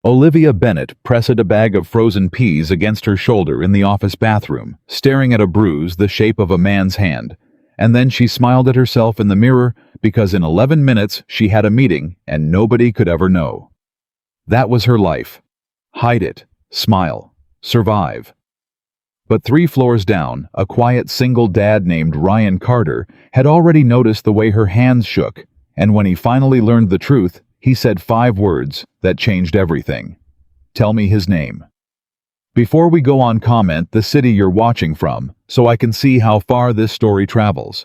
Olivia Bennett pressed a bag of frozen peas against her shoulder in the office bathroom, staring at a bruise the shape of a man's hand, and then she smiled at herself in the mirror because in 11 minutes she had a meeting and nobody could ever know. That was her life. Hide it, smile, survive. But 3 floors down, a quiet single dad named Ryan Carter had already noticed the way her hands shook, and when he finally learned the truth, he said 5 words that changed everything. Tell me his name. Before we go on, comment the city you're watching from, so I can see how far this story travels.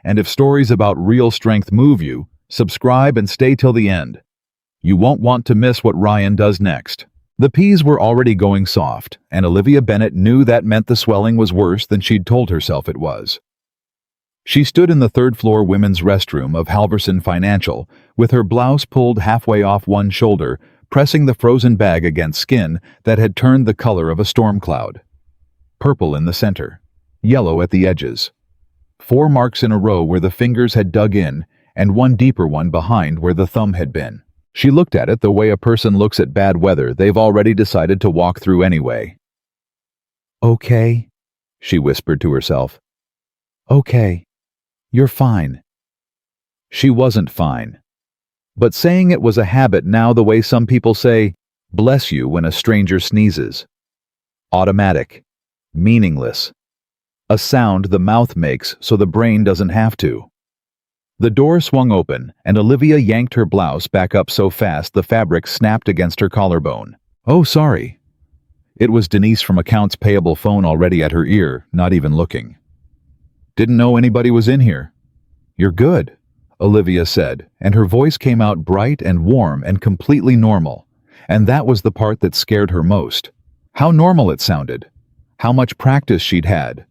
And if stories about real strength move you, subscribe and stay till the end. You won't want to miss what Ryan does next. The peas were already going soft, and Olivia Bennett knew that meant the swelling was worse than she'd told herself it was. She stood in the 3rd-floor women's restroom of Halverson Financial, with her blouse pulled halfway off one shoulder, pressing the frozen bag against skin that had turned the color of a storm cloud. Purple in the center, yellow at the edges. 4 marks in a row where the fingers had dug in, and one deeper one behind where the thumb had been. She looked at it the way a person looks at bad weather they've already decided to walk through anyway. "Okay," she whispered to herself. "Okay. You're fine." She wasn't fine. But saying it was a habit now, the way some people say, "bless you" when a stranger sneezes. Automatic. Meaningless. A sound the mouth makes so the brain doesn't have to. The door swung open, and Olivia yanked her blouse back up so fast the fabric snapped against her collarbone. "Oh, sorry." It was Denise from Accounts Payable phone already at her ear, not even looking. "Didn't know anybody was in here." "You're good," Olivia said, and her voice came out bright and warm and completely normal. And that was the part that scared her most. How normal it sounded. How much practice she'd had.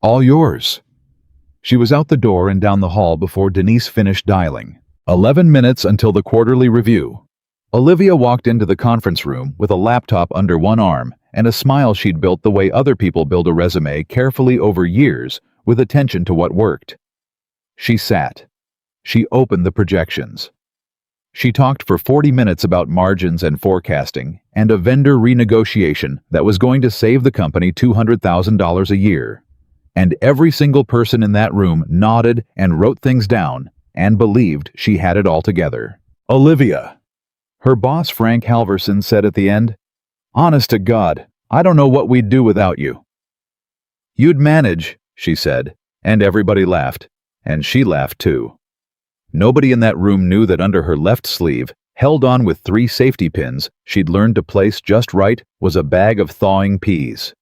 "All yours." She was out the door and down the hall before Denise finished dialing. 11 minutes until the quarterly review. Olivia walked into the conference room with a laptop under one arm and a smile she'd built the way other people build a resume carefully over years, with attention to what worked. She sat. She opened the projections. She talked for 40 minutes about margins and forecasting and a vendor renegotiation that was going to save the company $200,000 a year. And every single person in that room nodded and wrote things down and believed she had it all together. "Olivia," her boss Frank Halverson said at the end, "honest to God, I don't know what we'd do without you." "You'd manage," she said, and everybody laughed, and she laughed too. Nobody in that room knew that under her left sleeve, held on with 3 safety pins she'd learned to place just right, was a bag of thawing peas.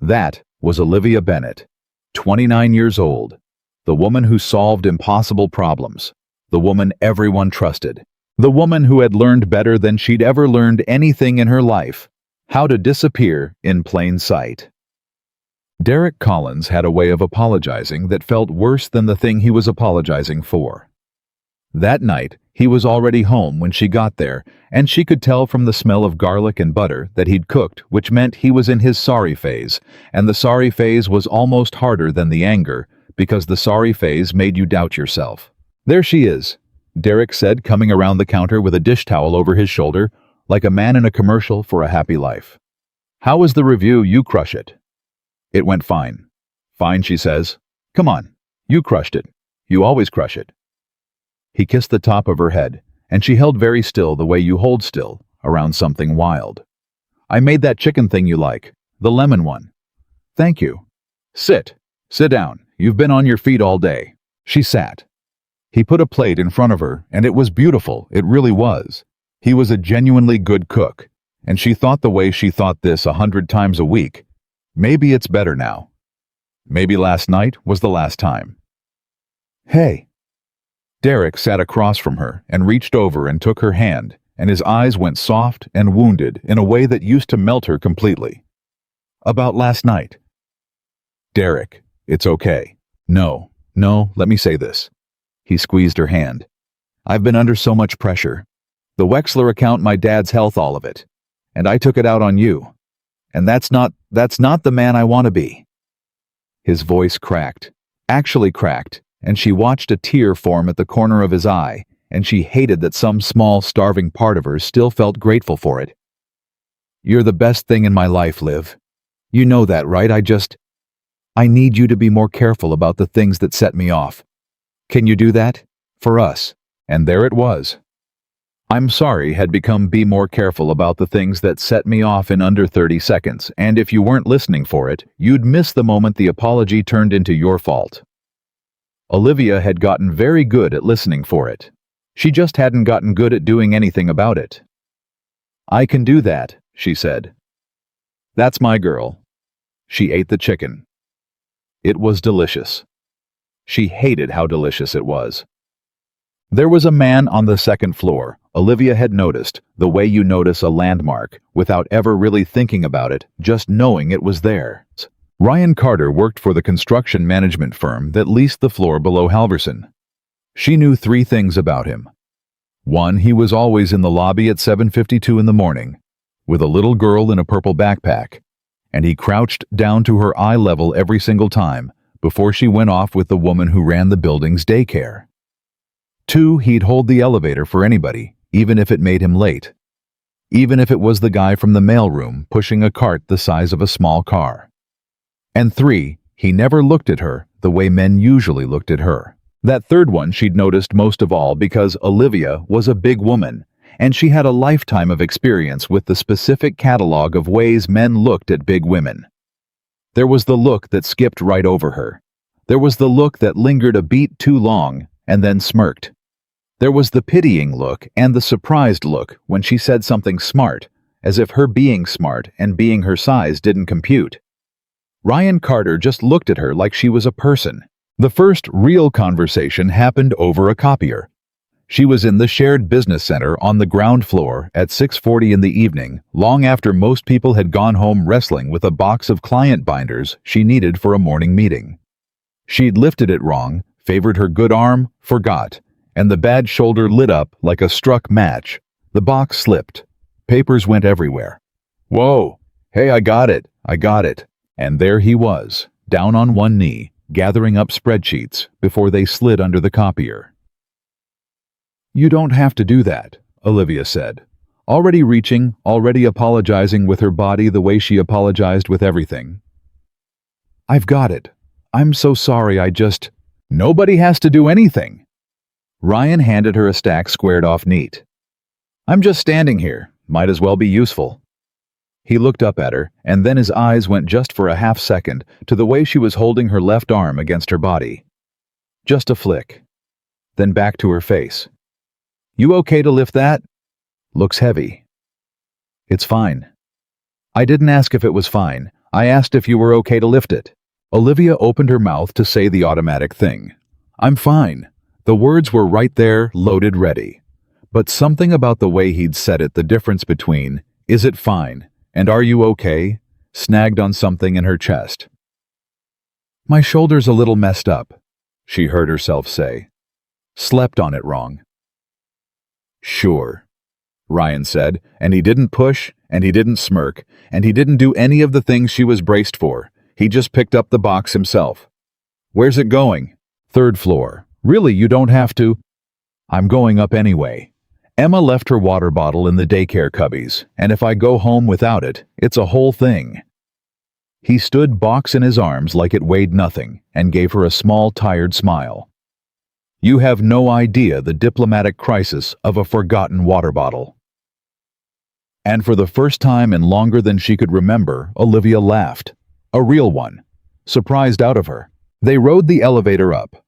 That was Olivia Bennett, 29 years old, the woman who solved impossible problems, the woman everyone trusted, the woman who had learned better than she'd ever learned anything in her life, how to disappear in plain sight. Derek Collins had a way of apologizing that felt worse than the thing he was apologizing for. That night, he was already home when she got there, and she could tell from the smell of garlic and butter that he'd cooked, which meant he was in his sorry phase, and the sorry phase was almost harder than the anger, because the sorry phase made you doubt yourself. "There she is," Derek said, coming around the counter with a dish towel over his shoulder, like a man in a commercial for a happy life. "How was the review? You crush it." "It went fine." "Fine," she says. "Come on. You crushed it. You always crush it." He kissed the top of her head, and she held very still the way you hold still around something wild. "I made that chicken thing you like, the lemon one." "Thank you." Sit down. You've been on your feet all day." She sat. He put a plate in front of her, and it was beautiful, it really was. He was a genuinely good cook, and she thought the way she thought this 100 times a week. Maybe it's better now. Maybe last night was the last time. "Hey." Derek sat across from her and reached over and took her hand, and his eyes went soft and wounded in a way that used to melt her completely. "About last night." "Derek, it's okay. No, let me say this." He squeezed her hand. "I've been under so much pressure. The Wexler account, my dad's health, all of it. And I took it out on you. And that's not the man I want to be." His voice cracked, actually cracked, and she watched a tear form at the corner of his eye, and she hated that some small, starving part of her still felt grateful for it, You're the best thing in my life, Liv. You know that, right? I need you to be more careful about the things that set me off. Can you do that? For us. And there it was. I'm sorry had become be more careful about the things that set me off in under 30 seconds, and if you weren't listening for it, you'd miss the moment the apology turned into your fault. Olivia had gotten very good at listening for it. She just hadn't gotten good at doing anything about it. I can do that, she said. That's my girl. She ate the chicken. It was delicious. She hated how delicious it was. There was a man on the second floor. Olivia had noticed, the way you notice a landmark, without ever really thinking about it, just knowing it was there. Ryan Carter worked for the construction management firm that leased the floor below Halverson. She knew 3 things about him. 1, he was always in the lobby at 7:52 in the morning, with a little girl in a purple backpack, and he crouched down to her eye level every single time, before she went off with the woman who ran the building's daycare. 2, he'd hold the elevator for anybody, even if it made him late. Even if it was the guy from the mailroom pushing a cart the size of a small car. And 3, he never looked at her the way men usually looked at her. That third one she'd noticed most of all because Olivia was a big woman, and she had a lifetime of experience with the specific catalog of ways men looked at big women. There was the look that skipped right over her. There was the look that lingered a beat too long and then smirked. There was the pitying look and the surprised look when she said something smart, as if her being smart and being her size didn't compute. Ryan Carter just looked at her like she was a person. The first real conversation happened over a copier. She was in the shared business center on the ground floor at 6:40 in the evening, long after most people had gone home wrestling with a box of client binders she needed for a morning meeting. She'd lifted it wrong, favored her good arm, forgot, and the bad shoulder lit up like a struck match. The box slipped. Papers went everywhere. Whoa! Hey, I got it! And there he was, down on one knee, gathering up spreadsheets before they slid under the copier. You don't have to do that, Olivia said, already reaching, already apologizing with her body the way she apologized with everything. I've got it. I'm so sorry, Nobody has to do anything. Ryan handed her a stack squared off neat. I'm just standing here. Might as well be useful. He looked up at her, and then his eyes went just for a half second to the way she was holding her left arm against her body. Just a flick. Then back to her face. You okay to lift that? Looks heavy. It's fine. I didn't ask if it was fine. I asked if you were okay to lift it. Olivia opened her mouth to say the automatic thing. I'm fine. The words were right there, loaded ready. But something about the way he'd said it, the difference between, is it fine, and are you okay, snagged on something in her chest. My shoulder's a little messed up, she heard herself say. Slept on it wrong. Sure, Ryan said, and he didn't push, and he didn't smirk, and he didn't do any of the things she was braced for. He just picked up the box himself. Where's it going? 3rd floor. Really, you don't have to. I'm going up anyway. Emma left her water bottle in the daycare cubbies, and if I go home without it, it's a whole thing. He stood box in his arms like it weighed nothing, and gave her a small, tired smile. You have no idea the diplomatic crisis of a forgotten water bottle. And for the first time in longer than she could remember, Olivia laughed. A real one. Surprised out of her. They rode the elevator up.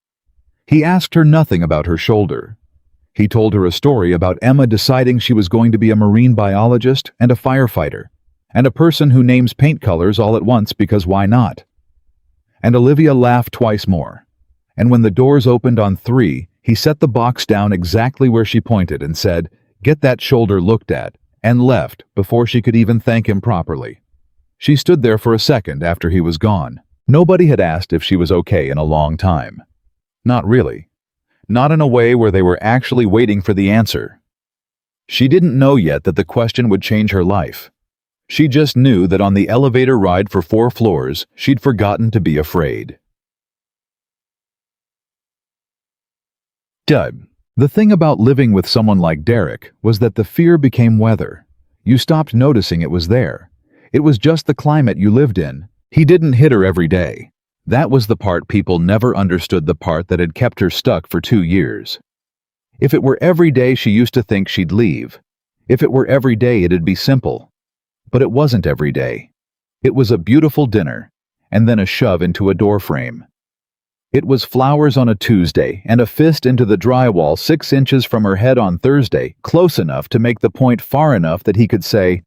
He asked her nothing about her shoulder. He told her a story about Emma deciding she was going to be a marine biologist and a firefighter, and a person who names paint colors all at once because why not? And Olivia laughed twice more. And when the doors opened on 3, he set the box down exactly where she pointed and said, "Get that shoulder looked at," and left before she could even thank him properly. She stood there for a second after he was gone. Nobody had asked if she was okay in a long time. Not really. Not in a way where they were actually waiting for the answer. She didn't know yet that the question would change her life. She just knew that on the elevator ride for 4 floors, she'd forgotten to be afraid. The thing about living with someone like Derek was that the fear became weather. You stopped noticing it was there. It was just the climate you lived in. He didn't hit her every day. That was the part people never understood, the part that had kept her stuck for 2 years. If it were every day, she used to think she'd leave. If it were every day, it'd be simple. But it wasn't every day. It was a beautiful dinner, and then a shove into a doorframe. It was flowers on a Tuesday and a fist into the drywall 6 inches from her head on Thursday, close enough to make the point far enough that he could say,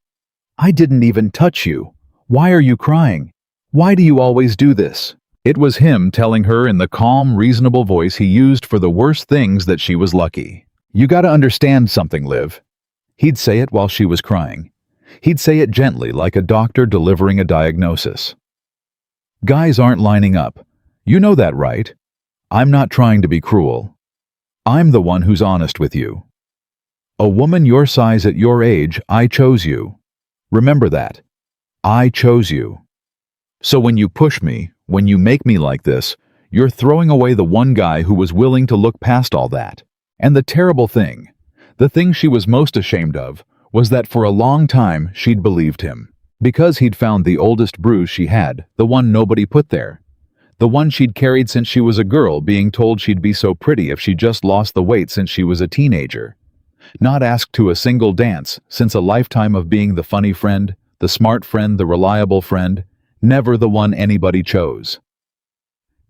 "I didn't even touch you. Why are you crying? Why do you always do this?" It was him telling her in the calm, reasonable voice he used for the worst things that she was lucky. "You gotta understand something, Liv." He'd say it while she was crying. He'd say it gently, like a doctor delivering a diagnosis. "Guys aren't lining up. You know that, right? I'm not trying to be cruel. I'm the one who's honest with you. A woman your size at your age, I chose you. Remember that. I chose you. So when you push me, when you make me like this, you're throwing away the one guy who was willing to look past all that." And the terrible thing, the thing she was most ashamed of, was that for a long time she'd believed him. Because he'd found the oldest bruise she had, the one nobody put there. The one she'd carried since she was a girl, being told she'd be so pretty if she just lost the weight since she was a teenager. Not asked to a single dance since a lifetime of being the funny friend, the smart friend, the reliable friend, never the one anybody chose.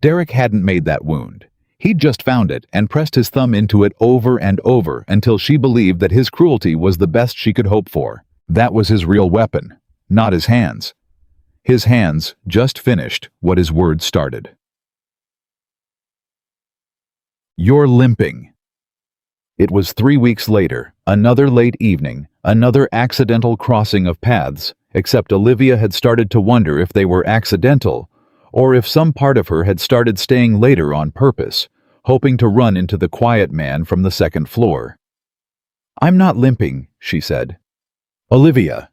Derek hadn't made that wound. He'd just found it and pressed his thumb into it over and over until she believed that his cruelty was the best she could hope for. That was his real weapon, not his hands. His hands just finished what his words started. "You're limping." It was 3 weeks later, another late evening, another accidental crossing of paths, except Olivia had started to wonder if they were accidental, or if some part of her had started staying later on purpose, hoping to run into the quiet man from the second floor. "I'm not limping," she said. "Olivia."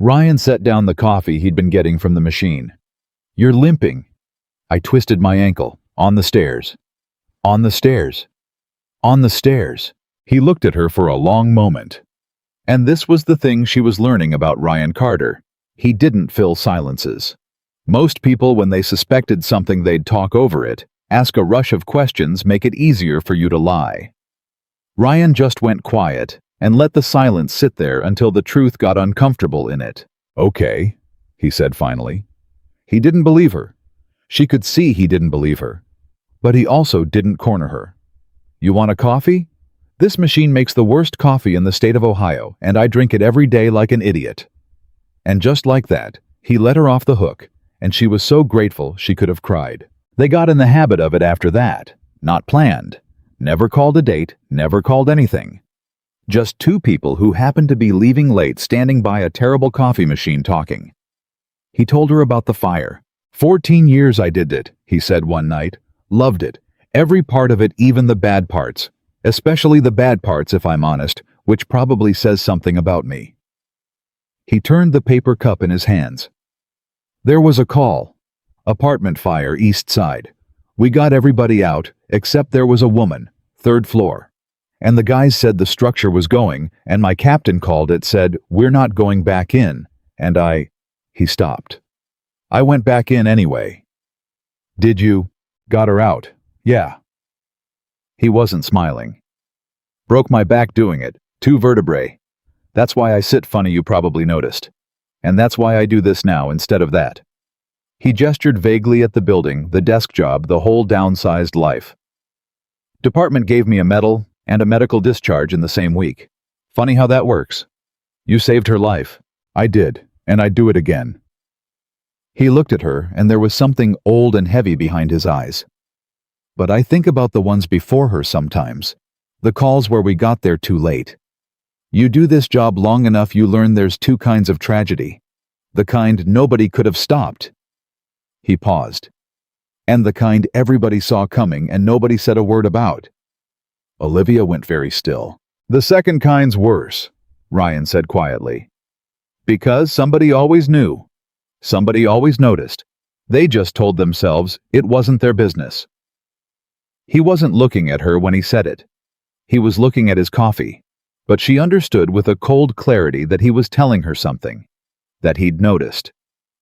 Ryan set down the coffee he'd been getting from the machine. "You're limping." "I twisted my ankle. On the stairs." "On the stairs." "On the stairs." He looked at her for a long moment. And this was the thing she was learning about Ryan Carter. He didn't fill silences. Most people, when they suspected something, they'd talk over it, ask a rush of questions, make it easier for you to lie. Ryan just went quiet and let the silence sit there until the truth got uncomfortable in it. "Okay," he said finally. He didn't believe her. She could see he didn't believe her. But he also didn't corner her. "You want a coffee? This machine makes the worst coffee in the state of Ohio, and I drink it every day like an idiot." And just like that, he let her off the hook, and she was so grateful she could have cried. They got in the habit of it after that. Not planned. Never called a date, never called anything. Just two people who happened to be leaving late standing by a terrible coffee machine talking. He told her about the fire. 14 years I did it, he said one night. Loved it. Every part of it, even the bad parts. Especially the bad parts, if I'm honest, which probably says something about me. He turned the paper cup in his hands. There was a call. Apartment fire, East Side. We got everybody out, except there was a woman, 3rd floor. And the guys said the structure was going, and my captain called it, said, we're not going back in, and He stopped. I went back in anyway. Did you? Got her out. Yeah. He wasn't smiling. Broke my back doing it, 2 vertebrae. That's why I sit funny, you probably noticed. And that's why I do this now instead of that. He gestured vaguely at the building, the desk job, the whole downsized life. Department gave me a medal and a medical discharge in the same week. Funny how that works. You saved her life. I did, and I'd do it again. He looked at her, and there was something old and heavy behind his eyes. But I think about the ones before her sometimes. The calls where we got there too late. You do this job long enough, you learn there's 2 kinds of tragedy. The kind nobody could have stopped. He paused. And the kind everybody saw coming and nobody said a word about. Olivia went very still. The second kind's worse, Ryan said quietly. Because somebody always knew. Somebody always noticed. They just told themselves it wasn't their business. He wasn't looking at her when he said it. He was looking at his coffee. But she understood with a cold clarity that he was telling her something, that he'd noticed,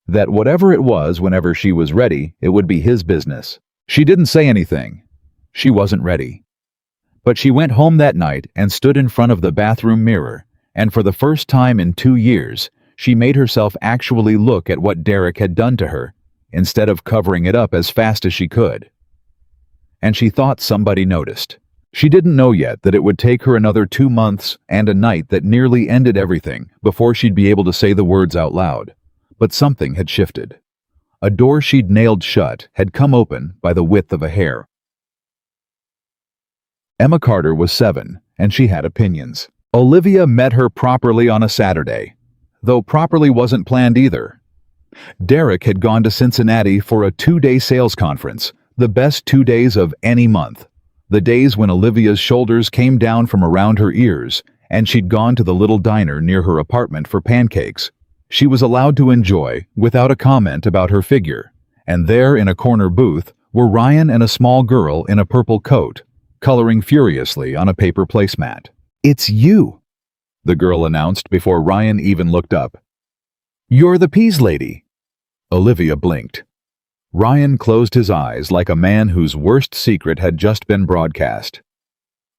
that whatever it was, whenever she was ready, it would be his business. She didn't say anything. She wasn't ready. But she went home that night and stood in front of the bathroom mirror, and for the first time in 2 years, she made herself actually look at what Derek had done to her, instead of covering it up as fast as she could. And she thought somebody noticed. She didn't know yet that it would take her another 2 months and a night that nearly ended everything before she'd be able to say the words out loud. But something had shifted. A door she'd nailed shut had come open by the width of a hair. Emma Carter was 7, and she had opinions. Olivia met her properly on a Saturday, though properly wasn't planned either. Derek had gone to Cincinnati for a 2-day sales conference, the best 2 days of any month. The days when Olivia's shoulders came down from around her ears, and she'd gone to the little diner near her apartment for pancakes. She was allowed to enjoy, without a comment about her figure. And there in a corner booth were Ryan and a small girl in a purple coat, coloring furiously on a paper placemat. "It's you," the girl announced before Ryan even looked up. "You're the peas lady." Olivia blinked. Ryan closed his eyes like a man whose worst secret had just been broadcast.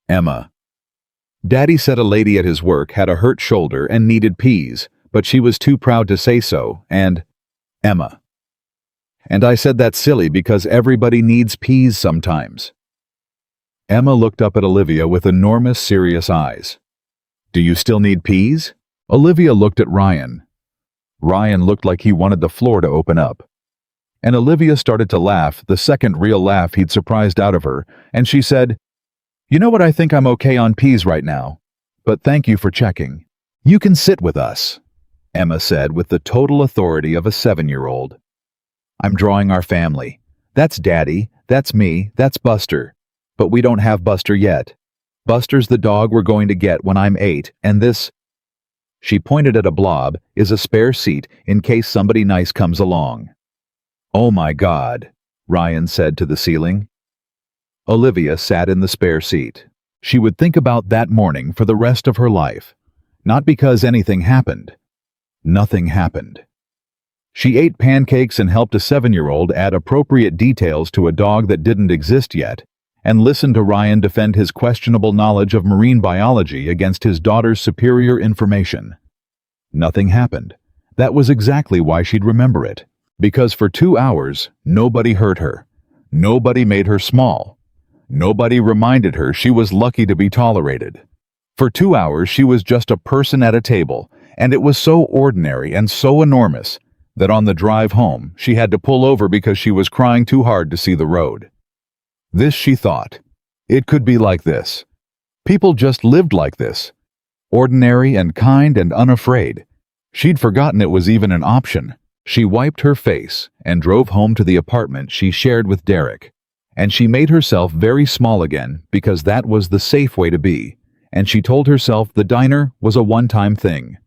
"Emma." Daddy said a lady at his work had a hurt shoulder and needed peas, but she was too proud to say so, and Emma. And I said that's silly because everybody needs peas sometimes. Emma looked up at Olivia with enormous, serious eyes. "Do you still need peas?" Olivia looked at Ryan. Ryan looked like he wanted the floor to open up. And Olivia started to laugh, the second real laugh he'd surprised out of her, and she said, "You know what, I think I'm okay on peas right now. But thank you for checking. You can sit with us," Emma said with the total authority of a 7-year-old. "I'm drawing our family. That's Daddy, that's me, that's Buster. But we don't have Buster yet. Buster's the dog we're going to get when I'm 8, and this," she pointed at a blob, "is a spare seat in case somebody nice comes along." "Oh my God," Ryan said to the ceiling. Olivia sat in the spare seat. She would think about that morning for the rest of her life. Not because anything happened. Nothing happened. She ate pancakes and helped a 7-year-old add appropriate details to a dog that didn't exist yet, and listened to Ryan defend his questionable knowledge of marine biology against his daughter's superior information. Nothing happened. That was exactly why she'd remember it. Because for 2 hours, nobody hurt her. Nobody made her small. Nobody reminded her she was lucky to be tolerated. For 2 hours, she was just a person at a table, and it was so ordinary and so enormous that on the drive home, she had to pull over because she was crying too hard to see the road. This, she thought. It could be like this. People just lived like this. Ordinary and kind and unafraid. She'd forgotten it was even an option. She wiped her face and drove home to the apartment she shared with Derek. And she made herself very small again because that was the safe way to be. And she told herself the diner was a one-time thing.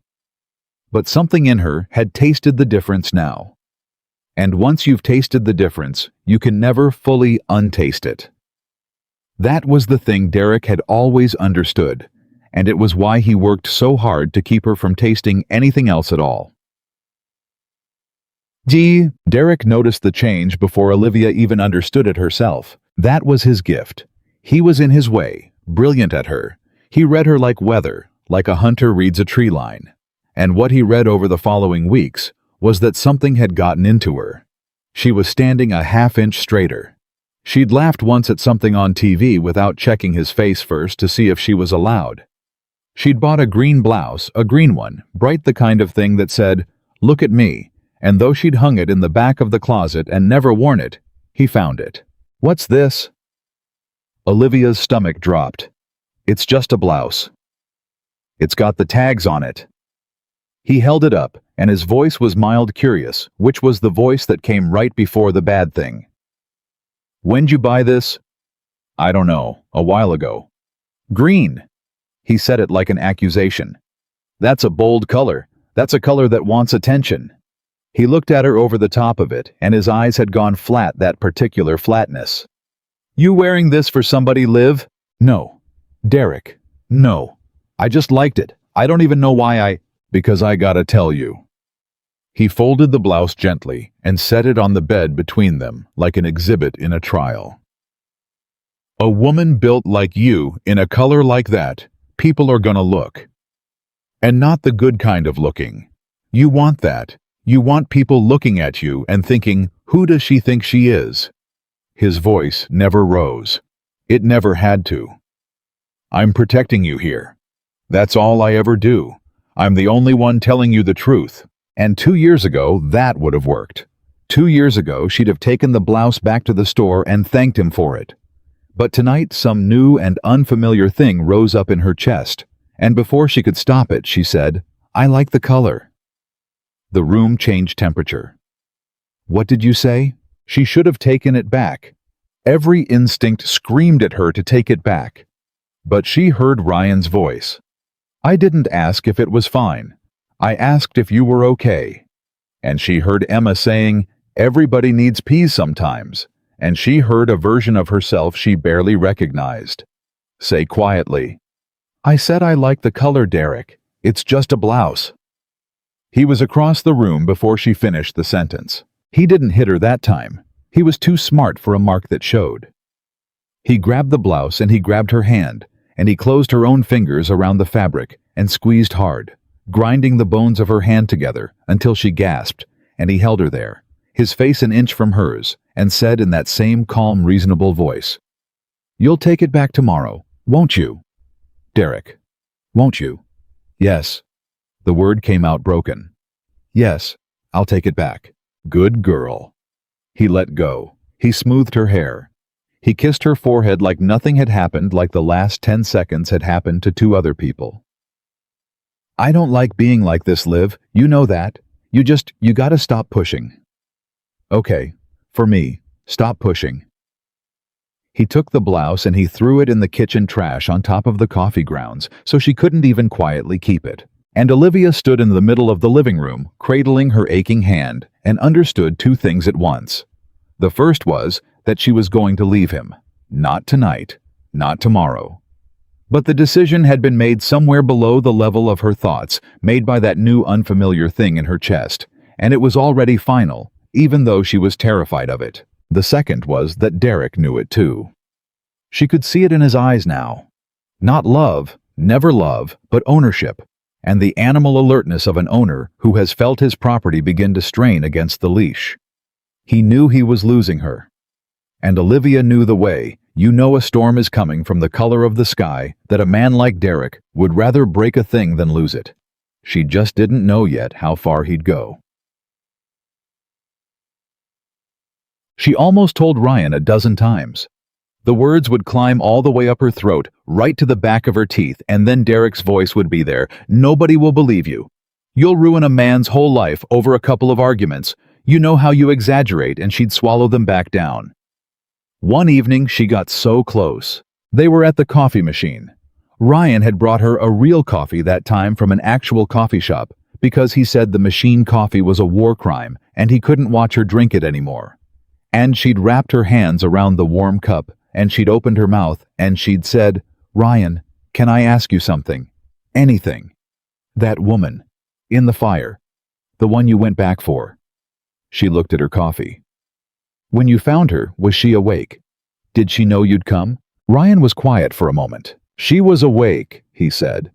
But something in her had tasted the difference now. And once you've tasted the difference, you can never fully untaste it. That was the thing Derek had always understood, and it was why he worked so hard to keep her from tasting anything else at all. Gee, Derek noticed the change before Olivia even understood it herself. That was his gift. He was in his way, brilliant at her. He read her like weather, like a hunter reads a tree line. And what he read over the following weeks was that something had gotten into her. She was standing a half-inch straighter. She'd laughed once at something on TV without checking his face first to see if she was allowed. She'd bought a green blouse, a green one, bright, the kind of thing that said, "Look at me," and though she'd hung it in the back of the closet and never worn it, he found it. "What's this?" Olivia's stomach dropped. "It's just a blouse." "It's got the tags on it." He held it up, and his voice was mild curious, which was the voice that came right before the bad thing. "When'd you buy this?" "I don't know, a while ago." "Green." He said it like an accusation. "That's a bold color. That's a color that wants attention." He looked at her over the top of it, and his eyes had gone flat, that particular flatness. "You wearing this for somebody, Liv?" "No." "Derek." "No. I just liked it. I don't even know why Because I gotta tell you." He folded the blouse gently and set it on the bed between them like an exhibit in a trial. "A woman built like you, in a color like that, people are gonna look. And not the good kind of looking. You want that. You want people looking at you and thinking, who does she think she is?" His voice never rose. It never had to. "I'm protecting you here. That's all I ever do. I'm the only one telling you the truth. And 2 years ago, that would have worked. 2 years ago, she'd have taken the blouse back to the store and thanked him for it. But tonight, some new and unfamiliar thing rose up in her chest, and before she could stop it, she said, "I like the color." The room changed temperature. "What did you say?" She should have taken it back. Every instinct screamed at her to take it back. But she heard Ryan's voice. "I didn't ask if it was fine. I asked if you were okay." And she heard Emma saying, "Everybody needs peas sometimes." And she heard a version of herself she barely recognized. Say quietly, "I said I like the color, Derek. It's just a blouse." He was across the room before she finished the sentence. He didn't hit her that time. He was too smart for a mark that showed. He grabbed the blouse and he grabbed her hand, and he closed her own fingers around the fabric and squeezed hard, grinding the bones of her hand together until she gasped, and he held her there, his face an inch from hers, and said in that same calm, reasonable voice, "You'll take it back tomorrow, won't you? Derek, won't you?" "Yes." The word came out broken. "Yes, I'll take it back." "Good girl." He let go. He smoothed her hair. He kissed her forehead like nothing had happened, like the last 10 seconds had happened to 2 other people. "I don't like being like this, Liv. You know that. You gotta stop pushing." "Okay, for me, stop pushing." He took the blouse and he threw it in the kitchen trash on top of the coffee grounds, so she couldn't even quietly keep it. And Olivia stood in the middle of the living room, cradling her aching hand, and understood 2 things at once. The first was that she was going to leave him. Not tonight, not tomorrow. But the decision had been made somewhere below the level of her thoughts, made by that new unfamiliar thing in her chest, and it was already final, even though she was terrified of it. The second was that Derek knew it too. She could see it in his eyes now. Not love, never love, but ownership, and the animal alertness of an owner who has felt his property begin to strain against the leash. He knew he was losing her. And Olivia knew the way. You know a storm is coming from the color of the sky, that a man like Derek would rather break a thing than lose it. She just didn't know yet how far he'd go. She almost told Ryan a dozen times. The words would climb all the way up her throat, right to the back of her teeth, and then Derek's voice would be there. "Nobody will believe you. You'll ruin a man's whole life over a couple of arguments. You know how you exaggerate," and she'd swallow them back down. One evening, she got so close. They were at the coffee machine. Ryan had brought her a real coffee that time from an actual coffee shop, because he said the machine coffee was a war crime, and he couldn't watch her drink it anymore. And she'd wrapped her hands around the warm cup, and she'd opened her mouth, and she'd said, "Ryan, can I ask you something? Anything." That woman, in the fire, the one you went back for. She looked at her coffee. "When you found her, was she awake? Did she know you'd come?" Ryan was quiet for a moment. "She was awake," he said.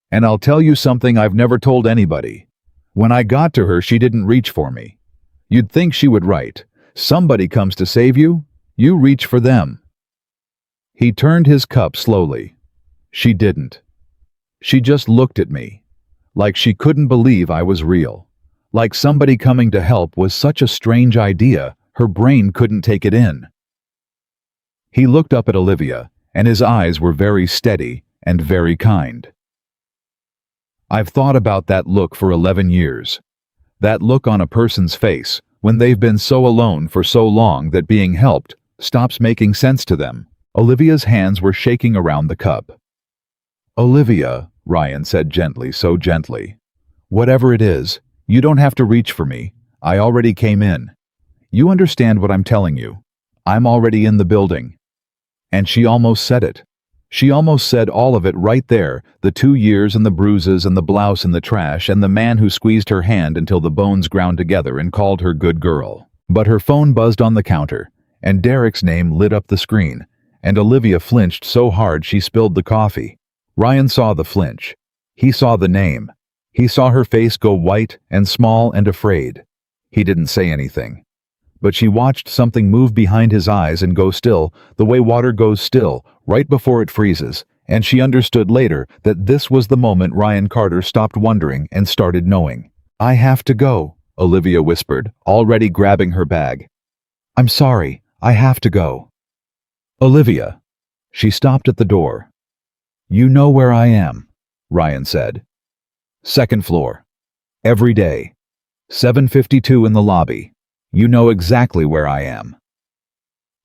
"And I'll tell you something I've never told anybody. When I got to her, she didn't reach for me. You'd think she would write, 'Somebody comes to save you, you reach for them.'" He turned his cup slowly. She didn't. She just looked at me, like she couldn't believe I was real. Like somebody coming to help was such a strange idea, her brain couldn't take it in. He looked up at Olivia, and his eyes were very steady and very kind. "I've thought about that look for 11 years. That look on a person's face when they've been so alone for so long that being helped stops making sense to them." Olivia's hands were shaking around the cup. "Olivia," Ryan said gently, so gently, "whatever it is, you don't have to reach for me. I already came in. You understand what I'm telling you. I'm already in the building." And she almost said it. She almost said all of it right there, the 2 years and the bruises and the blouse in the trash and the man who squeezed her hand until the bones ground together and called her good girl. But her phone buzzed on the counter, and Derek's name lit up the screen, and Olivia flinched so hard she spilled the coffee. Ryan saw the flinch. He saw the name. He saw her face go white and small and afraid. He didn't say anything. But she watched something move behind his eyes and go still, the way water goes still, right before it freezes, and she understood later that this was the moment Ryan Carter stopped wondering and started knowing. "I have to go," Olivia whispered, already grabbing her bag. "I'm sorry, I have to go." "Olivia." She stopped at the door. "You know where I am," Ryan said. "Second floor. Every day. 7:52 in the lobby. You know exactly where I am."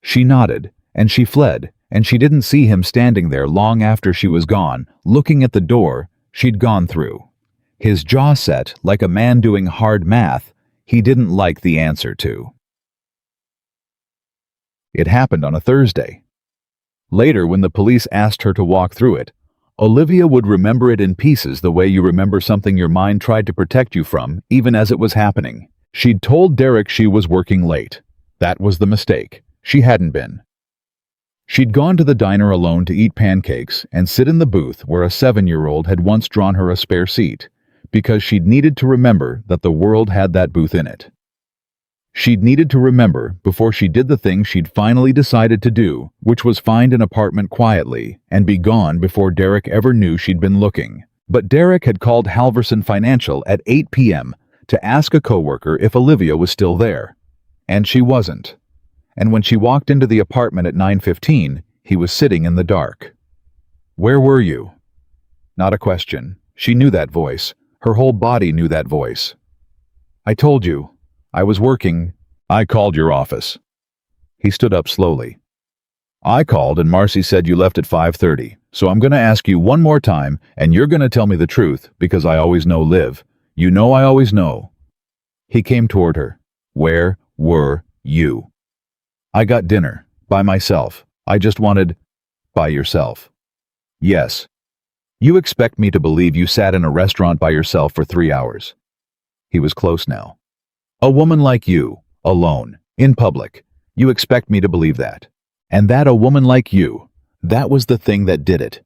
She nodded, and she fled, and she didn't see him standing there long after she was gone, looking at the door she'd gone through. His jaw set like a man doing hard math he didn't like the answer to. It happened on a Thursday. Later, when the police asked her to walk through it, Olivia would remember it in pieces the way you remember something your mind tried to protect you from, even as it was happening. She'd told Derek she was working late. That was the mistake. She hadn't been. She'd gone to the diner alone to eat pancakes and sit in the booth where a 7-year-old had once drawn her a spare seat, because she'd needed to remember that the world had that booth in it. She'd needed to remember before she did the thing she'd finally decided to do, which was find an apartment quietly and be gone before Derek ever knew she'd been looking. But Derek had called Halverson Financial at 8 p.m. to ask a coworker if Olivia was still there. And she wasn't. And when she walked into the apartment at 9:15, he was sitting in the dark. "Where were you?" Not a question. She knew that voice. Her whole body knew that voice. "I told you. I was working." "I called your office." He stood up slowly. "I called and Marcy said you left at 5:30, so I'm going to ask you one more time and you're going to tell me the truth because I always know Liv. You know I always know." He came toward her. "Where were you?" "I got dinner. By myself. I just wanted—" "By yourself." "Yes." "You expect me to believe you sat in a restaurant by yourself for 3 hours?" He was close now. "A woman like you, alone, in public. You expect me to believe that. And that a woman like you, that was the thing that did it.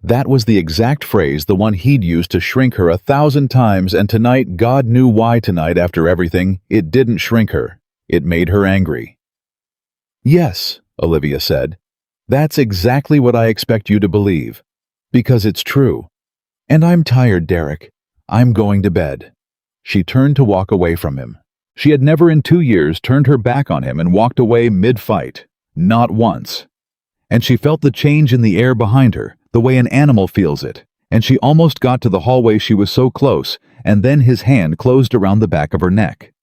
That was the exact phrase, the one he'd used to shrink her 1,000 times, and tonight, God knew why tonight after everything, it didn't shrink her. It made her angry." "Yes," Olivia said. "That's exactly what I expect you to believe. Because it's true. And I'm tired, Derek. I'm going to bed." She turned to walk away from him. She had never in 2 years turned her back on him and walked away mid-fight. Not once. And she felt the change in the air behind her, the way an animal feels it, and she almost got to the hallway. She was so close, and then his hand closed around the back of her neck.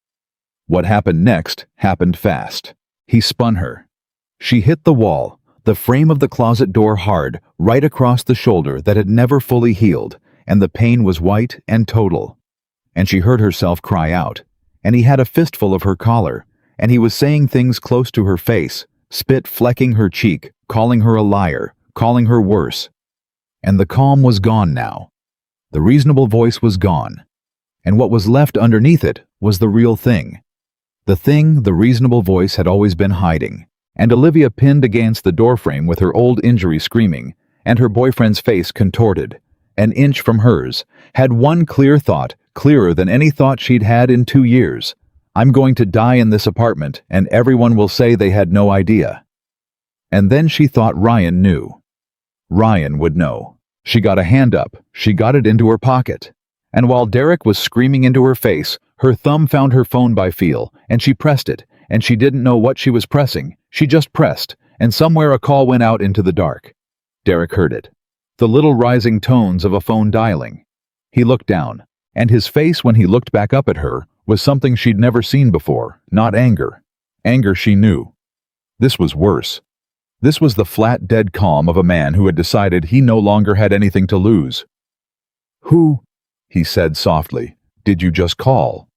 What happened next happened fast. He spun her. She hit the wall, the frame of the closet door hard, right across the shoulder that had never fully healed, and the pain was white and total. And she heard herself cry out, and he had a fistful of her collar, and he was saying things close to her face, spit flecking her cheek, calling her a liar, calling her worse. And the calm was gone now. The reasonable voice was gone. And what was left underneath it was the real thing. The thing the reasonable voice had always been hiding. And Olivia pinned against the doorframe with her old injury screaming, and her boyfriend's face contorted, an inch from hers, had one clear thought, clearer than any thought she'd had in 2 years. "I'm going to die in this apartment, and everyone will say they had no idea." And then she thought Ryan knew. Ryan would know. She got a hand up. She got it into her pocket. And while Derek was screaming into her face, her thumb found her phone by feel, and she pressed it, and she didn't know what she was pressing. She just pressed, and somewhere a call went out into the dark. Derek heard it. The little rising tones of a phone dialing. He looked down, and his face when he looked back up at her was something she'd never seen before, not anger. Anger she knew. This was worse. This was the flat, dead calm of a man who had decided he no longer had anything to lose. "Who?" he said softly. "Did you just call?"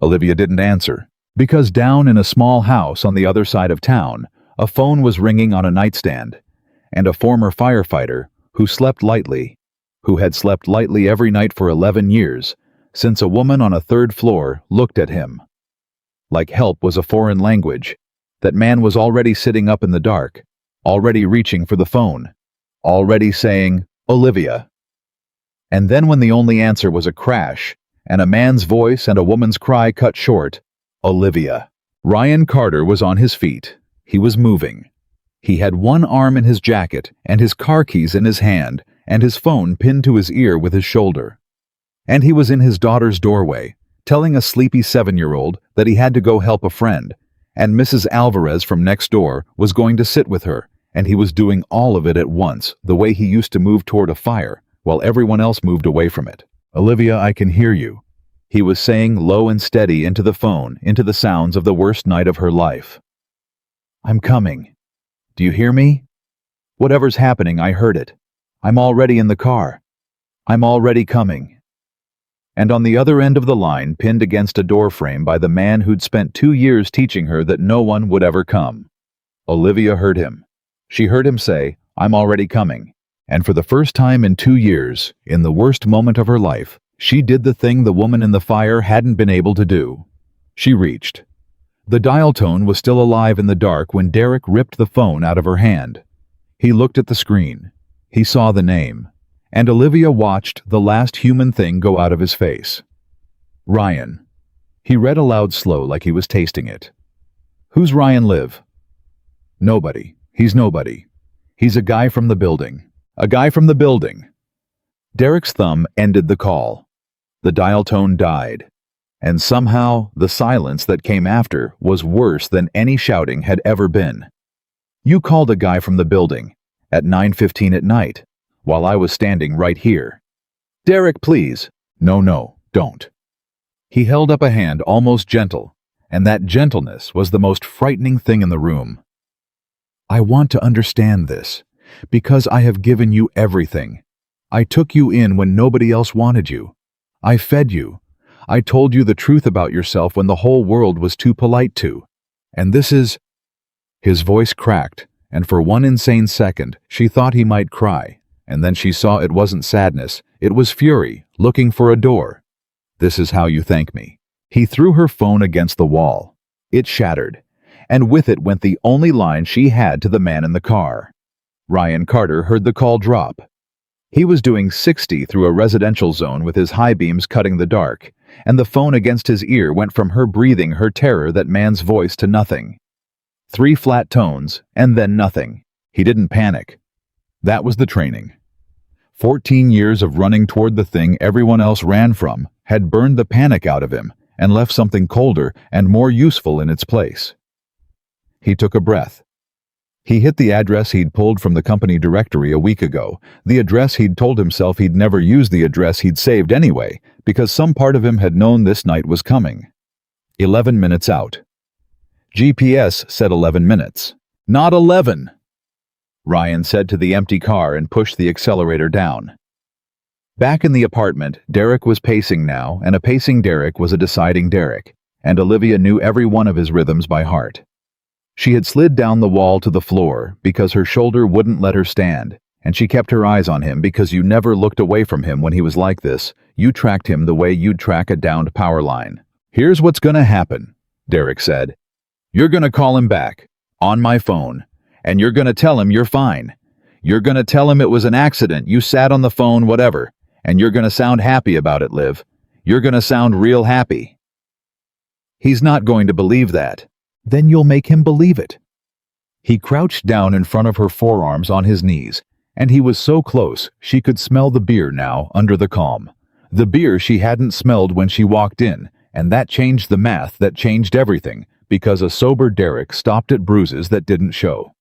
Olivia didn't answer, because down in a small house on the other side of town, a phone was ringing on a nightstand, and a former firefighter who slept lightly, who had slept lightly every night for 11 years, since a woman on a third floor looked at him. Like help was a foreign language, that man was already sitting up in the dark, already reaching for the phone, already saying, "Olivia." And then when the only answer was a crash, and a man's voice and a woman's cry cut short, "Olivia." Ryan Carter was on his feet. He was moving. He had one arm in his jacket and his car keys in his hand and his phone pinned to his ear with his shoulder. And he was in his daughter's doorway, telling a sleepy 7-year-old that he had to go help a friend, and Mrs. Alvarez from next door was going to sit with her, and he was doing all of it at once, the way he used to move toward a fire, while everyone else moved away from it. "Olivia, I can hear you," he was saying low and steady into the phone, into the sounds of the worst night of her life. "I'm coming. Do you hear me? Whatever's happening, I heard it. I'm already in the car. I'm already coming." And on the other end of the line, pinned against a doorframe by the man who'd spent 2 years teaching her that no one would ever come, Olivia heard him. She heard him say, "I'm already coming." And for the first time in 2 years, in the worst moment of her life, she did the thing the woman in the fire hadn't been able to do. She reached. The dial tone was still alive in the dark when Derek ripped the phone out of her hand. He looked at the screen. He saw the name. And Olivia watched the last human thing go out of his face. "Ryan." He read aloud slow like he was tasting it. "Who's Ryan live?" "Nobody. He's nobody. He's a guy from the building. A guy from the building." Derek's thumb ended the call. The dial tone died. And somehow, the silence that came after was worse than any shouting had ever been. "You called a guy from the building at 9:15 at night, while I was standing right here. Derek, please." No, don't." He held up a hand, almost gentle, and that gentleness was the most frightening thing in the room. "I want to understand this, because I have given you everything. I took you in when nobody else wanted you. I fed you. I told you the truth about yourself when the whole world was too polite to. And this is—" His voice cracked, and for one insane second, she thought he might cry. And then she saw it wasn't sadness, it was fury, looking for a door. "This is how you thank me." He threw her phone against the wall. It shattered, and with it went the only line she had to the man in the car. Ryan Carter heard the call drop. He was doing 60 through a residential zone with his high beams cutting the dark, and the phone against his ear went from her breathing her terror that man's voice to nothing. 3 flat tones, and then nothing. He didn't panic. That was the training. 14 years of running toward the thing everyone else ran from had burned the panic out of him and left something colder and more useful in its place. He took a breath. He hit the address he'd pulled from the company directory a week ago, the address he'd told himself he'd never use, the address he'd saved anyway, because some part of him had known this night was coming. 11 minutes out. GPS said 11 minutes. Not 11! Ryan said to the empty car and pushed the accelerator down. Back in the apartment, Derek was pacing now, and a pacing Derek was a deciding Derek, and Olivia knew every one of his rhythms by heart. She had slid down the wall to the floor because her shoulder wouldn't let her stand, and she kept her eyes on him because you never looked away from him when he was like this. You tracked him the way you'd track a downed power line. "Here's what's gonna happen," Derek said. "You're gonna call him back, on my phone, and you're gonna tell him you're fine. You're gonna tell him it was an accident, you sat on the phone, whatever, and you're gonna sound happy about it, Liv. You're gonna sound real happy." He's not going to believe that. Then you'll make him believe it. He crouched down in front of her, forearms on his knees, and he was so close she could smell the beer now under the calm. The beer she hadn't smelled when she walked in, and that changed the math, that changed everything, because a sober Derek stopped at Bruises that didn't show.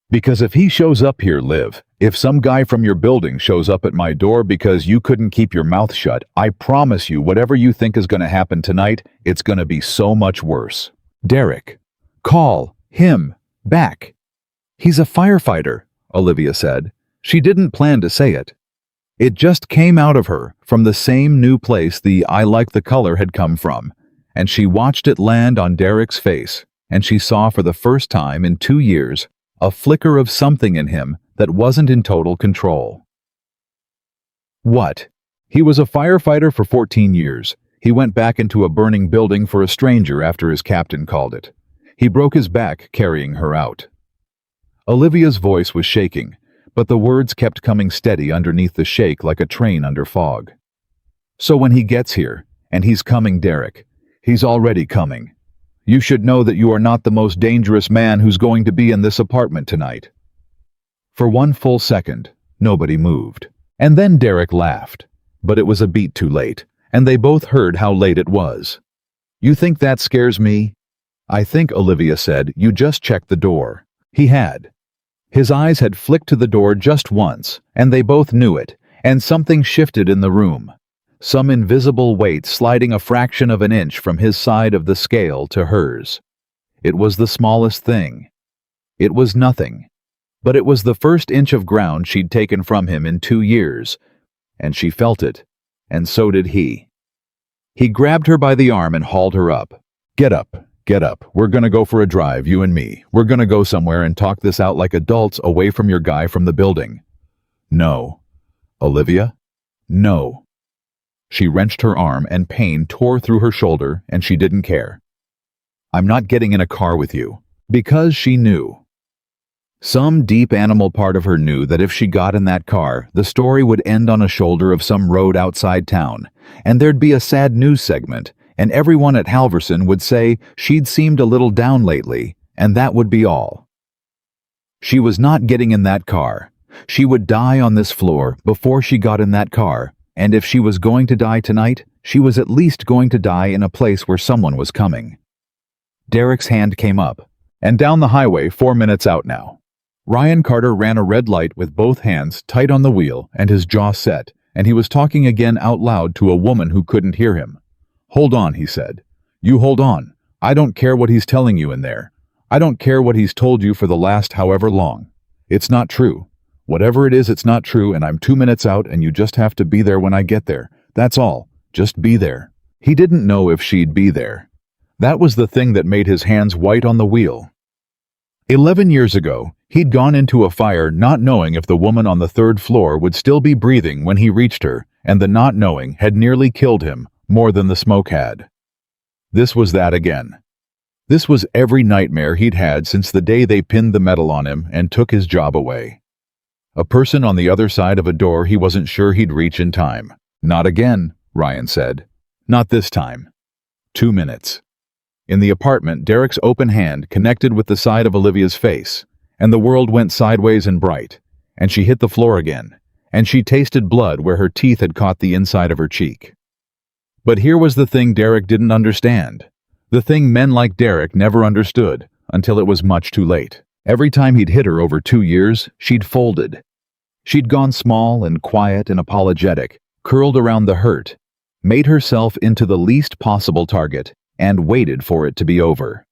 Because if he shows up here, Liv, if some guy from your building shows up at my door because you couldn't keep your mouth shut, I promise you whatever you think is going to happen tonight, it's going to be so much worse. Derek, call him back. He's a firefighter, Olivia said. She didn't plan to say it. It just came out of her, from the same new place the "I like the color" had come from, and she watched it land on Derek's face, and she saw for the first time in 2 years a flicker of something in him that wasn't in total control. What? He was a firefighter for 14 years. He went back into a burning building for a stranger after his captain called it. He broke his back carrying her out. Olivia's voice was shaking, but the words kept coming steady underneath the shake like a train under fog. So when he gets here, and he's coming, Derek, he's already coming. You should know that you are not the most dangerous man who's going to be in this apartment tonight. For one full second, nobody moved. And then Derek laughed, but it was a beat too late, and they both heard how late it was. You think that scares me? I think, Olivia said, you just checked the door. He had. His eyes had flicked to the door just once, and they both knew it, and something shifted in the room. Some invisible weight sliding a fraction of an inch from his side of the scale to hers. It was the smallest thing. It was nothing. But it was the first inch of ground she'd taken from him in 2 years, and she felt it, and so did he. He grabbed her by the arm and hauled her up. Get up, get up. We're gonna go for a drive, you and me. We're gonna go somewhere and talk this out like adults away from your guy from the building. No. Olivia? No. She wrenched her arm and pain tore through her shoulder, and she didn't care. I'm not getting in a car with you. Because she knew. Some deep animal part of her knew that if she got in that car, the story would end on a shoulder of some road outside town, and there'd be a sad news segment, and everyone at Halverson would say she'd seemed a little down lately, and that would be all. She was not getting in that car. She would die on this floor before she got in that car, and if she was going to die tonight, she was at least going to die in a place where someone was coming. Derek's hand came up, and down the highway 4 minutes out now. Ryan Carter ran a red light with both hands tight on the wheel and his jaw set, and he was talking again out loud to a woman who couldn't hear him. Hold on, he said. You hold on. I don't care what he's telling you in there. I don't care what he's told you for the last however long. It's not true. Whatever it is, it's not true, and I'm 2 minutes out, and you just have to be there when I get there. That's all. Just be there. He didn't know if she'd be there. That was the thing that made his hands white on the wheel. 11 years ago, he'd gone into a fire not knowing if the woman on the 3rd floor would still be breathing when he reached her, and the not knowing had nearly killed him, more than the smoke had. This was that again. This was every nightmare he'd had since the day they pinned the metal on him and took his job away. A person on the other side of a door he wasn't sure he'd reach in time. Not again, Ryan said. Not this time. 2 minutes. In the apartment, Derek's open hand connected with the side of Olivia's face, and the world went sideways and bright, and she hit the floor again, and she tasted blood where her teeth had caught the inside of her cheek. But here was the thing Derek didn't understand, the thing men like Derek never understood until it was much too late. Every time he'd hit her over 2 years, she'd folded. She'd gone small and quiet and apologetic, curled around the hurt, made herself into the least possible target, and waited for it to be over.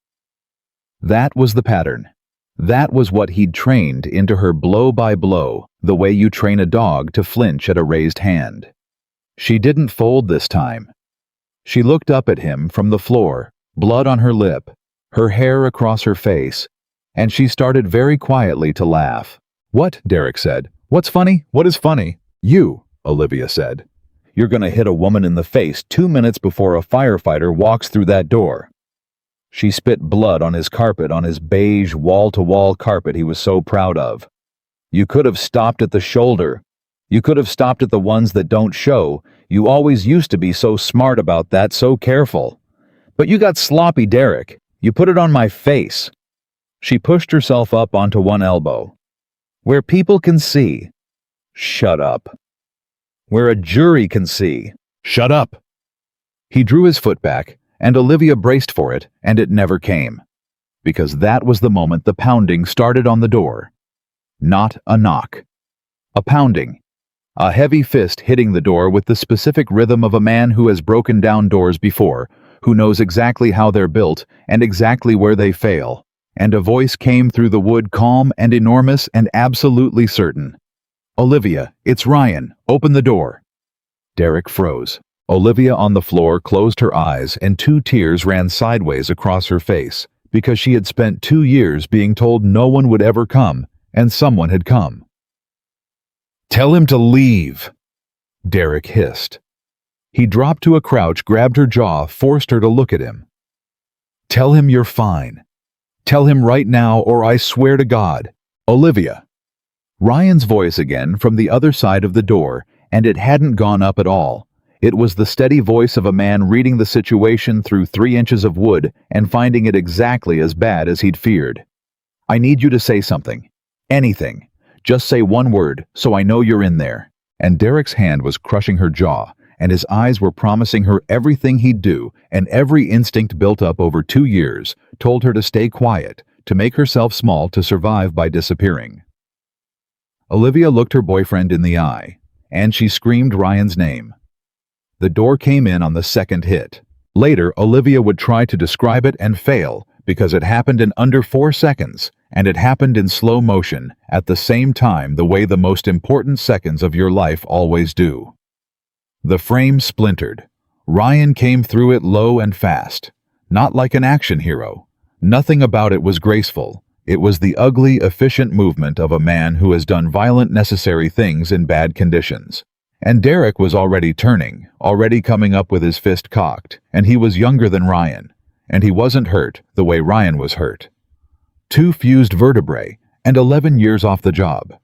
That was the pattern. That was what he'd trained into her blow by blow, the way you train a dog to flinch at a raised hand. She didn't fold this time. She looked up at him from the floor, blood on her lip, her hair across her face, and she started very quietly to laugh. What? Derek said. What's funny? What is funny? You, Olivia said. You're gonna hit a woman in the face 2 minutes before a firefighter walks through that door. She spit blood on his carpet, on his beige wall-to-wall carpet he was so proud of. You could have stopped at the shoulder. You could have stopped at the ones that don't show. You always used to be so smart about that, so careful. But you got sloppy, Derek. You put it on my face. She pushed herself up onto one elbow. Where people can see. Shut up. Where a jury can see. Shut up. He drew his foot back, and Olivia braced for it, and it never came. Because that was the moment the pounding started on the door. Not a knock. A pounding. A heavy fist hitting the door with the specific rhythm of a man who has broken down doors before, who knows exactly how they're built and exactly where they fail. And a voice came through the wood, calm and enormous and absolutely certain. Olivia, it's Ryan. Open the door. Derek froze. Olivia on the floor closed her eyes, and 2 tears ran sideways across her face, because she had spent 2 years being told no one would ever come, and someone had come. Tell him to leave, Derek hissed. He dropped to a crouch, grabbed her jaw, forced her to look at him. Tell him you're fine. Tell him right now, or I swear to God. Olivia. Ryan's voice again from the other side of the door, and it hadn't gone up at all. It was the steady voice of a man reading the situation through 3 inches of wood and finding it exactly as bad as he'd feared. I need you to say something. Anything. Just say one word, so I know you're in there. And Derek's hand was crushing her jaw, and his eyes were promising her everything he'd do, and every instinct built up over 2 years told her to stay quiet, to make herself small, to survive by disappearing. Olivia looked her boyfriend in the eye, and she screamed Ryan's name. The door came in on the second hit. Later, Olivia would try to describe it and fail, because it happened in under 4 seconds, and it happened in slow motion, at the same time, the way the most important seconds of your life always do. The frame splintered. Ryan came through it low and fast. Not like an action hero. Nothing about it was graceful. It was the ugly, efficient movement of a man who has done violent, necessary things in bad conditions. And Derek was already turning, already coming up with his fist cocked, and he was younger than Ryan. And he wasn't hurt the way Ryan was hurt. 2 fused vertebrae, and 11 years off the job.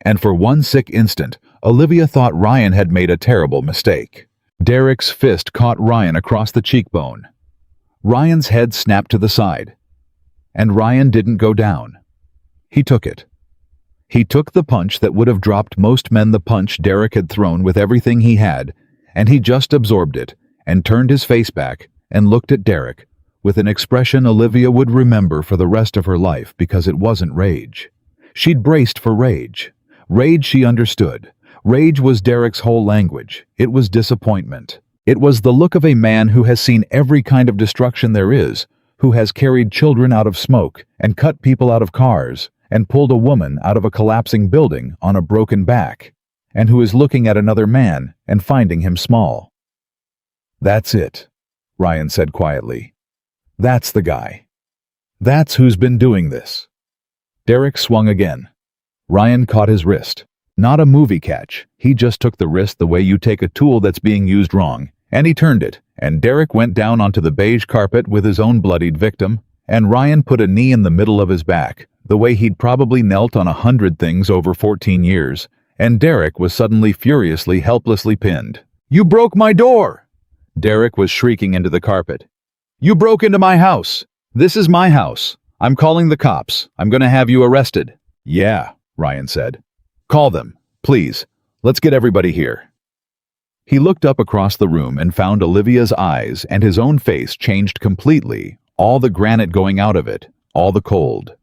And for one sick instant, Olivia thought Ryan had made a terrible mistake. Derek's fist caught Ryan across the cheekbone. Ryan's head snapped to the side. And Ryan didn't go down. He took it. He took the punch that would have dropped most men, the punch Derek had thrown with everything he had, and he just absorbed it, and turned his face back, and looked at Derek, with an expression Olivia would remember for the rest of her life, because it wasn't rage. She'd braced for rage. Rage she understood. Rage was Derek's whole language. It was disappointment. It was the look of a man who has seen every kind of destruction there is, who has carried children out of smoke, and cut people out of cars, and pulled a woman out of a collapsing building on a broken back, and who is looking at another man and finding him small. That's it, Ryan said quietly. That's the guy. That's who's been doing this. Derek swung again. Ryan caught his wrist. Not a movie catch. He just took the wrist the way you take a tool that's being used wrong, and he turned it, and Derek went down onto the beige carpet with his own bloodied victim, and Ryan put a knee in the middle of his back, the way he'd probably knelt on 100 things over 14 years, and Derek was suddenly furiously, helplessly pinned. You broke my door! Derek was shrieking into the carpet. You broke into my house! This is my house! I'm calling the cops. I'm gonna have you arrested. Yeah, Ryan said. Call them, please. Let's get everybody here. He looked up across the room and found Olivia's eyes, and his own face changed completely, all the granite going out of it, all the cold.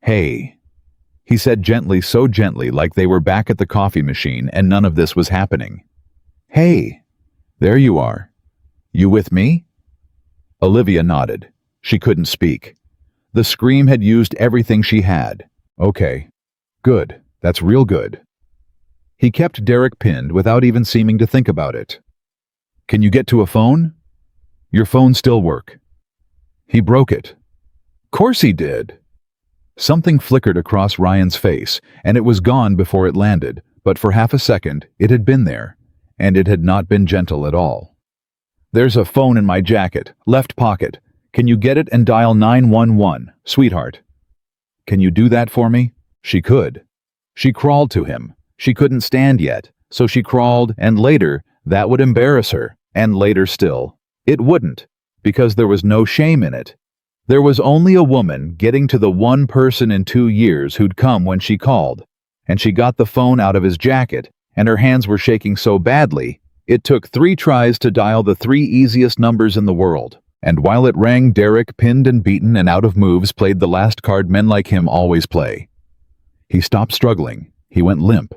Hey, he said gently, so gently like they were back at the coffee machine and none of this was happening. Hey, there you are. You with me? Olivia nodded. She couldn't speak. The scream had used everything she had. Okay. Good. That's real good. He kept Derek pinned without even seeming to think about it. Can you get to a phone? Your phone still work. He broke it. Course he did. Something flickered across Ryan's face, and it was gone before it landed, but for half a second it had been there, and it had not been gentle at all. There's a phone in my jacket, left pocket. Can you get it and dial 911, sweetheart? Can you do that for me? She could. She crawled to him. She couldn't stand yet, so she crawled, and later, that would embarrass her, and later still. It wouldn't, because there was no shame in it. There was only a woman getting to the one person in 2 years who'd come when she called, and she got the phone out of his jacket, and her hands were shaking so badly, it took 3 tries to dial the 3 easiest numbers in the world. And while it rang, Derek, pinned and beaten and out of moves, played the last card men like him always play. He stopped struggling. He went limp.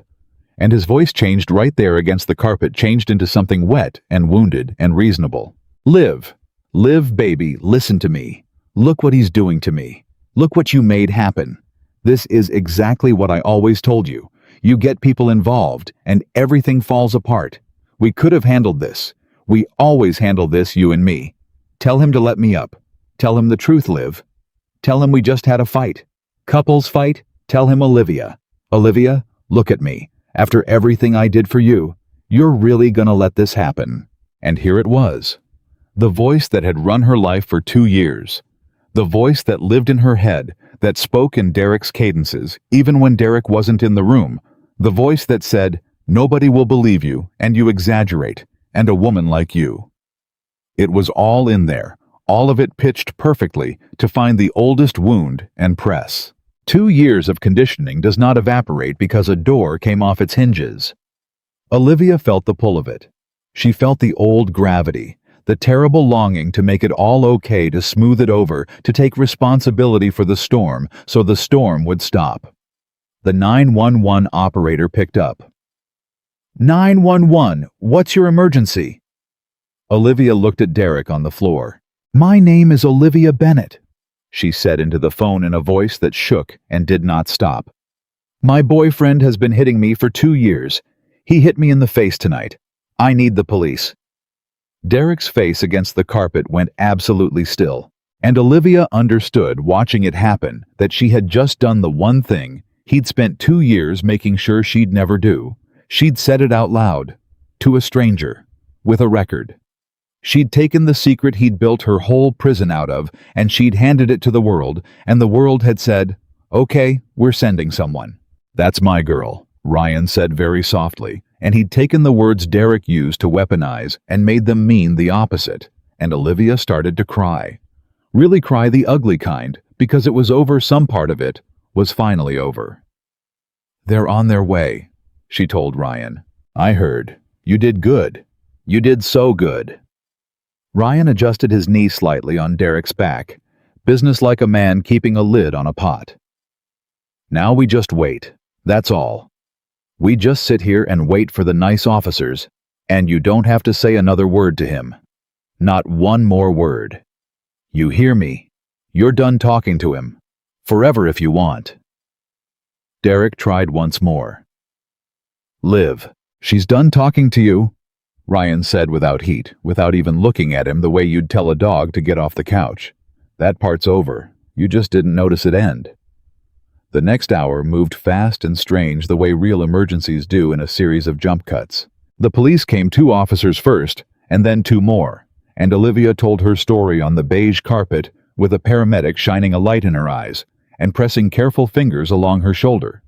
And his voice changed right there against the carpet, changed into something wet and wounded and reasonable. Live. Live, baby. Listen to me. Look what he's doing to me. Look what you made happen. This is exactly what I always told you. You get people involved, and everything falls apart. We could have handled this. We always handle this, you and me. Tell him to let me up. Tell him the truth, Liv. Tell him we just had a fight. Couples fight. Tell him Olivia. Olivia, look at me. After everything I did for you, you're really gonna let this happen?" And here it was. The voice that had run her life for 2 years. The voice that lived in her head, that spoke in Derek's cadences, even when Derek wasn't in the room. The voice that said, "Nobody will believe you, and you exaggerate, and a woman like you." It was all in there, all of it pitched perfectly to find the oldest wound and press. 2 years of conditioning does not evaporate because a door came off its hinges. Olivia felt the pull of it. She felt the old gravity, the terrible longing to make it all okay, to smooth it over, to take responsibility for the storm so the storm would stop. The 911 operator picked up. "911, what's your emergency?" Olivia looked at Derek on the floor. "My name is Olivia Bennett," she said into the phone in a voice that shook and did not stop. "My boyfriend has been hitting me for 2 years. He hit me in the face tonight. I need the police." Derek's face against the carpet went absolutely still, and Olivia understood, watching it happen, that she had just done the one thing he'd spent 2 years making sure she'd never do. She'd said it out loud, to a stranger, with a record. She'd taken the secret he'd built her whole prison out of, and she'd handed it to the world, and the world had said, "Okay, we're sending someone." "That's my girl," Ryan said very softly, and he'd taken the words Derek used to weaponize and made them mean the opposite, and Olivia started to cry. Really cry, the ugly kind, because it was over. Some part of it was finally over. "They're on their way," she told Ryan. "I heard. You did good. You did so good." Ryan adjusted his knee slightly on Derek's back, businesslike a man keeping a lid on a pot. "Now we just wait. That's all. We just sit here and wait for the nice officers, and you don't have to say another word to him. Not one more word. You hear me? You're done talking to him. Forever if you want." Derek tried once more. "Liv, she's done talking to you," Ryan said without heat, without even looking at him the way you'd tell a dog to get off the couch. "That part's over. You just didn't notice it end." The next hour moved fast and strange, the way real emergencies do in a series of jump cuts. The police came, 2 officers first, and then 2 more, and Olivia told her story on the beige carpet with a paramedic shining a light in her eyes and pressing careful fingers along her shoulder.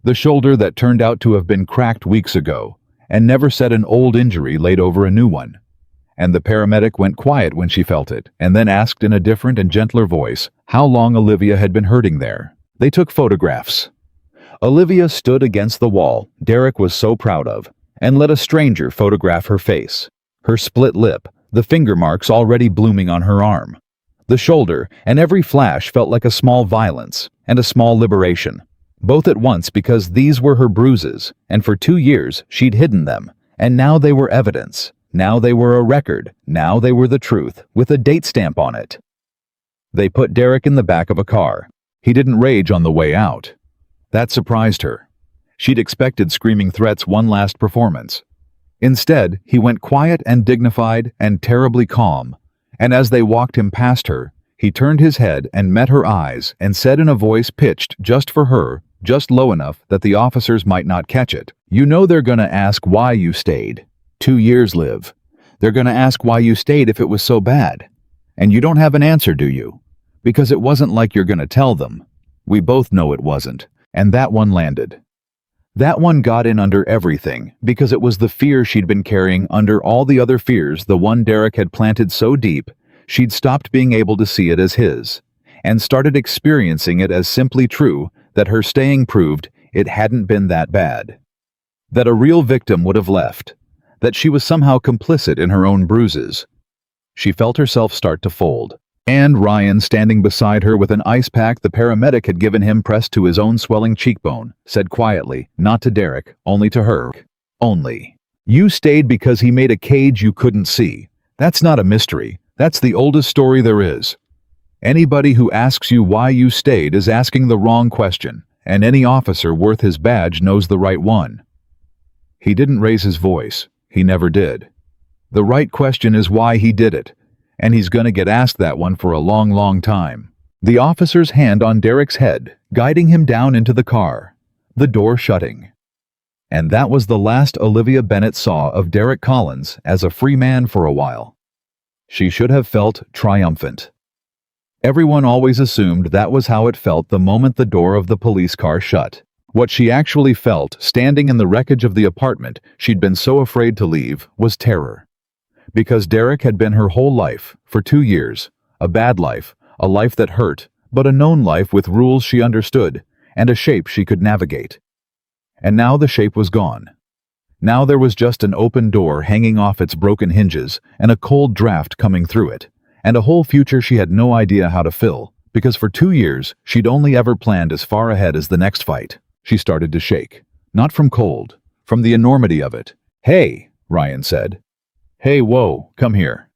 The shoulder that turned out to have been cracked weeks ago, and never said an old injury laid over a new one. And the paramedic went quiet when she felt it, and then asked in a different and gentler voice how long Olivia had been hurting there. They took photographs. Olivia stood against the wall Derek was so proud of, and let a stranger photograph her face, her split lip, the finger marks already blooming on her arm. The shoulder, and every flash felt like a small violence and a small liberation, both at once, because these were her bruises, and for 2 years she'd hidden them, and now they were evidence. Now they were a record. Now they were the truth, with a date stamp on it. They put Derek in the back of a car. He didn't rage on the way out. That surprised her. She'd expected screaming threats, one last performance. Instead, he went quiet and dignified and terribly calm, and as they walked him past her, he turned his head and met her eyes and said in a voice pitched just for her, just low enough that the officers might not catch it, "You know they're gonna ask why you stayed. 2 years, Liv. They're gonna ask why you stayed if it was so bad. And you don't have an answer, do you? Because it wasn't like you're gonna tell them. We both know it wasn't." And that one landed. That one got in under everything, because it was the fear she'd been carrying under all the other fears, the one Derek had planted so deep, she'd stopped being able to see it as his, and started experiencing it as simply true that her staying proved it hadn't been that bad. That a real victim would have left. That she was somehow complicit in her own bruises. She felt herself start to fold. And Ryan, standing beside her with an ice pack the paramedic had given him pressed to his own swelling cheekbone, said quietly, not to Derek, only to her, "Only. You stayed because he made a cage you couldn't see. That's not a mystery. That's the oldest story there is. Anybody who asks you why you stayed is asking the wrong question, and any officer worth his badge knows the right one." He didn't raise his voice. He never did. The right question is why he did it. And he's gonna get asked that one for a long, long time. The officer's hand on Derek's head, guiding him down into the car. The door shutting. And that was the last Olivia Bennett saw of Derek Collins as a free man for a while. She should have felt triumphant. Everyone always assumed that was how it felt the moment the door of the police car shut. What she actually felt, standing in the wreckage of the apartment she'd been so afraid to leave, was terror. Because Derek had been her whole life, for 2 years, a bad life, a life that hurt, but a known life with rules she understood, and a shape she could navigate. And now the shape was gone. Now there was just an open door hanging off its broken hinges, and a cold draft coming through it, and a whole future she had no idea how to fill, because for 2 years she'd only ever planned as far ahead as the next fight. She started to shake. Not from cold, from the enormity of it. "Hey," Ryan said. "Hey, whoa, come here."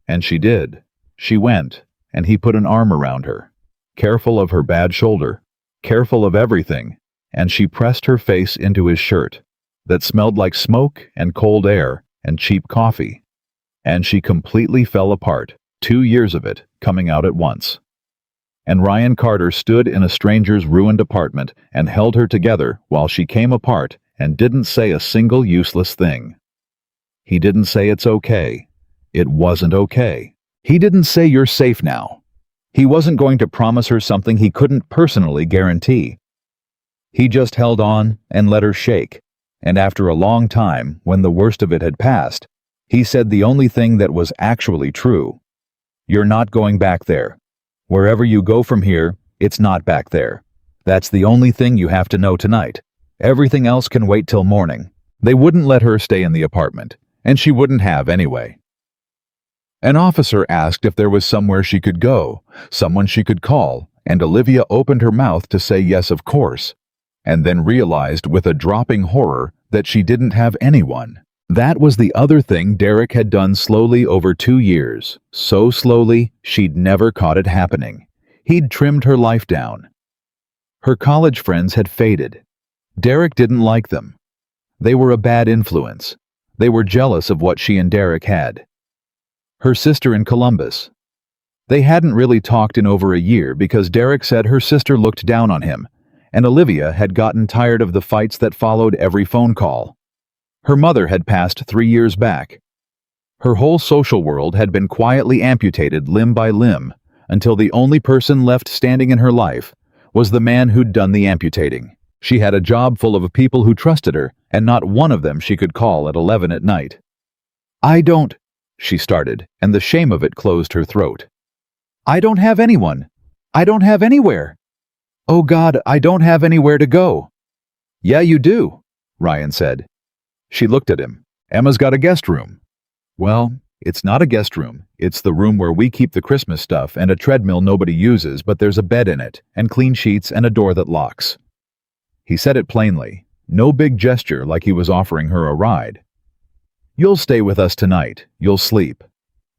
And she did. She went, and he put an arm around her, careful of her bad shoulder, careful of everything, and she pressed her face into his shirt, that smelled like smoke and cold air and cheap coffee. And she completely fell apart, 2 years of it coming out at once. And Ryan Carter stood in a stranger's ruined apartment and held her together while she came apart and didn't say a single useless thing. He didn't say it's okay. It wasn't okay. He didn't say you're safe now. He wasn't going to promise her something he couldn't personally guarantee. He just held on and let her shake, and after a long time, when the worst of it had passed, he said the only thing that was actually true. "You're not going back there. Wherever you go from here, it's not back there. That's the only thing you have to know tonight. Everything else can wait till morning." They wouldn't let her stay in the apartment, and she wouldn't have anyway. An officer asked if there was somewhere she could go, someone she could call, and Olivia opened her mouth to say yes, of course, and then realized with a dropping horror that she didn't have anyone. That was the other thing Derek had done slowly over 2 years, so slowly she'd never caught it happening. He'd trimmed her life down. Her college friends had faded. Derek didn't like them. They were a bad influence. They were jealous of what she and Derek had. Her sister in Columbus. They hadn't really talked in over a year because Derek said her sister looked down on him, and Olivia had gotten tired of the fights that followed every phone call. Her mother had passed 3 years back. Her whole social world had been quietly amputated limb by limb until the only person left standing in her life was the man who'd done the amputating. She had a job full of people who trusted her, and not one of them she could call at 11 at night. "I don't," she started, and the shame of it closed her throat. "I don't have anyone. I don't have anywhere. Oh God, I don't have anywhere to go." "Yeah, you do," Ryan said. She looked at him. "Emma's got a guest room." "Well, it's not a guest room. It's the room where we keep the Christmas stuff and a treadmill nobody uses, but there's a bed in it, and clean sheets and a door that locks." He said it plainly, no big gesture like he was offering her a ride. "You'll stay with us tonight. You'll sleep.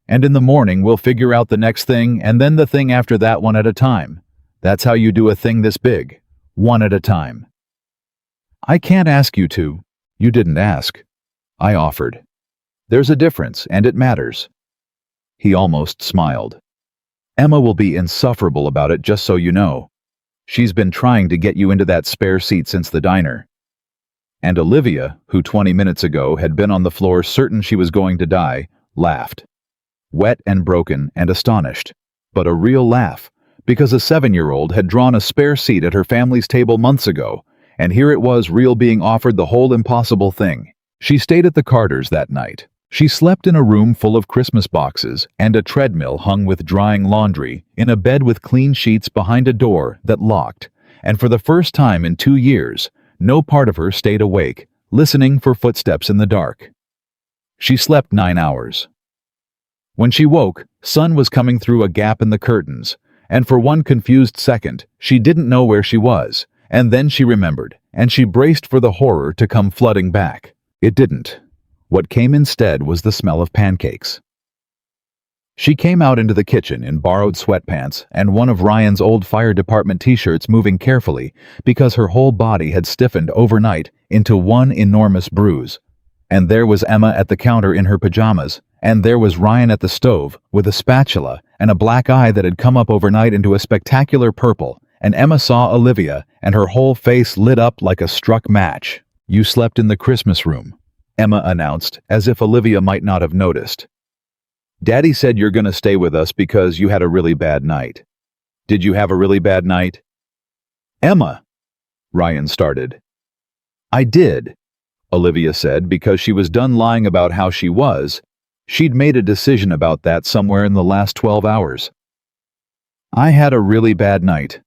And in the morning we'll figure out the next thing and then the thing after that, one at a time. That's how you do a thing this big. One at a time." "I can't ask you to." "You didn't ask. I offered. There's a difference, and it matters." He almost smiled. "Emma will be insufferable about it, just so you know. She's been trying to get you into that spare seat since the diner." And Olivia, who 20 minutes ago had been on the floor certain she was going to die, laughed. Wet and broken and astonished, but a real laugh, because a 7-year-old had drawn a spare seat at her family's table months ago, and here it was real being offered the whole impossible thing. She stayed at the Carters that night. She slept in a room full of Christmas boxes and a treadmill hung with drying laundry, in a bed with clean sheets behind a door that locked, and for the first time in 2 years, no part of her stayed awake, listening for footsteps in the dark. She slept 9 hours. When she woke, sun was coming through a gap in the curtains, and for one confused second, she didn't know where she was, and then she remembered, and she braced for the horror to come flooding back. It didn't. What came instead was the smell of pancakes. She came out into the kitchen in borrowed sweatpants and one of Ryan's old fire department t-shirts, moving carefully because her whole body had stiffened overnight into one enormous bruise. And there was Emma at the counter in her pajamas, and there was Ryan at the stove with a spatula and a black eye that had come up overnight into a spectacular purple, and Emma saw Olivia and her whole face lit up like a struck match. You slept in the Christmas room, Emma announced, as if Olivia might not have noticed. Daddy said you're gonna stay with us because you had a really bad night. Did you have a really bad night? Emma, Ryan started. I did, Olivia said, because she was done lying about how she was. She'd made a decision about that somewhere in the last 12 hours. I had a really bad night.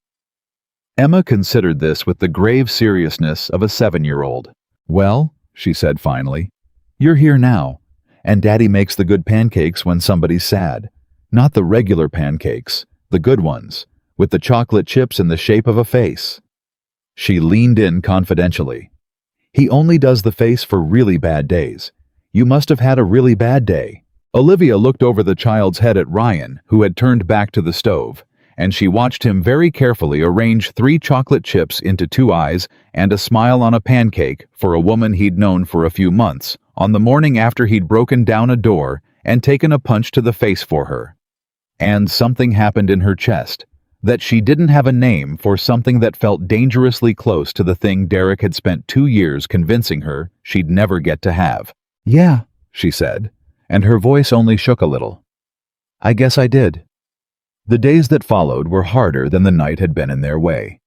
Emma considered this with the grave seriousness of a 7-year-old. Well, she said finally, you're here now, and Daddy makes the good pancakes when somebody's sad. Not the regular pancakes, the good ones, with the chocolate chips in the shape of a face. She leaned in confidentially. He only does the face for really bad days. You must have had a really bad day. Olivia looked over the child's head at Ryan, who had turned back to the stove, and she watched him very carefully arrange 3 chocolate chips into 2 eyes and a smile on a pancake for a woman he'd known for a few months, on the morning after he'd broken down a door and taken a punch to the face for her. And something happened in her chest, that she didn't have a name for something that felt dangerously close to the thing Derek had spent 2 years convincing her she'd never get to have. Yeah, she said, and her voice only shook a little. I guess I did. The days that followed were harder than the night had been in their way.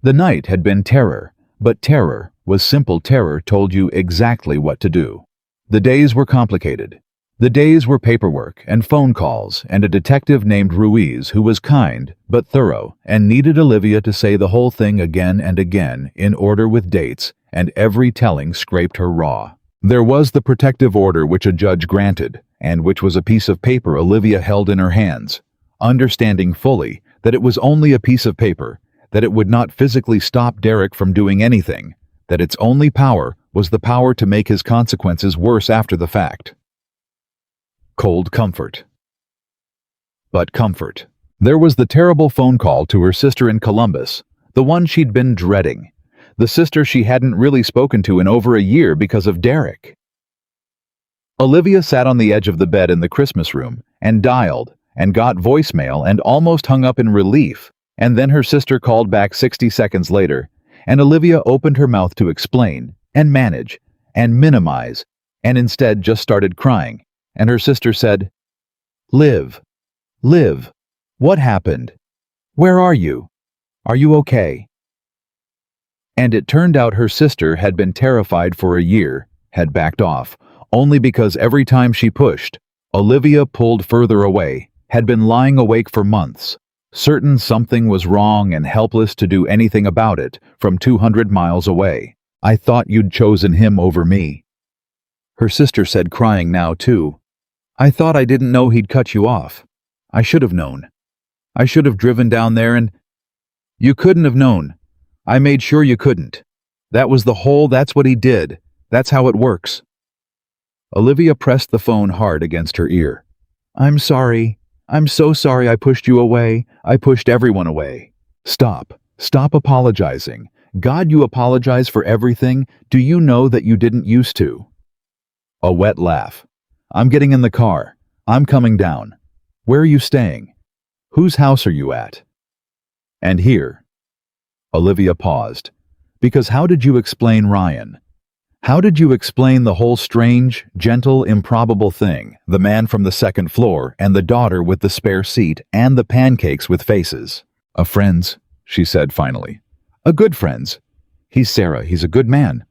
The night had been terror, but terror was simple terror told you exactly what to do. The days were complicated. The days were paperwork and phone calls and a detective named Ruiz who was kind but thorough and needed Olivia to say the whole thing again and again in order with dates, and every telling scraped her raw. There was the protective order which a judge granted, and which was a piece of paper Olivia held in her hands, understanding fully that it was only a piece of paper, that it would not physically stop Derek from doing anything, that its only power was the power to make his consequences worse after the fact. Cold comfort. But comfort. There was the terrible phone call to her sister in Columbus, the one she'd been dreading, the sister she hadn't really spoken to in over a year because of Derek. Olivia sat on the edge of the bed in the Christmas room and dialed and got voicemail and almost hung up in relief, and then her sister called back 60 seconds later, and Olivia opened her mouth to explain and manage and minimize, and instead just started crying, and her sister said, Liv, what happened? Where are you? Are you okay? And it turned out her sister had been terrified for a year, had backed off, only because every time she pushed, Olivia pulled further away, had been lying awake for months, certain something was wrong and helpless to do anything about it from 200 miles away. I thought you'd chosen him over me. Her sister said, crying now too. I thought I didn't know he'd cut you off. I should have known. I should have driven down there and... You couldn't have known. I made sure you couldn't. That's what he did. That's how it works. Olivia pressed the phone hard against her ear. I'm sorry. I'm so sorry I pushed you away. I pushed everyone away. Stop. Stop apologizing. God, you apologize for everything. Do you know that you didn't used to? A wet laugh. I'm getting in the car. I'm coming down. Where are you staying? Whose house are you at? And here. Olivia paused. Because how did you explain Ryan? How did you explain the whole strange, gentle, improbable thing, the man from the second floor and the daughter with the spare seat and the pancakes with faces? A friend's, she said finally. A good friend's. He's Sarah. He's a good man.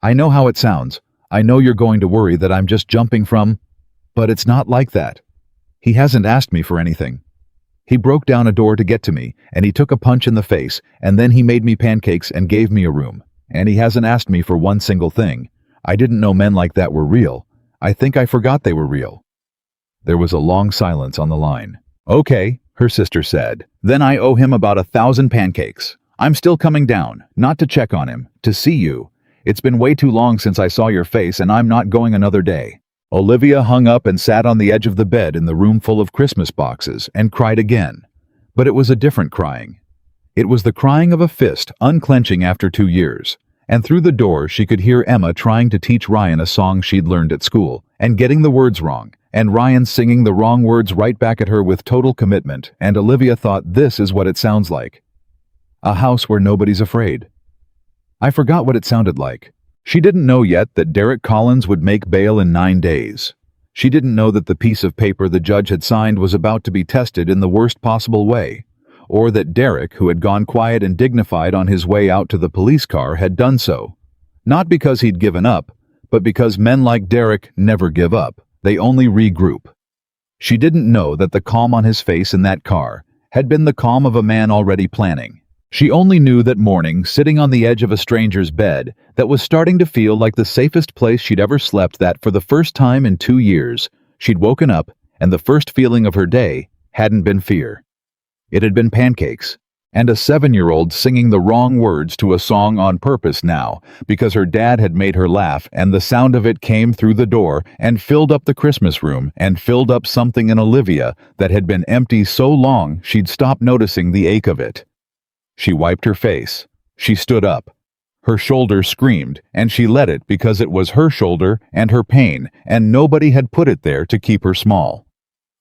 I know how it sounds. I know you're going to worry that I'm just jumping from, but it's not like that. He hasn't asked me for anything. He broke down a door to get to me, and he took a punch in the face, and then he made me pancakes and gave me a room. And he hasn't asked me for one single thing. I didn't know men like that were real. I think I forgot they were real. There was a long silence on the line. Okay, her sister said. Then I owe him about 1,000 pancakes. I'm still coming down, not to check on him, to see you. It's been way too long since I saw your face, and I'm not going another day. Olivia hung up and sat on the edge of the bed in the room full of Christmas boxes and cried again. But it was a different crying. It was the crying of a fist unclenching after 2 years, and through the door she could hear Emma trying to teach Ryan a song she'd learned at school, and getting the words wrong, and Ryan singing the wrong words right back at her with total commitment, and Olivia thought, this is what it sounds like. A house where nobody's afraid. I forgot what it sounded like. She didn't know yet that Derek Collins would make bail in 9 days. She didn't know that the piece of paper the judge had signed was about to be tested in the worst possible way, or that Derek, who had gone quiet and dignified on his way out to the police car, had done so. Not because he'd given up, but because men like Derek never give up. They only regroup. She didn't know that the calm on his face in that car had been the calm of a man already planning. She only knew that morning, sitting on the edge of a stranger's bed that was starting to feel like the safest place she'd ever slept, that for the first time in 2 years, she'd woken up and the first feeling of her day hadn't been fear. It had been pancakes, and a 7-year-old singing the wrong words to a song on purpose now because her dad had made her laugh, and the sound of it came through the door and filled up the Christmas room and filled up something in Olivia that had been empty so long she'd stopped noticing the ache of it. She wiped her face. She stood up. Her shoulder screamed, and she let it because it was her shoulder and her pain, and nobody had put it there to keep her small.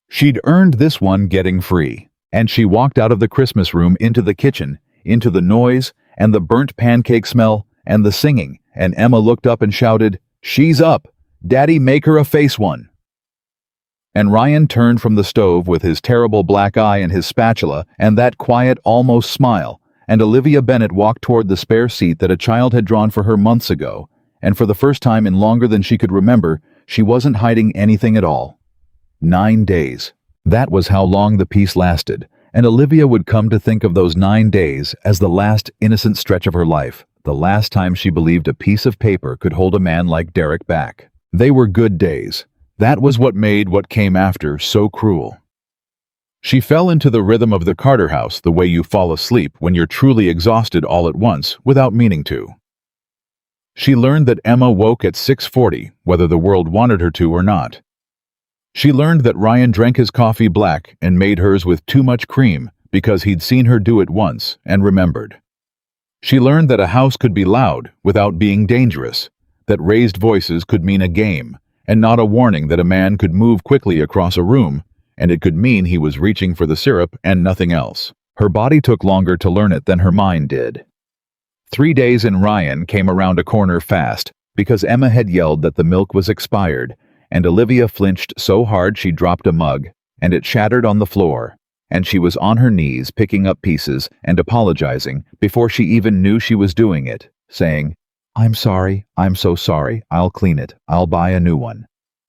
She'd earned this one getting free, and she walked out of the Christmas room into the kitchen, into the noise and the burnt pancake smell and the singing, and Emma looked up and shouted, "She's up! Daddy, make her a face one!" And Ryan turned from the stove with his terrible black eye and his spatula and that quiet, almost smile, and Olivia Bennett walked toward the spare seat that a child had drawn for her months ago, and for the first time in longer than she could remember, she wasn't hiding anything at all. 9 days. That was how long the peace lasted, and Olivia would come to think of those 9 days as the last innocent stretch of her life, the last time she believed a piece of paper could hold a man like Derek back. They were good days. That was what made what came after so cruel. She fell into the rhythm of the Carter house the way you fall asleep when you're truly exhausted all at once without meaning to. She learned that Emma woke at 6:40, whether the world wanted her to or not. She learned that Ryan drank his coffee black and made hers with too much cream because he'd seen her do it once and remembered. She learned that a house could be loud without being dangerous, that raised voices could mean a game and not a warning, that a man could move quickly across a room and it could mean he was reaching for the syrup and nothing else. Her body took longer to learn it than her mind did. 3 days in Ryan came around a corner fast because Emma had yelled that the milk was expired, and Olivia flinched so hard she dropped a mug, and it shattered on the floor, and she was on her knees picking up pieces and apologizing before she even knew she was doing it, saying, "I'm sorry, I'm so sorry, I'll clean it, I'll buy a new one.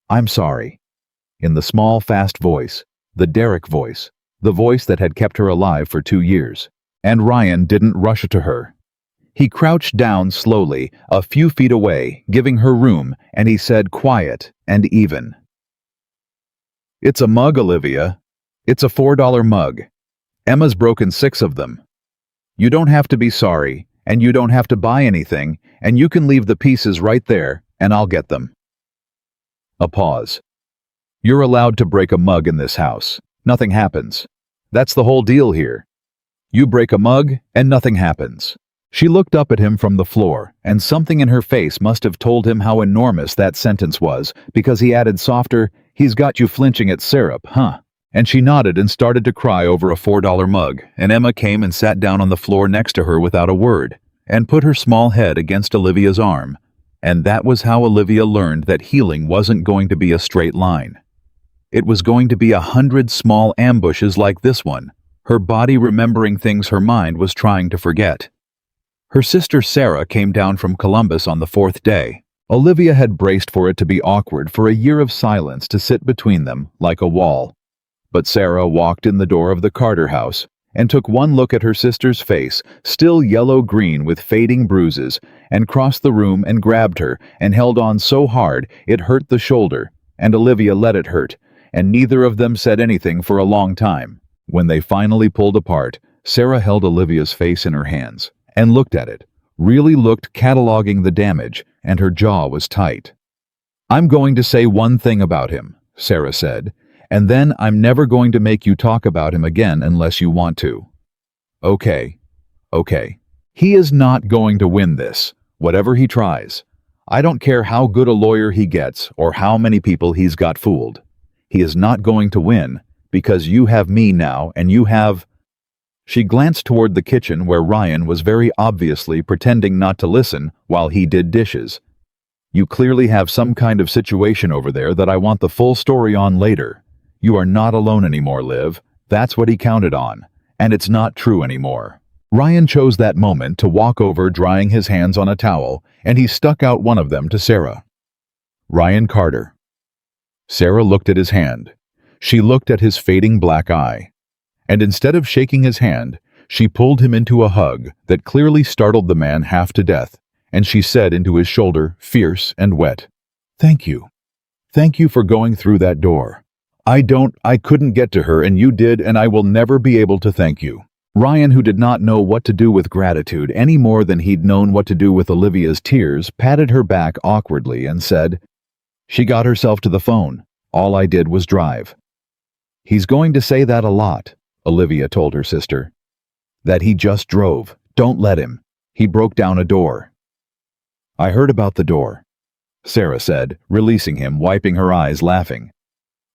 I'm sorry." In the small, fast voice, the Derek voice, the voice that had kept her alive for 2 years. And Ryan didn't rush to her. He crouched down slowly, a few feet away, giving her room, and he said, quiet and even, "It's a mug, Olivia. It's a $4 mug. Emma's broken 6 of them. You don't have to be sorry, and you don't have to buy anything, and you can leave the pieces right there, and I'll get them." A pause. "You're allowed to break a mug in this house. Nothing happens. That's the whole deal here. You break a mug, and nothing happens." She looked up at him from the floor, and something in her face must have told him how enormous that sentence was, because he added softer, "He's got you flinching at syrup, huh?" And she nodded and started to cry over a $4 mug, and Emma came and sat down on the floor next to her without a word, and put her small head against Olivia's arm. And that was how Olivia learned that healing wasn't going to be a straight line. It was going to be 100 small ambushes like this one, her body remembering things her mind was trying to forget. Her sister Sarah came down from Columbus on the 4th day. Olivia had braced for it to be awkward, for a year of silence to sit between them like a wall. But Sarah walked in the door of the Carter house and took one look at her sister's face, still yellow-green with fading bruises, and crossed the room and grabbed her and held on so hard it hurt the shoulder, and Olivia let it hurt, and neither of them said anything for a long time. When they finally pulled apart, Sarah held Olivia's face in her hands and looked at it, really looked, cataloging the damage, and her jaw was tight. "I'm going to say one thing about him," Sarah said, "and then I'm never going to make you talk about him again unless you want to. Okay. He is not going to win this, whatever he tries. I don't care how good a lawyer he gets or how many people he's got fooled. He is not going to win, because you have me now, and you have—" She glanced toward the kitchen where Ryan was very obviously pretending not to listen while he did dishes, You clearly have some kind of situation over there that I want the full story on later. You are not alone anymore, Liv. That's what he counted on. And it's not true anymore. Ryan chose that moment to walk over, drying his hands on a towel, and he stuck out one of them to Sarah. Ryan Carter. Sarah looked at his hand. She looked at his fading black eye. And instead of shaking his hand, she pulled him into a hug that clearly startled the man half to death, and she said into his shoulder, fierce and wet, "Thank you. Thank you for going through that door. I couldn't get to her, and you did, and I will never be able to thank you." Ryan, who did not know what to do with gratitude any more than he'd known what to do with Olivia's tears, patted her back awkwardly and said, "She got herself to the phone. All I did was drive." "He's going to say that a lot," Olivia told her sister. "That he just drove. Don't let him. He broke down a door." "I heard about the door," Sarah said, releasing him, wiping her eyes, laughing.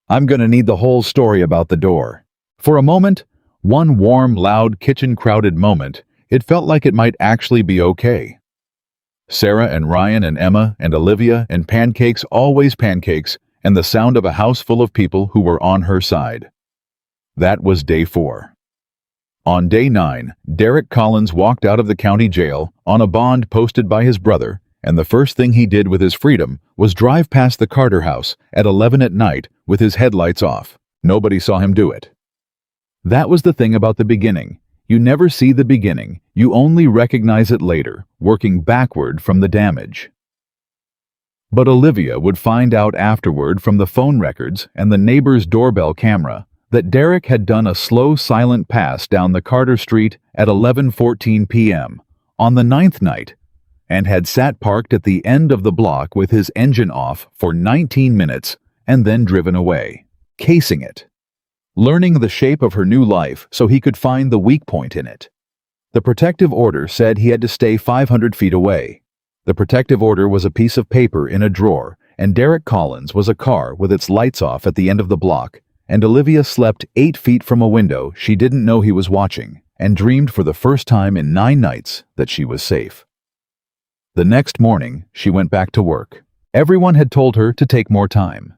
"I'm gonna need the whole story about the door." For a moment, one warm, loud, kitchen-crowded moment, it felt like it might actually be okay. Sarah and Ryan and Emma and Olivia and pancakes, always pancakes, and the sound of a house full of people who were on her side. That was day 4. On day 9, Derek Collins walked out of the county jail on a bond posted by his brother, and the first thing he did with his freedom was drive past the Carter house at 11 at night with his headlights off. Nobody saw him do it. That was the thing about the beginning. You never see the beginning, you only recognize it later, working backward from the damage. But Olivia would find out afterward from the phone records and the neighbor's doorbell camera that Derek had done a slow, silent pass down the Carter Street at 11:14 p.m. on the 9th night, and had sat parked at the end of the block with his engine off for 19 minutes and then driven away, casing it, learning the shape of her new life so he could find the weak point in it. The protective order said he had to stay 500 feet away. The protective order was a piece of paper in a drawer, and Derek Collins was a car with its lights off at the end of the block, and Olivia slept 8 feet from a window she didn't know he was watching, and dreamed for the first time in 9 nights that she was safe. The next morning, she went back to work. Everyone had told her to take more time.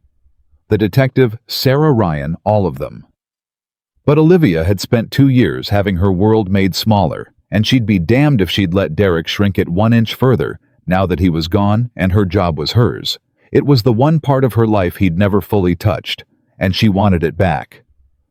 The detective, Sarah, Ryan, all of them. But Olivia had spent 2 years having her world made smaller, and she'd be damned if she'd let Derek shrink it 1 inch further now that he was gone and her job was hers. It was the one part of her life he'd never fully touched, and she wanted it back.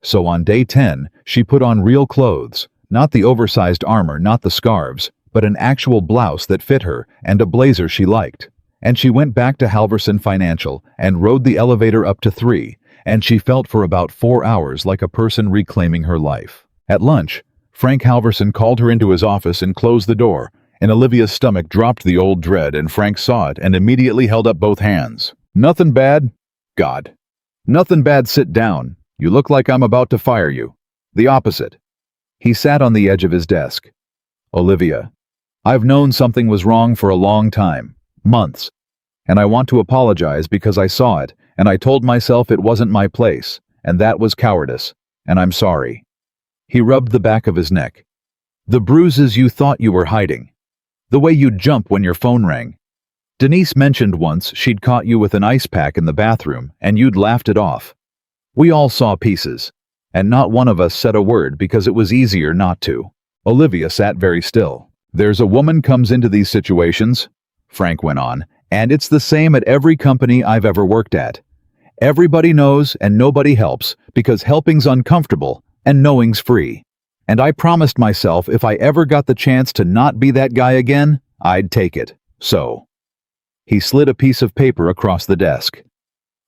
So on day 10, she put on real clothes, not the oversized armor, not the scarves, but an actual blouse that fit her and a blazer she liked. And she went back to Halverson Financial and rode the elevator up to 3, and she felt for about 4 hours like a person reclaiming her life. At lunch, Frank Halverson called her into his office and closed the door, and Olivia's stomach dropped the old dread, and Frank saw it and immediately held up both hands. "Nothing bad?" "God. Nothing bad, sit down. You look like I'm about to fire you." "The opposite." He sat on the edge of his desk. "Olivia, I've known something was wrong for a long time, months, and I want to apologize because I saw it, and I told myself it wasn't my place, and that was cowardice, and I'm sorry." He rubbed the back of his neck. "The bruises you thought you were hiding. The way you'd jump when your phone rang. Denise mentioned once she'd caught you with an ice pack in the bathroom, and you'd laughed it off. We all saw pieces, and not one of us said a word because it was easier not to." Olivia sat very still. "There's a woman comes into these situations," Frank went on, "and it's the same at every company I've ever worked at. Everybody knows and nobody helps because helping's uncomfortable and knowing's free. And I promised myself if I ever got the chance to not be that guy again, I'd take it. So." He slid a piece of paper across the desk.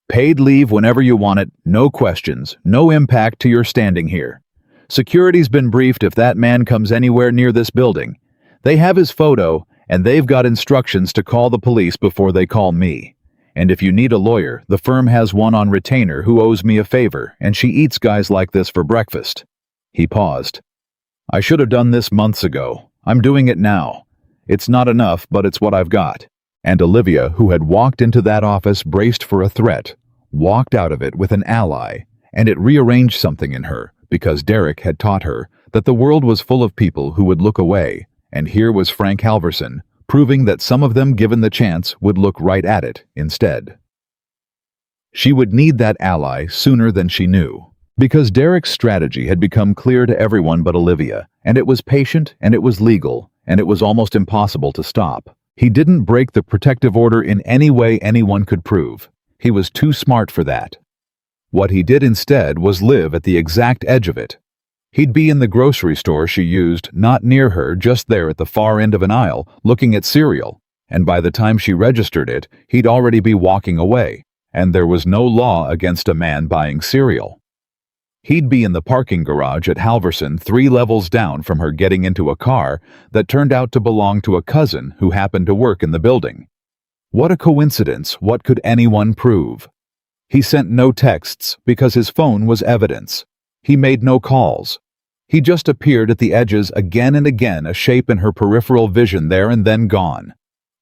"Paid leave whenever you want it, no questions, no impact to your standing here. Security's been briefed if that man comes anywhere near this building. They have his photo, and they've got instructions to call the police before they call me. And if you need a lawyer, the firm has one on retainer who owes me a favor, and she eats guys like this for breakfast." He paused. "I should have done this months ago. I'm doing it now. It's not enough, but it's what I've got." And Olivia, who had walked into that office braced for a threat, walked out of it with an ally, and it rearranged something in her, because Derek had taught her that the world was full of people who would look away, and here was Frank Halverson, proving that some of them, given the chance, would look right at it instead. She would need that ally sooner than she knew, because Derek's strategy had become clear to everyone but Olivia, and it was patient, and it was legal, and it was almost impossible to stop. He didn't break the protective order in any way anyone could prove. He was too smart for that. What he did instead was live at the exact edge of it. He'd be in the grocery store she used, not near her, just there at the far end of an aisle, looking at cereal, and by the time she registered it, he'd already be walking away, and there was no law against a man buying cereal. He'd be in the parking garage at Halverson 3 levels down from her, getting into a car that turned out to belong to a cousin who happened to work in the building. What a coincidence! What could anyone prove? He sent no texts because his phone was evidence. He made no calls. He just appeared at the edges again and again, a shape in her peripheral vision there and then gone.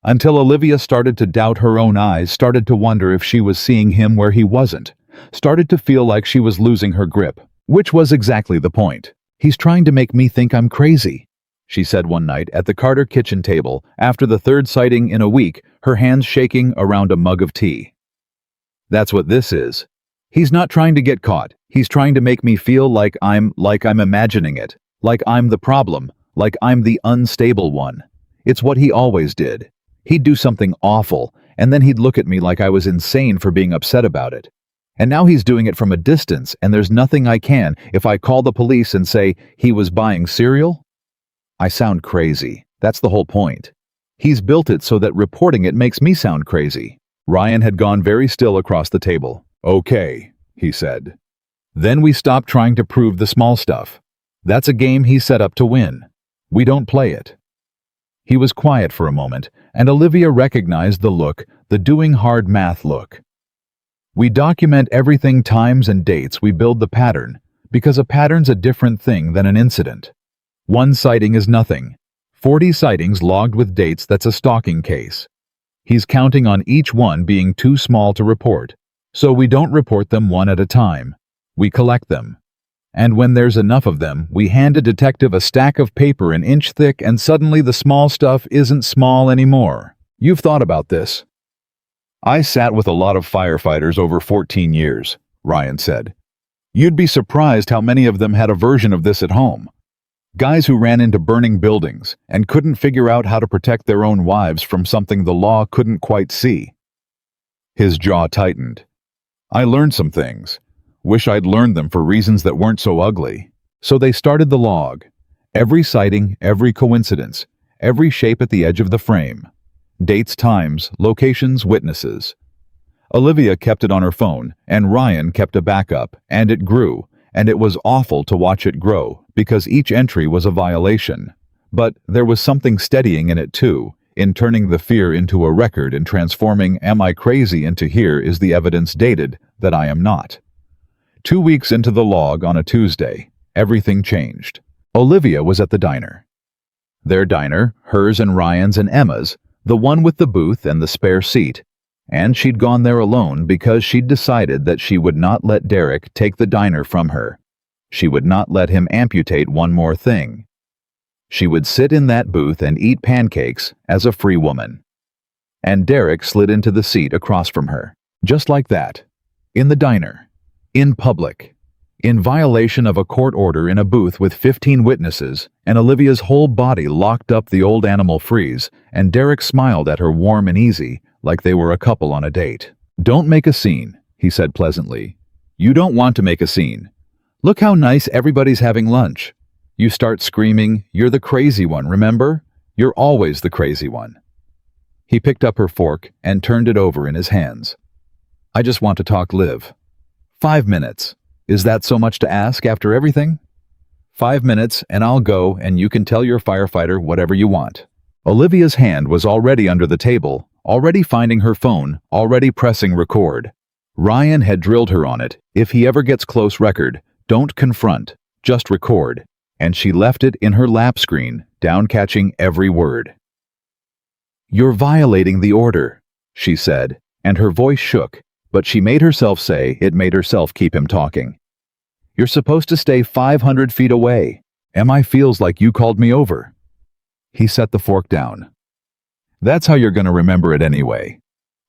Until Olivia started to doubt her own eyes, started to wonder if she was seeing him where he wasn't, started to feel like she was losing her grip, which was exactly the point. "He's trying to make me think I'm crazy," she said one night at the Carter kitchen table after the 3rd sighting in a week, her hands shaking around a mug of tea. "That's what this is. He's not trying to get caught. He's trying to make me feel like I'm imagining it, like I'm the problem, like I'm the unstable one. It's what he always did. He'd do something awful, and then he'd look at me like I was insane for being upset about it. And now he's doing it from a distance, and there's nothing I can. If I call the police and say he was buying cereal, I sound crazy. That's the whole point. He's built it so that reporting it makes me sound crazy." Ryan had gone very still across the table. "Okay," he said. "Then we stop trying to prove the small stuff. That's a game he set up to win. We don't play it." He was quiet for a moment, and Olivia recognized the look, the doing hard math look. "We document everything, times and dates. We build the pattern, because a pattern's a different thing than an incident. One sighting is nothing. 40 sightings logged with dates, that's a stalking case. He's counting on each one being too small to report, so we don't report them one at a time. We collect them. And when there's enough of them, we hand a detective a stack of paper an inch thick, and suddenly the small stuff isn't small anymore. You've thought about this." "I sat with a lot of firefighters over 14 years, Ryan said. "You'd be surprised how many of them had a version of this at home. Guys who ran into burning buildings and couldn't figure out how to protect their own wives from something the law couldn't quite see." His jaw tightened. "I learned some things. Wish I'd learned them for reasons that weren't so ugly." So they started the log. Every sighting, every coincidence, every shape at the edge of the frame. Dates, times, locations, witnesses. Olivia kept it on her phone, and Ryan kept a backup, and it grew, and it was awful to watch it grow, because each entry was a violation. But there was something steadying in it too, in turning the fear into a record and transforming "Am I crazy?" into "Here is the evidence dated that I am not." 2 weeks into the log on a Tuesday, everything changed. Olivia was at the diner. Their diner, hers and Ryan's and Emma's, the one with the booth and the spare seat, and she'd gone there alone because she'd decided that she would not let Derek take the diner from her. She would not let him amputate one more thing. She would sit in that booth and eat pancakes as a free woman. And Derek slid into the seat across from her, just like that, in the diner, in public, in violation of a court order, in a booth with 15 witnesses, and Olivia's whole body locked up the old animal freeze, and Derek smiled at her warm and easy, like they were a couple on a date. "Don't make a scene," he said pleasantly. "You don't want to make a scene. Look how nice everybody's having lunch. You start screaming, 'You're the crazy one, remember? You're always the crazy one.'" He picked up her fork and turned it over in his hands. "I just want to talk, Liv. 5 minutes. Is that so much to ask after everything? 5 minutes and I'll go, and you can tell your firefighter whatever you want." Olivia's hand was already under the table, already finding her phone, already pressing record. Ryan had drilled her on it. If he ever gets close record, don't confront, just record. And she left it in her lap screen, down catching every word. "You're violating the order," she said, and her voice shook, but she made herself say it, made herself keep him talking. "You're supposed to stay 500 feet away. Feels like you called me over." He set the fork down. That's how you're going to remember it anyway.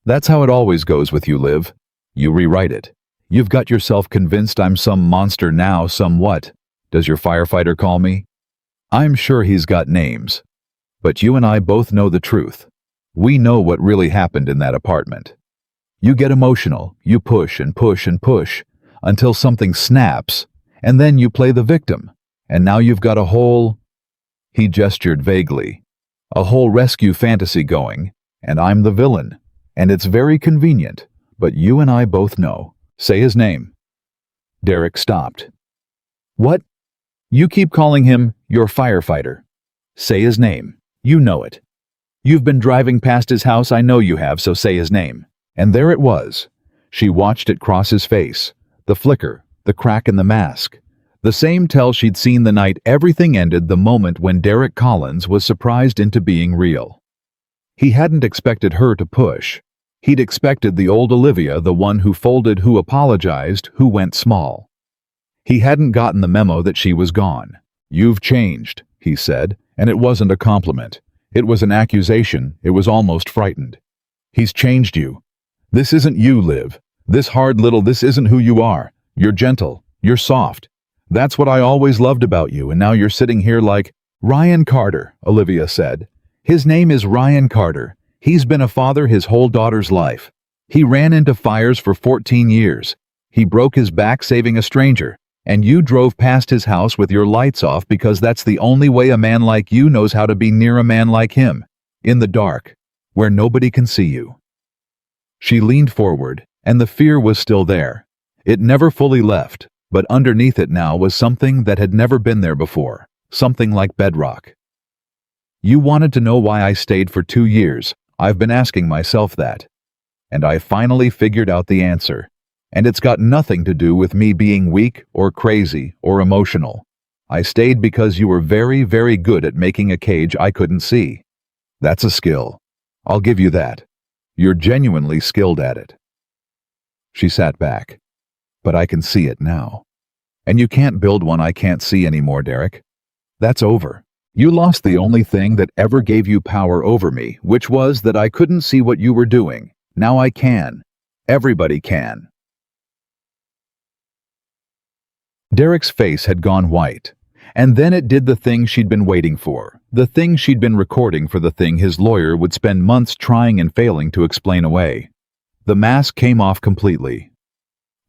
That's how it always goes with you, Liv. You rewrite it. You've got yourself convinced I'm some monster now, some what? Does your firefighter call me? I'm sure he's got names. But you and I both know the truth. We know what really happened in that apartment. You get emotional, you push and push and push, until something snaps, and then you play the victim. And now you've got a whole... He gestured vaguely. A whole rescue fantasy going, and I'm the villain. And it's very convenient, but you and I both know. Say his name. Derek stopped. What? You keep calling him your firefighter. Say his name. You know it. You've been driving past his house, I know you have, so say his name. And there it was. She watched it cross his face. The flicker, the crack in the mask. The same tell she'd seen the night everything ended the moment when Derek Collins was surprised into being real. He hadn't expected her to push. He'd expected the old Olivia, the one who folded, who apologized, who went small. He hadn't gotten the memo that she was gone. You've changed, he said, and it wasn't a compliment. It was an accusation. It was almost frightened. He's changed you. This isn't you, Liv. This isn't who you are. You're gentle. You're soft. That's what I always loved about you, and now you're sitting here like... Ryan Carter, Olivia said. His name is Ryan Carter. He's been a father his whole daughter's life. He ran into fires for 14 years. He broke his back saving a stranger, and you drove past his house with your lights off because that's the only way a man like you knows how to be near a man like him, in the dark, where nobody can see you. She leaned forward, and the fear was still there. It never fully left, but underneath it now was something that had never been there before, something like bedrock. You wanted to know why I stayed for 2 years. I've been asking myself that. And I finally figured out the answer. And it's got nothing to do with me being weak or crazy or emotional. I stayed because you were very, very good at making a cage I couldn't see. That's a skill. I'll give you that. You're genuinely skilled at it. She sat back. But I can see it now. And you can't build one I can't see anymore, Derek. That's over. You lost the only thing that ever gave you power over me, which was that I couldn't see what you were doing. Now I can. Everybody can. Derek's face had gone white, and then it did the thing she'd been waiting for, the thing she'd been recording for, the thing his lawyer would spend months trying and failing to explain away. The mask came off completely.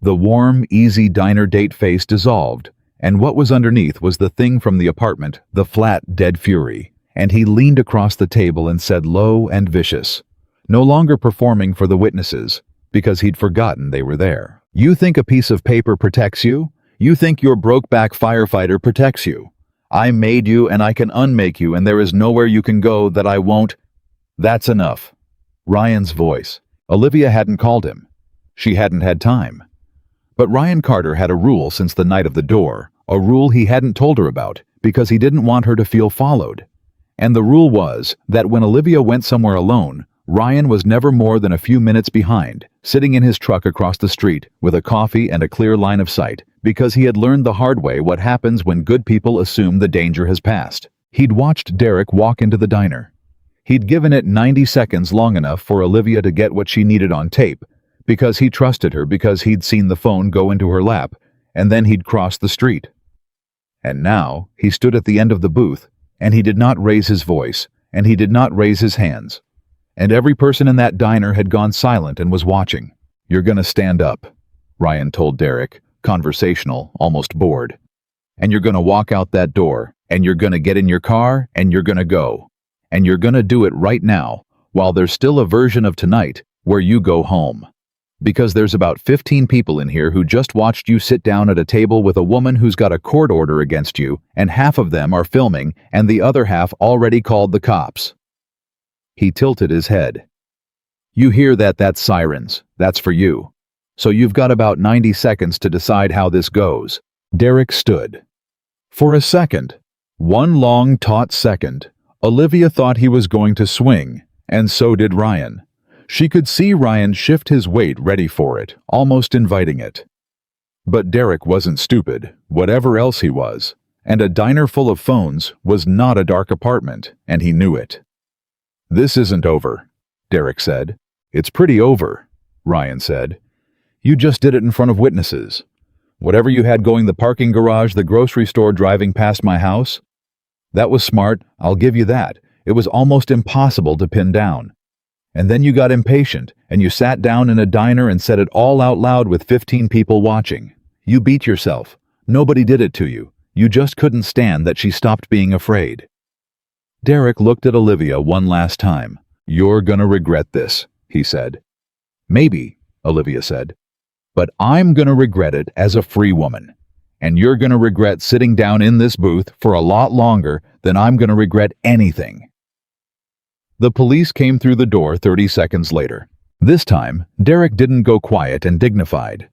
The warm, easy diner date face dissolved, and what was underneath was the thing from the apartment, the flat, dead fury, and he leaned across the table and said low and vicious, no longer performing for the witnesses, because he'd forgotten they were there. You think a piece of paper protects you? You think your broke-back firefighter protects you? I made you and I can unmake you, and there is nowhere you can go that I won't. That's enough. Ryan's voice. Olivia hadn't called him. She hadn't had time. But Ryan Carter had a rule since the night of the door, a rule he hadn't told her about because he didn't want her to feel followed. And the rule was that when Olivia went somewhere alone, Ryan was never more than a few minutes behind, sitting in his truck across the street with a coffee and a clear line of sight, because he had learned the hard way what happens when good people assume the danger has passed. He'd watched Derek walk into the diner. He'd given it 90 seconds, long enough for Olivia to get what she needed on tape, because he trusted her, because he'd seen the phone go into her lap, and then he'd crossed the street. And now he stood at the end of the booth, and he did not raise his voice, and he did not raise his hands. And every person in that diner had gone silent and was watching. You're gonna stand up, Ryan told Derek, conversational, almost bored. And you're gonna walk out that door, and you're gonna get in your car, and you're gonna go. And you're gonna do it right now, while there's still a version of tonight where you go home. Because there's about 15 people in here who just watched you sit down at a table with a woman who's got a court order against you, and half of them are filming, and the other half already called the cops. He tilted his head. You hear that? That's sirens. That's for you. So you've got about 90 seconds to decide how this goes. Derek stood. For a second, one long, taut second, Olivia thought he was going to swing, and so did Ryan. She could see Ryan shift his weight, ready for it, almost inviting it. But Derek wasn't stupid, whatever else he was, and a diner full of phones was not a dark apartment, and he knew it. "This isn't over," Derek said. "It's pretty over," Ryan said. "You just did it in front of witnesses. Whatever you had going, the parking garage, the grocery store, driving past my house, that was smart, I'll give you that. It was almost impossible to pin down. And then you got impatient, and you sat down in a diner and said it all out loud with 15 people watching. You beat yourself. Nobody did it to you. You just couldn't stand that she stopped being afraid." Derek looked at Olivia one last time. "You're gonna regret this," he said. "Maybe," Olivia said. "But I'm gonna regret it as a free woman. And you're gonna regret sitting down in this booth for a lot longer than I'm gonna regret anything." The police came through the door 30 seconds later. This time, Derek didn't go quiet and dignified.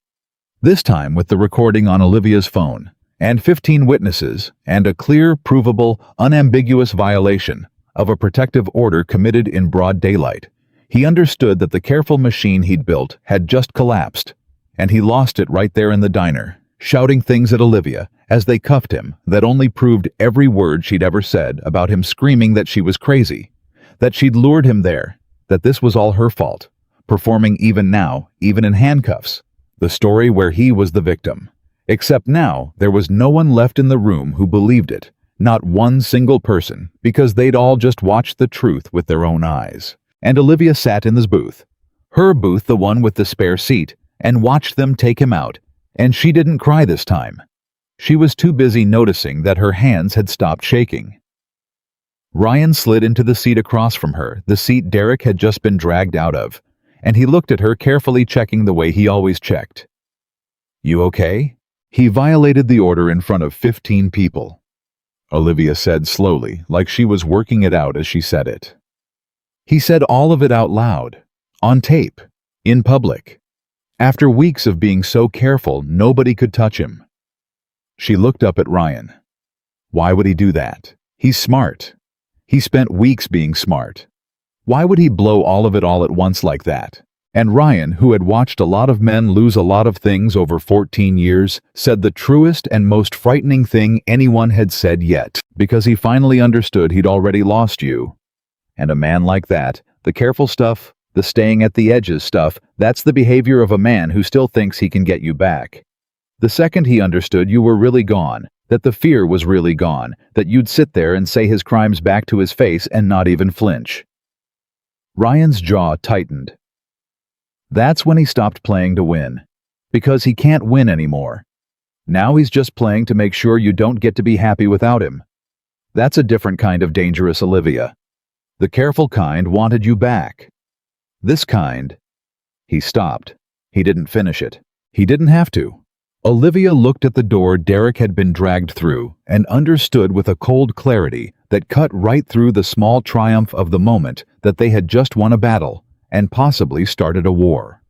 This time with the recording on Olivia's phone, and 15 witnesses, and a clear, provable, unambiguous violation of a protective order committed in broad daylight. He understood that the careful machine he'd built had just collapsed, and he lost it right there in the diner, shouting things at Olivia as they cuffed him that only proved every word she'd ever said about him, screaming that she was crazy, that she'd lured him there, that this was all her fault, performing even now, even in handcuffs, the story where he was the victim. Except now, there was no one left in the room who believed it, not one single person, because they'd all just watched the truth with their own eyes. And Olivia sat in this booth, her booth, the one with the spare seat, and watched them take him out, and she didn't cry this time. She was too busy noticing that her hands had stopped shaking. Ryan slid into the seat across from her, the seat Derek had just been dragged out of, and he looked at her, carefully checking the way he always checked. "You okay?" He violated the order in front of 15 people, Olivia said slowly, like she was working it out as she said it. He said all of it out loud, on tape, in public. After weeks of being so careful, nobody could touch him. She looked up at Ryan. Why would he do that? He's smart. He spent weeks being smart. Why would he blow all of it all at once like that? And Ryan, who had watched a lot of men lose a lot of things over 14 years, said the truest and most frightening thing anyone had said yet, because he finally understood he'd already lost you. And a man like that, the careful stuff, the staying at the edges stuff, that's the behavior of a man who still thinks he can get you back. The second he understood you were really gone, that the fear was really gone, that you'd sit there and say his crimes back to his face and not even flinch. Ryan's jaw tightened. That's when he stopped playing to win. Because he can't win anymore. Now he's just playing to make sure you don't get to be happy without him. That's a different kind of dangerous Olivia. The careful kind wanted you back. This kind... He stopped. He didn't finish it. He didn't have to. Olivia looked at the door Derek had been dragged through and understood with a cold clarity that cut right through the small triumph of the moment that they had just won a battle and possibly started a war.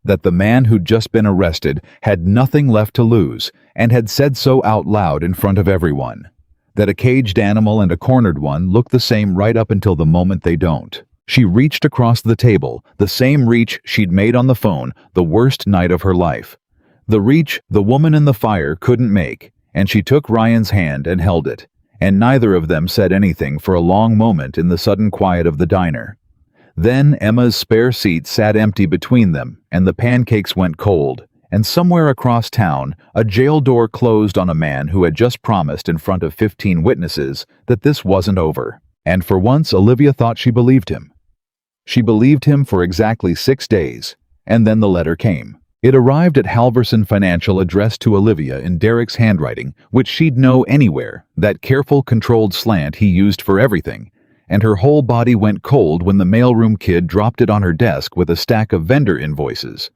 That the man who'd just been arrested had nothing left to lose and had said so out loud in front of everyone. That a caged animal and a cornered one look the same right up until the moment they don't. She reached across the table, the same reach she'd made on the phone the worst night of her life. The reach the woman in the fire couldn't make, and she took Ryan's hand and held it, and neither of them said anything for a long moment in the sudden quiet of the diner. Then Emma's spare seat sat empty between them, and the pancakes went cold, and somewhere across town, a jail door closed on a man who had just promised in front of 15 witnesses that this wasn't over. And for once, Olivia thought she believed him. She believed him for exactly 6 days, and then the letter came. It arrived at Halverson Financial, addressed to Olivia in Derek's handwriting, which she'd know anywhere, that careful, controlled slant he used for everything, and her whole body went cold when the mailroom kid dropped it on her desk with a stack of vendor invoices.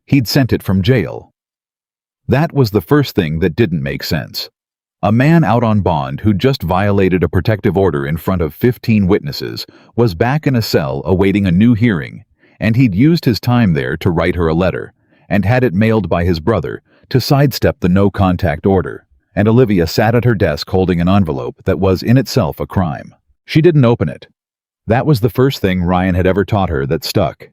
He'd sent it from jail. That was the first thing that didn't make sense. A man out on bond who'd just violated a protective order in front of 15 witnesses was back in a cell awaiting a new hearing, and he'd used his time there to write her a letter, and had it mailed by his brother to sidestep the no-contact order, and Olivia sat at her desk holding an envelope that was in itself a crime. She didn't open it. That was the first thing Ryan had ever taught her that stuck.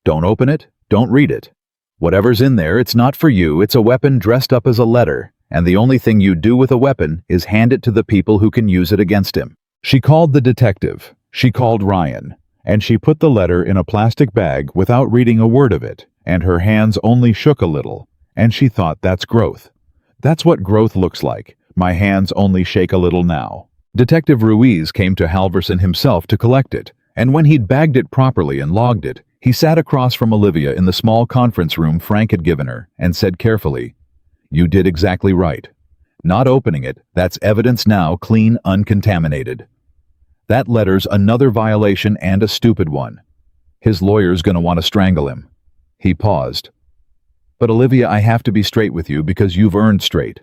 Don't open it, don't read it. Whatever's in there, it's not for you, it's a weapon dressed up as a letter, and the only thing you do with a weapon is hand it to the people who can use it against him. She called the detective, She called Ryan, and she put the letter in a plastic bag without reading a word of it, and her hands only shook a little, and she thought that's growth. That's what growth looks like. My hands only shake a little now. Detective Ruiz came to Halverson himself to collect it, and when he'd bagged it properly and logged it, he sat across from Olivia in the small conference room Frank had given her and said carefully, "You did exactly right. Not opening it, that's evidence now, clean, uncontaminated. That letter's another violation and a stupid one. His lawyer's gonna want to strangle him." He paused. "But Olivia, I have to be straight with you because you've earned straight.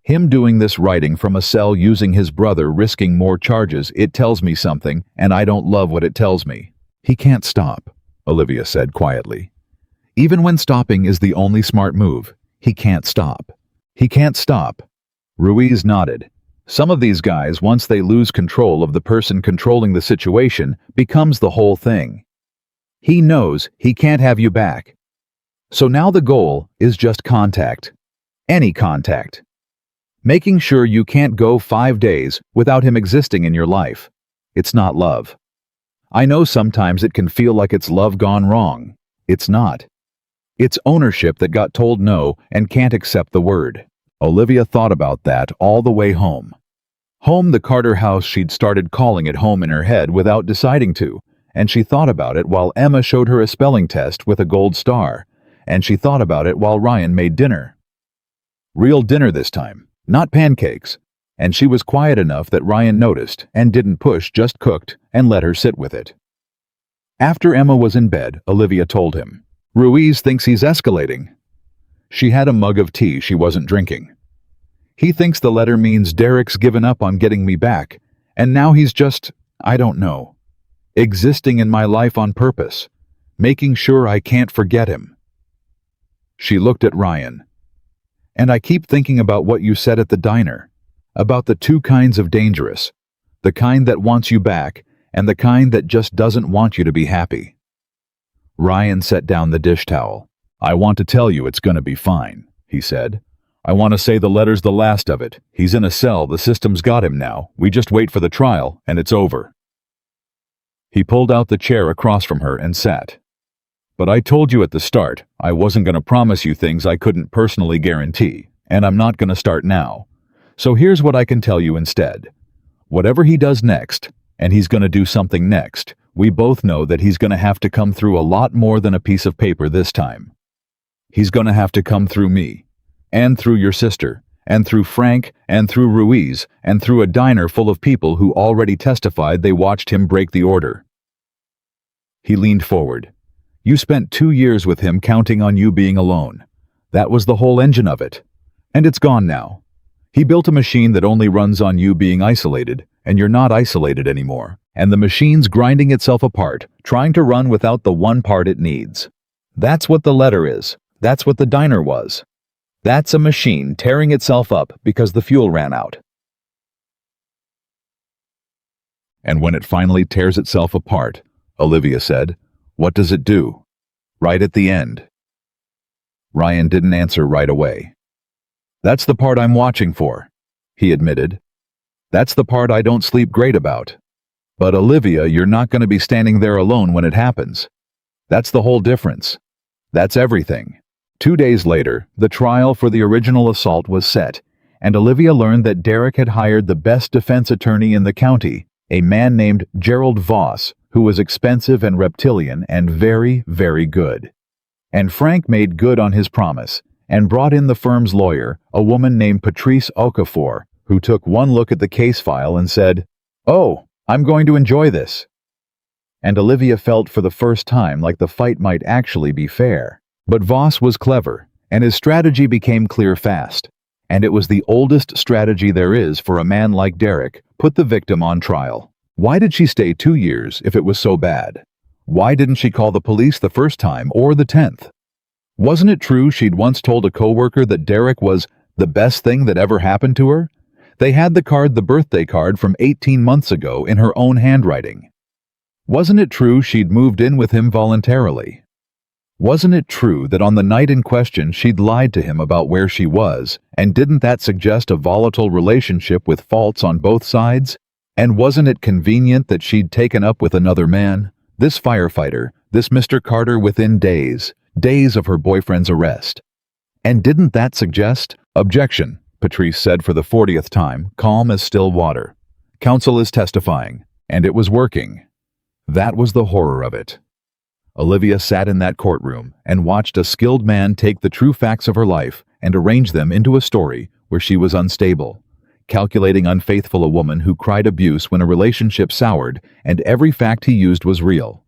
Him doing this writing from a cell using his brother, risking more charges, it tells me something, and I don't love what it tells me." "He can't stop," Olivia said quietly. "Even when stopping is the only smart move, he can't stop. He can't stop." Ruiz nodded. "Some of these guys, once they lose control of the person controlling the situation, becomes the whole thing. He knows he can't have you back. So now the goal is just contact. Any contact. Making sure you can't go 5 days without him existing in your life. It's not love. I know sometimes it can feel like it's love gone wrong. It's not. It's ownership that got told no and can't accept the word." Olivia thought about that all the way home. Home, the Carter house she'd started calling it home in her head without deciding to, and she thought about it while Emma showed her a spelling test with a gold star, and she thought about it while Ryan made dinner. Real dinner this time, not pancakes, and she was quiet enough that Ryan noticed and didn't push, just cooked and let her sit with it. After Emma was in bed, Olivia told him, "Ruiz thinks he's escalating." She had a mug of tea she wasn't drinking. "He thinks the letter means Derek's given up on getting me back, and now he's just, I don't know, existing in my life on purpose, making sure I can't forget him." She looked at Ryan. "And I keep thinking about what you said at the diner, about the two kinds of dangerous, the kind that wants you back and the kind that just doesn't want you to be happy." Ryan set down the dish towel. "I want to tell you it's going to be fine," he said. "I want to say the letter's the last of it. He's in a cell, the system's got him now. We just wait for the trial, and it's over." He pulled out the chair across from her and sat. "But I told you at the start, I wasn't going to promise you things I couldn't personally guarantee, and I'm not going to start now. So here's what I can tell you instead. Whatever he does next, and he's going to do something next, we both know that he's going to have to come through a lot more than a piece of paper this time. He's going to have to come through me, and through your sister, and through Frank, and through Ruiz, and through a diner full of people who already testified they watched him break the order." He leaned forward. "You spent 2 years with him counting on you being alone. That was the whole engine of it. And it's gone now. He built a machine that only runs on you being isolated, and you're not isolated anymore. And the machine's grinding itself apart, trying to run without the one part it needs. That's what the letter is. That's what the diner was. That's a machine tearing itself up because the fuel ran out." "And when it finally tears itself apart," Olivia said, "what does it do? Right at the end?" Ryan didn't answer right away. "That's the part I'm watching for," he admitted. "That's the part I don't sleep great about. But Olivia, you're not going to be standing there alone when it happens. That's the whole difference. That's everything." 2 days later, the trial for the original assault was set, and Olivia learned that Derek had hired the best defense attorney in the county, a man named Gerald Voss, who was expensive and reptilian and very, very good. And Frank made good on his promise and brought in the firm's lawyer, a woman named Patrice Okafor, who took one look at the case file and said, "Oh, I'm going to enjoy this." And Olivia felt for the first time like the fight might actually be fair. But Voss was clever, and his strategy became clear fast. And it was the oldest strategy there is for a man like Derek: put the victim on trial. Why did she stay 2 years if it was so bad? Why didn't she call the police the first time or the 10th? Wasn't it true she'd once told a coworker that Derek was the best thing that ever happened to her? They had the birthday card from 18 months ago in her own handwriting. Wasn't it true she'd moved in with him voluntarily? Wasn't it true that on the night in question she'd lied to him about where she was, and didn't that suggest a volatile relationship with faults on both sides? And wasn't it convenient that she'd taken up with another man, this firefighter, this Mr. Carter, within days of her boyfriend's arrest? And didn't that suggest— "Objection," Patrice said for the 40th time, calm as still water. "Counsel is testifying." And it was working. That was the horror of it. Olivia sat in that courtroom and watched a skilled man take the true facts of her life and arrange them into a story where she was unstable, calculating, unfaithful, a woman who cried abuse when a relationship soured, and every fact he used was real.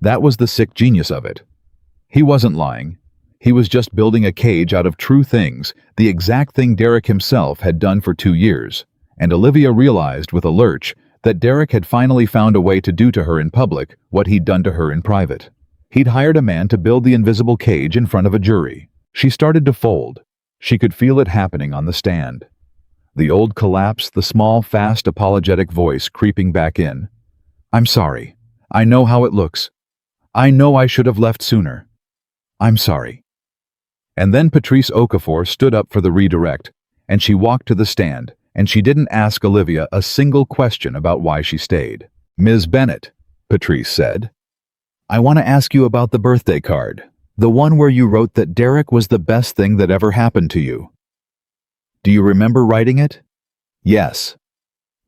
That was the sick genius of it. He wasn't lying. He was just building a cage out of true things, the exact thing Derek himself had done for 2 years. And Olivia realized with a lurch that Derek had finally found a way to do to her in public what he'd done to her in private. He'd hired a man to build the invisible cage in front of a jury. She started to fold. She could feel it happening on the stand. The old collapse, the small, fast, apologetic voice creeping back in. "I'm sorry. I know how it looks. I know I should have left sooner. I'm sorry." And then Patrice Okafor stood up for the redirect, and she walked to the stand, and she didn't ask Olivia a single question about why she stayed. "Ms. Bennett," Patrice said, "I want to ask you about the birthday card, the one where you wrote that Derek was the best thing that ever happened to you. Do you remember writing it?" "Yes."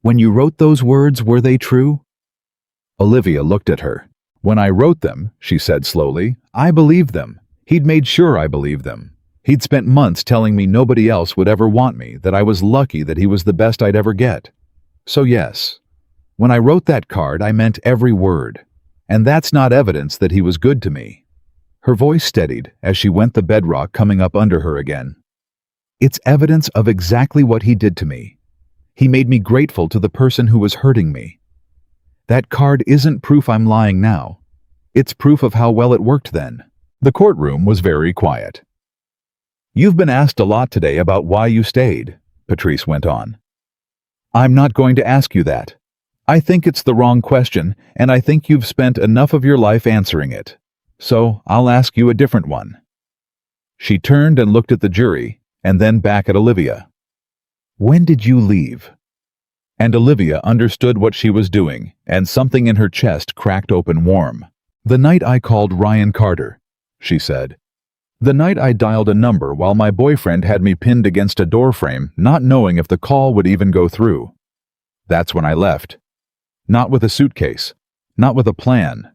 "When you wrote those words, were they true?" Olivia looked at her. "When I wrote them," she said slowly, "I believed them. He'd made sure I believed them. He'd spent months telling me nobody else would ever want me, that I was lucky, that he was the best I'd ever get. So yes, when I wrote that card, I meant every word. And that's not evidence that he was good to me." Her voice steadied as she went, the bedrock coming up under her again. "It's evidence of exactly what he did to me. He made me grateful to the person who was hurting me. That card isn't proof I'm lying now. It's proof of how well it worked then." The courtroom was very quiet. "You've been asked a lot today about why you stayed," Patrice went on. "I'm not going to ask you that. I think it's the wrong question, and I think you've spent enough of your life answering it. So I'll ask you a different one." She turned and looked at the jury, and then back at Olivia. "When did you leave?" And Olivia understood what she was doing, and something in her chest cracked open warm. "The night I called Ryan Carter," she said. "The night I dialed a number while my boyfriend had me pinned against a doorframe, not knowing if the call would even go through. That's when I left. Not with a suitcase. Not with a plan.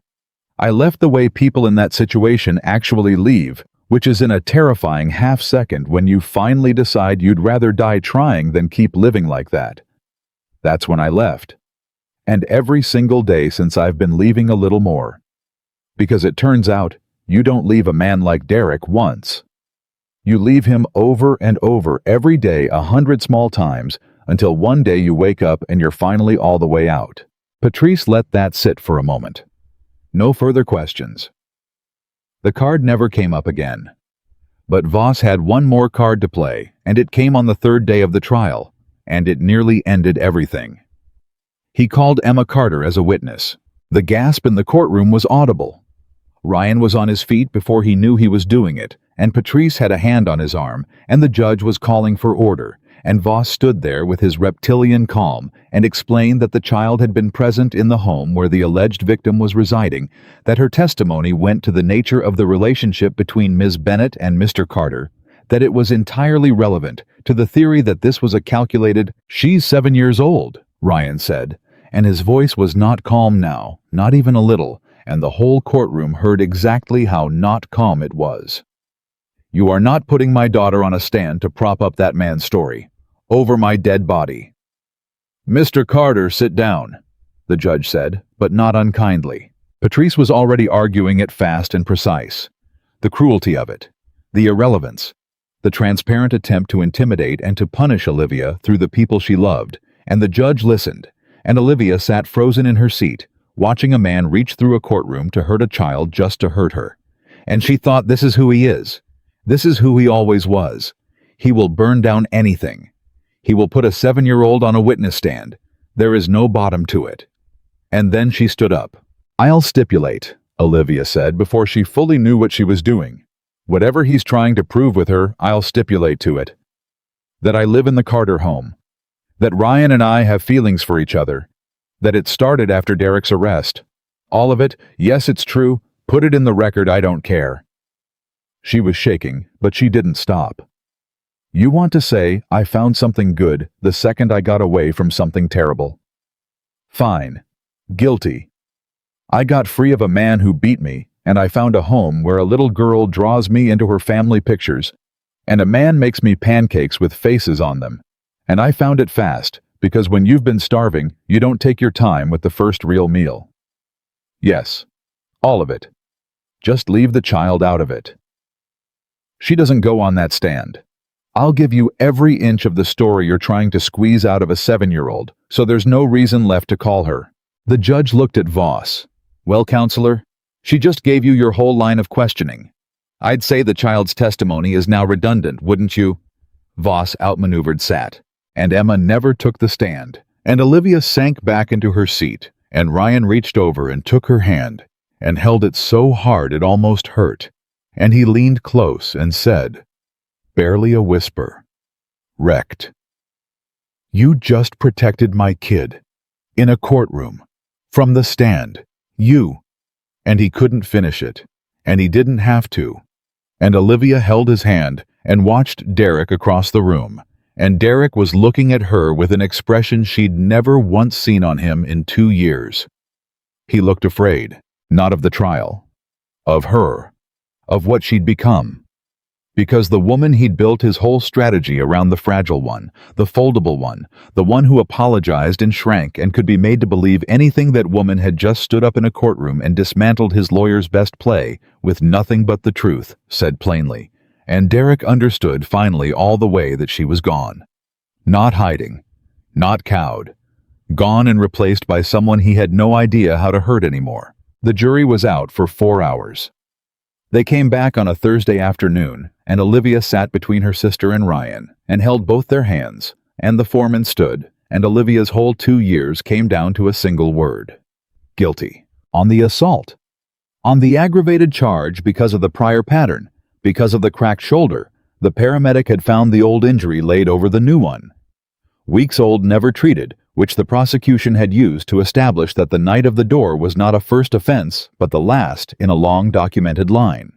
I left the way people in that situation actually leave, which is in a terrifying half-second when you finally decide you'd rather die trying than keep living like that. That's when I left. And every single day since I've been leaving a little more. Because it turns out, you don't leave a man like Derek once. You leave him over and over every day 100 small times until one day you wake up and you're finally all the way out." Patrice let that sit for a moment. No further questions. The card never came up again. But Voss had one more card to play, and it came on the 3rd day of the trial, and it nearly ended everything. He called Emma Carter as a witness. The gasp in the courtroom was audible. Ryan was on his feet before he knew he was doing it, and Patrice had a hand on his arm, and the judge was calling for order, and Voss stood there with his reptilian calm and explained that the child had been present in the home where the alleged victim was residing, that her testimony went to the nature of the relationship between Ms. Bennett and Mr. Carter, that it was entirely relevant to the theory that this was a calculated— "She's 7 years old," Ryan said, and his voice was not calm now, not even a little, and the whole courtroom heard exactly how not calm it was. "You are not putting my daughter on a stand to prop up that man's story. Over my dead body." "Mr. Carter, sit down," the judge said, but not unkindly. Patrice was already arguing it fast and precise. The cruelty of it, the irrelevance, the transparent attempt to intimidate and to punish Olivia through the people she loved, and the judge listened, and Olivia sat frozen in her seat, watching a man reach through a courtroom to hurt a child just to hurt her. And she thought, this is who he is. This is who he always was. He will burn down anything. He will put a 7-year-old on a witness stand. There is no bottom to it. And then she stood up. "I'll stipulate," Olivia said before she fully knew what she was doing. "Whatever he's trying to prove with her, I'll stipulate to it. That I live in the Carter home. That Ryan and I have feelings for each other, That it started after Derek's arrest. All of it, yes, it's true. Put it in the record, I don't care. She was shaking, but she didn't stop. You want to say I found something good the second I got away from something terrible? Fine. Guilty. I got free of a man who beat me, and I found a home where a little girl draws me into her family pictures, and a man makes me pancakes with faces on them. And I found it fast, because when you've been starving, you don't take your time with the first real meal. Yes. All of it. Just leave the child out of it. She doesn't go on that stand. I'll give you every inch of the story you're trying to squeeze out of a 7-year-old, so there's no reason left to call her. The judge looked at Voss. Well, counselor, she just gave you your whole line of questioning. I'd say the child's testimony is now redundant, wouldn't you? Voss outmaneuvered Sat, and Emma never took the stand, and Olivia sank back into her seat, and Ryan reached over and took her hand, and held it so hard it almost hurt, and he leaned close and said, barely a whisper, wrecked. You just protected my kid. In a courtroom. From the stand. You. And he couldn't finish it. And he didn't have to. And Olivia held his hand and watched Derek across the room. And Derek was looking at her with an expression she'd never once seen on him in 2 years. He looked afraid, not of the trial. Of her. Of what she'd become. Because the woman he'd built his whole strategy around, the fragile one, the foldable one, the one who apologized and shrank and could be made to believe anything, that woman had just stood up in a courtroom and dismantled his lawyer's best play with nothing but the truth, said plainly. And Derek understood finally all the way that she was gone. Not hiding. Not cowed. Gone and replaced by someone he had no idea how to hurt anymore. The jury was out for 4 hours. They came back on a Thursday afternoon, and Olivia sat between her sister and Ryan, and held both their hands, and the foreman stood, and Olivia's whole 2 years came down to a single word. Guilty. On the assault. On the aggravated charge because of the prior pattern, because of the cracked shoulder. The paramedic had found the old injury laid over the new one. Weeks old, never treated, which the prosecution had used to establish that the night of the door was not a first offense, but the last in a long documented line.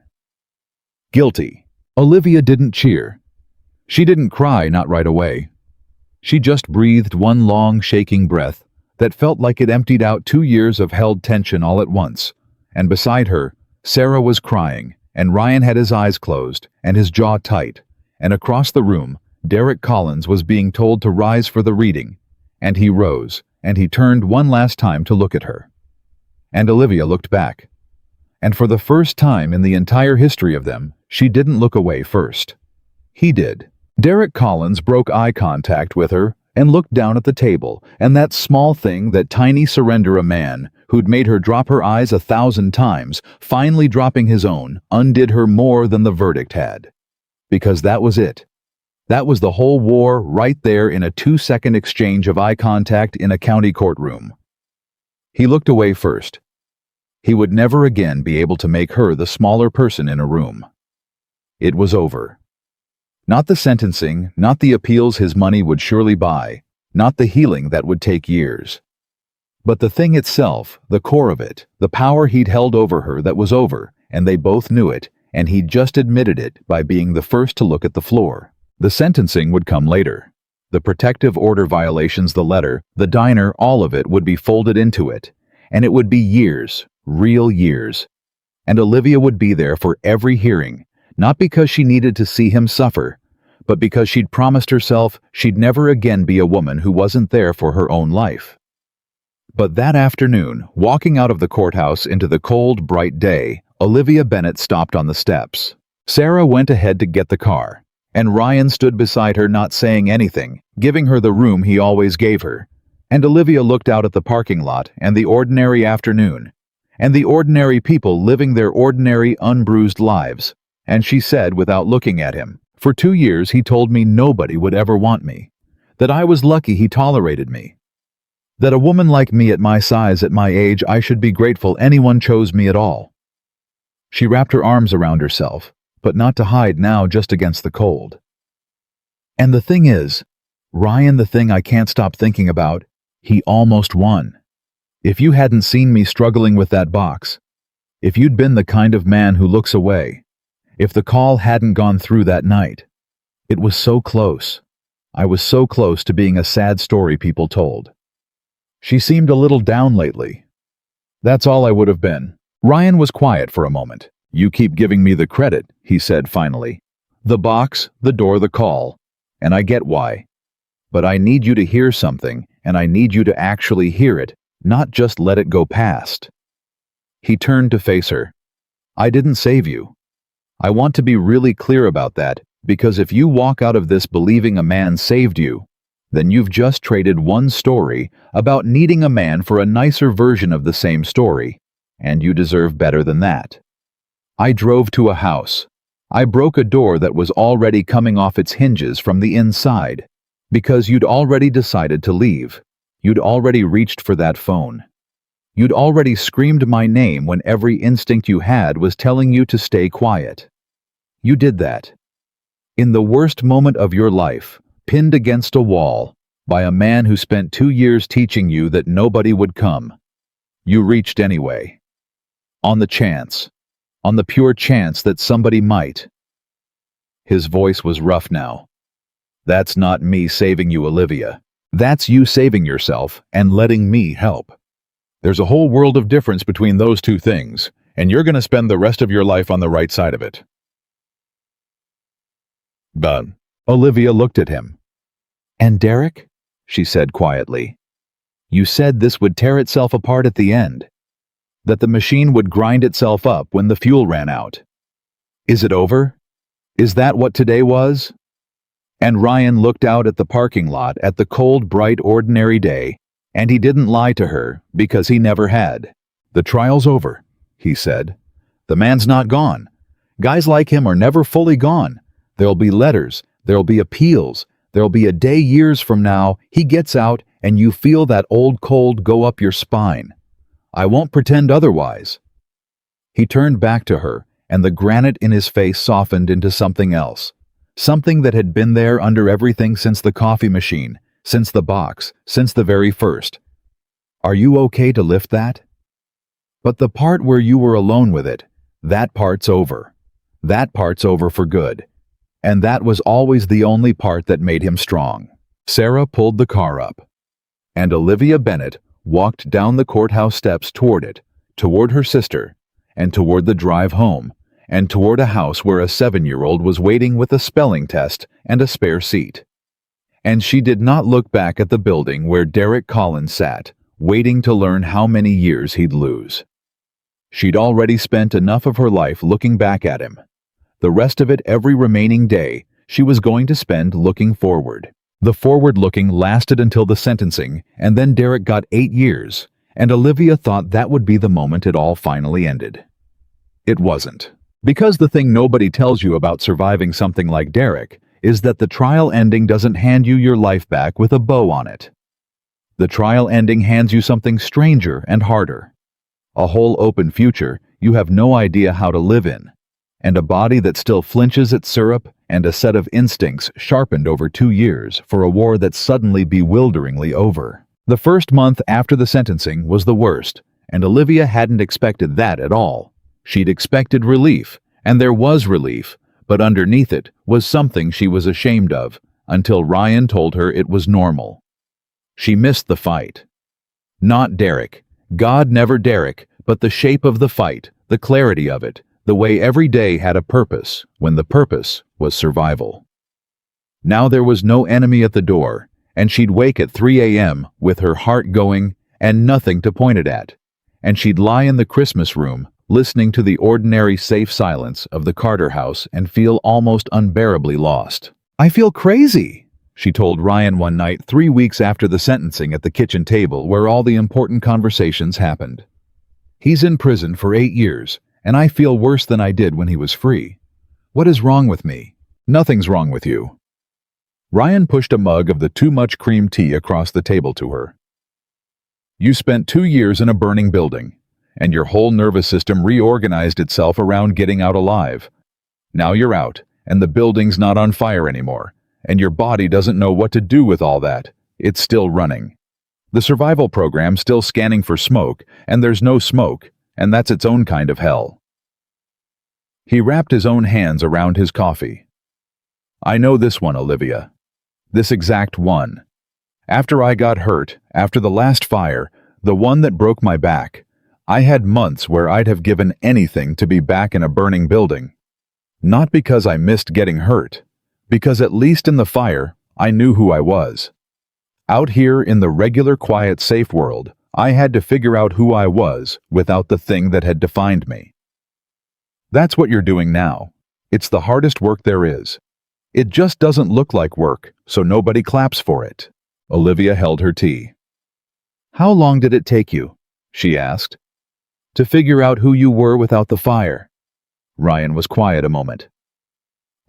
Guilty. Olivia didn't cheer. She didn't cry, not right away. She just breathed one long, shaking breath that felt like it emptied out 2 years of held tension all at once. And beside her, Sarah was crying, and Ryan had his eyes closed and his jaw tight, and across the room, Derek Collins was being told to rise for the reading. And he rose, and he turned one last time to look at her. And Olivia looked back. And for the first time in the entire history of them, she didn't look away first. He did. Derek Collins broke eye contact with her and looked down at the table, and that small thing, that tiny surrender, a man who'd made her drop her eyes 1,000 times, finally dropping his own, undid her more than the verdict had. Because that was it. That was the whole war right there in a 2-second exchange of eye contact in a county courtroom. He looked away first. He would never again be able to make her the smaller person in a room. It was over. Not the sentencing, not the appeals his money would surely buy, not the healing that would take years. But the thing itself, the core of it, the power he'd held over her that was over, and they both knew it, and he'd just admitted it by being the first to look at the floor. The sentencing would come later. The protective order violations, the letter, the diner, all of it would be folded into it. And it would be years, real years. And Olivia would be there for every hearing, not because she needed to see him suffer, but because she'd promised herself she'd never again be a woman who wasn't there for her own life. But that afternoon, walking out of the courthouse into the cold, bright day, Olivia Bennett stopped on the steps. Sarah went ahead to get the car. And Ryan stood beside her, not saying anything, giving her the room he always gave her. And Olivia looked out at the parking lot and the ordinary afternoon, and the ordinary people living their ordinary, unbruised lives. And she said, without looking at him, "For 2 years he told me nobody would ever want me, that I was lucky he tolerated me, that a woman like me at my size, at my age, I should be grateful anyone chose me at all." She wrapped her arms around herself, but not to hide now, just against the cold. And the thing is, Ryan, the thing I can't stop thinking about, he almost won. If you hadn't seen me struggling with that box, if you'd been the kind of man who looks away, if the call hadn't gone through that night, it was so close. I was so close to being a sad story people told. She seemed a little down lately. That's all I would have been. Ryan was quiet for a moment. You keep giving me the credit, he said finally. The box, the door, the call. And I get why. But I need you to hear something, and I need you to actually hear it, not just let it go past. He turned to face her. I didn't save you. I want to be really clear about that, because if you walk out of this believing a man saved you, then you've just traded one story about needing a man for a nicer version of the same story, and you deserve better than that. I drove to a house. I broke a door that was already coming off its hinges from the inside, because you'd already decided to leave. You'd already reached for that phone. You'd already screamed my name when every instinct you had was telling you to stay quiet. You did that. In the worst moment of your life, pinned against a wall, by a man who spent 2 years teaching you that nobody would come. You reached anyway. On the pure chance that somebody might. His voice was rough now. That's not me saving you, Olivia. That's you saving yourself and letting me help. There's a whole world of difference between those two things, and you're going to spend the rest of your life on the right side of it. But Olivia looked at him. And Derek? She said quietly. You said this would tear itself apart at the end. That the machine would grind itself up when the fuel ran out. Is it over? Is that what today was? And Ryan looked out at the parking lot at the cold, bright, ordinary day, and he didn't lie to her because he never had. The trial's over, he said. The man's not gone. Guys like him are never fully gone. There'll be letters, there'll be appeals, there'll be a day years from now he gets out and you feel that old cold go up your spine. I won't pretend otherwise. He turned back to her, and the granite in his face softened into something else. Something that had been there under everything since the coffee machine, since the box, since the very first. Are you okay to lift that? But the part where you were alone with it, that part's over. That part's over for good. And that was always the only part that made him strong. Sarah pulled the car up, and Olivia Bennett walked down the courthouse steps toward it, toward her sister, and toward the drive home, and toward a house where a 7-year-old was waiting with a spelling test and a spare seat. And she did not look back at the building where Derek Collins sat, waiting to learn how many years he'd lose. She'd already spent enough of her life looking back at him. The rest of it, every remaining day, she was going to spend looking forward. The forward-looking lasted until the sentencing, and then Derek got 8 years, and Olivia thought that would be the moment it all finally ended. It wasn't. Because the thing nobody tells you about surviving something like Derek is that the trial ending doesn't hand you your life back with a bow on it. The trial ending hands you something stranger and harder. A whole open future you have no idea how to live in, and a body that still flinches at syrup, and a set of instincts sharpened over 2 years for a war that's suddenly bewilderingly over. The first month after the sentencing was the worst, and Olivia hadn't expected that at all. She'd expected relief, and there was relief, but underneath it was something she was ashamed of, until Ryan told her it was normal. She missed the fight. Not Derek. God, never Derek, but the shape of the fight, the clarity of it, the way every day had a purpose, when the purpose was survival. Now there was no enemy at the door, and she'd wake at 3 a.m. with her heart going and nothing to point it at, and she'd lie in the Christmas room, listening to the ordinary safe silence of the Carter house and feel almost unbearably lost. I feel crazy, she told Ryan one night 3 weeks after the sentencing at the kitchen table where all the important conversations happened. He's in prison for 8 years, and I feel worse than I did when he was free. What is wrong with me? Nothing's wrong with you. Ryan pushed a mug of the too much cream tea across the table to her. You spent 2 years in a burning building, and your whole nervous system reorganized itself around getting out alive. Now you're out, and the building's not on fire anymore, and your body doesn't know what to do with all that. It's still running. The survival program's still scanning for smoke, and there's no smoke, and that's its own kind of hell. He wrapped his own hands around his coffee. I know this one, Olivia. This exact one. After I got hurt, after the last fire, the one that broke my back, I had months where I'd have given anything to be back in a burning building. Not because I missed getting hurt, because at least in the fire, I knew who I was. Out here in the regular, quiet, safe world, I had to figure out who I was without the thing that had defined me. That's what you're doing now. It's the hardest work there is. It just doesn't look like work, so nobody claps for it. Olivia held her tea. How long did it take you, she asked, to figure out who you were without the fire? Ryan was quiet a moment.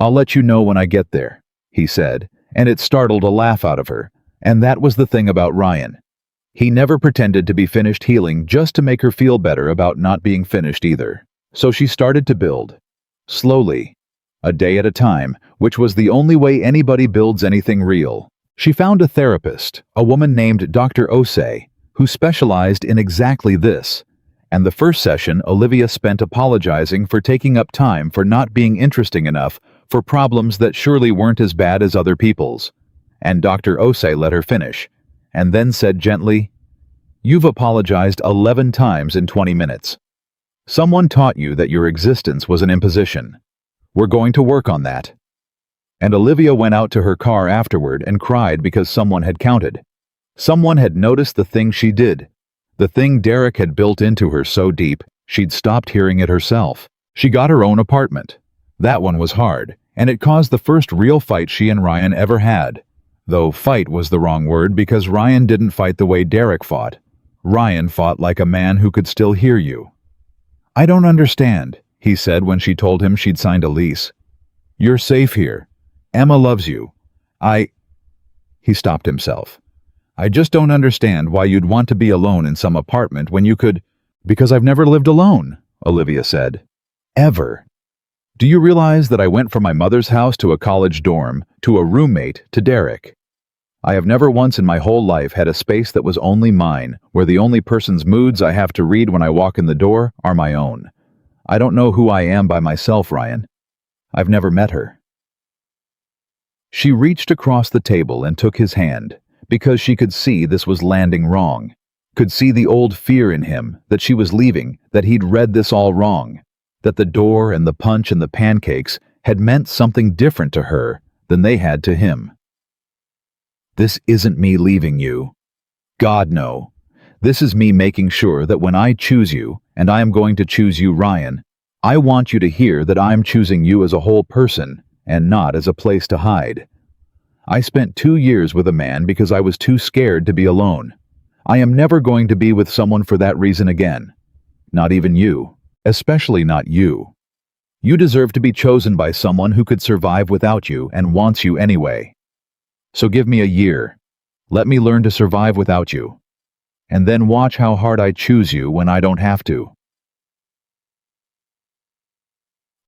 I'll let you know when I get there, he said, and it startled a laugh out of her. And that was the thing about Ryan. He never pretended to be finished healing just to make her feel better about not being finished either. So she started to build. Slowly. A day at a time, which was the only way anybody builds anything real. She found a therapist, a woman named Dr. Osei, who specialized in exactly this. And the first session, Olivia spent apologizing for taking up time for not being interesting enough for problems that surely weren't as bad as other people's. And Dr. Osei let her finish, and then said gently, You've apologized 11 times in 20 minutes. Someone taught you that your existence was an imposition. We're going to work on that. And Olivia went out to her car afterward and cried because someone had counted. Someone had noticed the thing she did. The thing Derek had built into her so deep, she'd stopped hearing it herself. She got her own apartment. That one was hard, and it caused the first real fight she and Ryan ever had. Though fight was the wrong word because Ryan didn't fight the way Derek fought. Ryan fought like a man who could still hear you. I don't understand, he said when she told him she'd signed a lease. You're safe here. Emma loves you. He stopped himself. I just don't understand why you'd want to be alone in some apartment when you could... Because I've never lived alone, Olivia said. Ever. Do you realize that I went from my mother's house to a college dorm, to a roommate, to Derek? I have never once in my whole life had a space that was only mine, where the only person's moods I have to read when I walk in the door are my own. I don't know who I am by myself, Ryan. I've never met her. She reached across the table and took his hand, because she could see this was landing wrong, could see the old fear in him that she was leaving, that he'd read this all wrong. That the door and the punch and the pancakes had meant something different to her than they had to him. This isn't me leaving you. God, no. This is me making sure that when I choose you, and I am going to choose you, Ryan, I want you to hear that I'm choosing you as a whole person and not as a place to hide. I spent 2 years with a man because I was too scared to be alone. I am never going to be with someone for that reason again. Not even you. Especially not you. You deserve to be chosen by someone who could survive without you and wants you anyway. So give me a year. Let me learn to survive without you. And then watch how hard I choose you when I don't have to.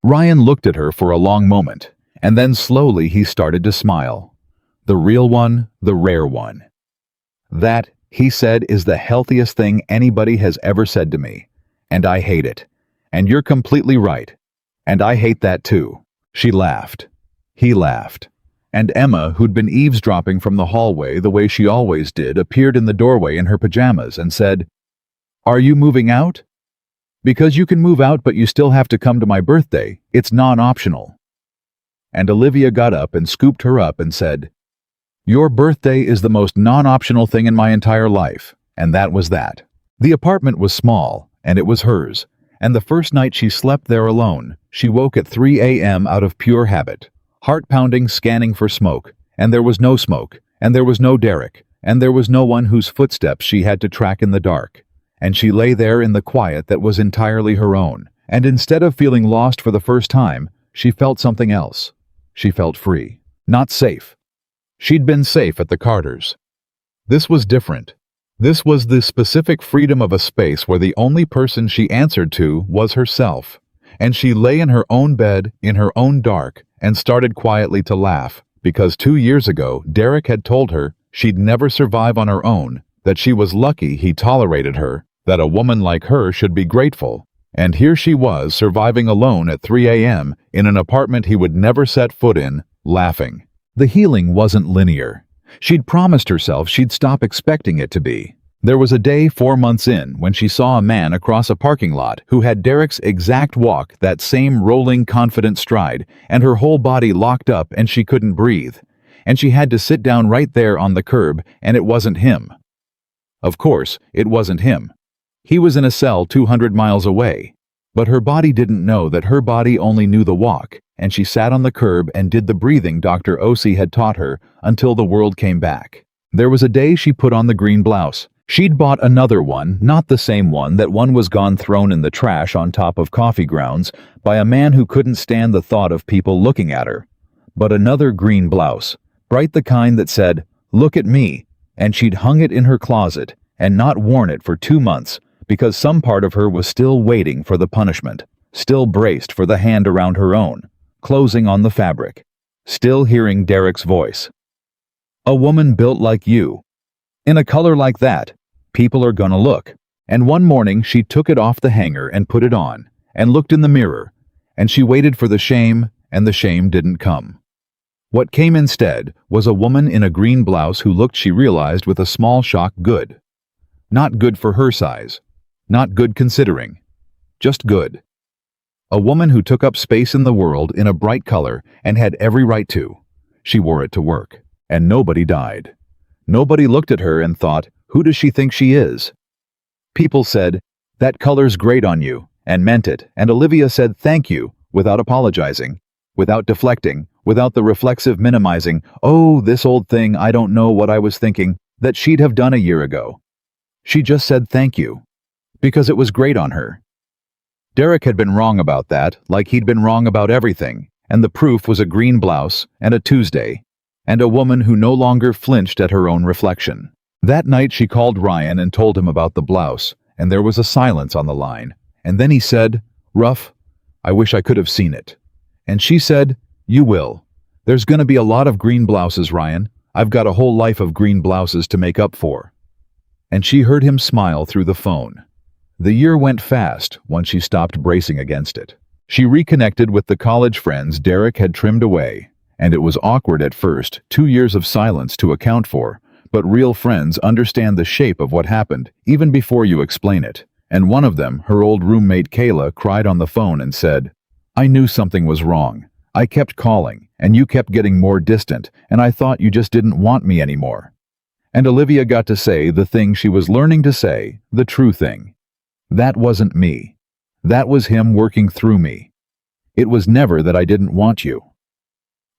Ryan looked at her for a long moment, and then slowly he started to smile. The real one, the rare one. That, he said, is the healthiest thing anybody has ever said to me, and I hate it. And you're completely right. And I hate that too. She laughed. He laughed. And Emma, who'd been eavesdropping from the hallway the way she always did, appeared in the doorway in her pajamas and said, Are you moving out? Because you can move out but you still have to come to my birthday. It's non-optional. And Olivia got up and scooped her up and said, Your birthday is the most non-optional thing in my entire life. And that was that. The apartment was small, and it was hers. And the first night she slept there alone, she woke at 3 a.m. out of pure habit, heart-pounding, scanning for smoke, and there was no smoke, and there was no Derek, and there was no one whose footsteps she had to track in the dark. And she lay there in the quiet that was entirely her own, and instead of feeling lost for the first time, she felt something else. She felt free, not safe. She'd been safe at the Carters. This was different. This was the specific freedom of a space where the only person she answered to was herself, and she lay in her own bed, in her own dark, and started quietly to laugh, because 2 years ago Derek had told her she'd never survive on her own that she was lucky he tolerated her, that a woman like her should be grateful. And here she was, surviving alone at 3 a.m. in an apartment he would never set foot in, laughing. The healing wasn't linear. She'd promised herself she'd stop expecting it to be. There was a day 4 months in when she saw a man across a parking lot who had Derek's exact walk, that same rolling, confident stride, and her whole body locked up and she couldn't breathe. And she had to sit down right there on the curb, and it wasn't him. Of course, it wasn't him. He was in a cell 200 miles away. But her body didn't know that her body only knew the walk, and she sat on the curb and did the breathing Dr. Osei had taught her until the world came back. There was a day she put on the green blouse. She'd bought another one, not the same one, that one was gone, thrown in the trash on top of coffee grounds by a man who couldn't stand the thought of people looking at her. But another green blouse, bright, the kind that said, "Look at me," and she'd hung it in her closet and not worn it for 2 months because some part of her was still waiting for the punishment, still braced for the hand around her own, closing on the fabric, still hearing Derek's voice. "A woman built like you, in a color like that, people are gonna look." And one morning she took it off the hanger and put it on, and looked in the mirror, and she waited for the shame, and the shame didn't come. What came instead was a woman in a green blouse who looked, she realized with a small shock, good. Not good for her size. Not good considering. Just good. A woman who took up space in the world in a bright color and had every right to. She wore it to work. And nobody died. Nobody looked at her and thought, who does she think she is? People said, "That color's great on you," and meant it, and Olivia said thank you, without apologizing, without deflecting, without the reflexive minimizing, "Oh, this old thing, I don't know what I was thinking," that she'd have done a year ago. She just said thank you, because it was great on her. Derek had been wrong about that, like he'd been wrong about everything, and the proof was a green blouse, and a Tuesday, and a woman who no longer flinched at her own reflection. That night she called Ryan and told him about the blouse, and there was a silence on the line, and then he said, "Rough, I wish I could have seen it." And she said, "You will. There's gonna be a lot of green blouses, Ryan. I've got a whole life of green blouses to make up for." And she heard him smile through the phone. The year went fast once she stopped bracing against it. She reconnected with the college friends Derek had trimmed away, and it was awkward at first, 2 years of silence to account for, but real friends understand the shape of what happened even before you explain it. And one of them, her old roommate Kayla, cried on the phone and said, "I knew something was wrong. I kept calling, and you kept getting more distant, and I thought you just didn't want me anymore." And Olivia got to say the thing she was learning to say, the true thing. "That wasn't me. That was him working through me. It was never that I didn't want you."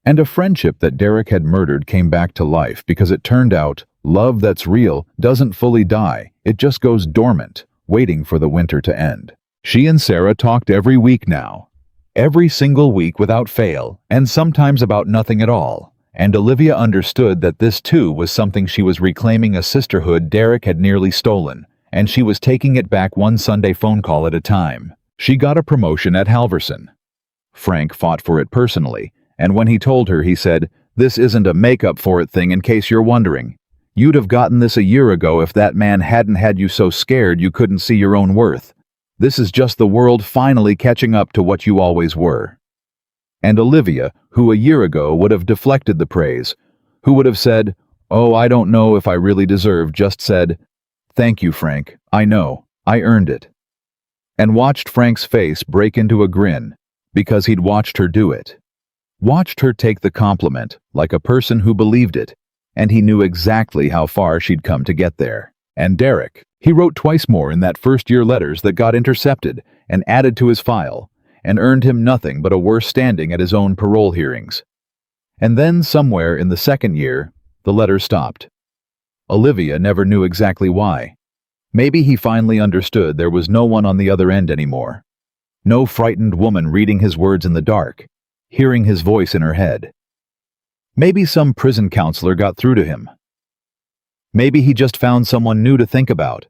And a friendship that Derek had murdered came back to life because it turned out love that's real doesn't fully die, it just goes dormant, waiting for the winter to end. She and Sarah talked every week now. Every single week without fail, and sometimes about nothing at all. And Olivia understood that this too was something she was reclaiming, a sisterhood Derek had nearly stolen, and she was taking it back one Sunday phone call at a time. She got a promotion at Halverson. Frank fought for it personally, and when he told her, he said, "This isn't a make-up for it thing, in case you're wondering. You'd have gotten this a year ago if that man hadn't had you so scared you couldn't see your own worth. This is just the world finally catching up to what you always were." And Olivia, who a year ago would have deflected the praise, who would have said, "Oh, I don't know if I really deserve," just said, "Thank you, Frank. I know. I earned it." And watched Frank's face break into a grin, because he'd watched her do it. Watched her take the compliment like a person who believed it, and he knew exactly how far she'd come to get there. And Derek, he wrote twice more in that first-year letters that got intercepted and added to his file, and earned him nothing but a worse standing at his own parole hearings. And then, somewhere in the second year, the letters stopped. Olivia never knew exactly why. Maybe he finally understood there was no one on the other end anymore. No frightened woman reading his words in the dark, hearing his voice in her head. Maybe some prison counselor got through to him. Maybe he just found someone new to think about.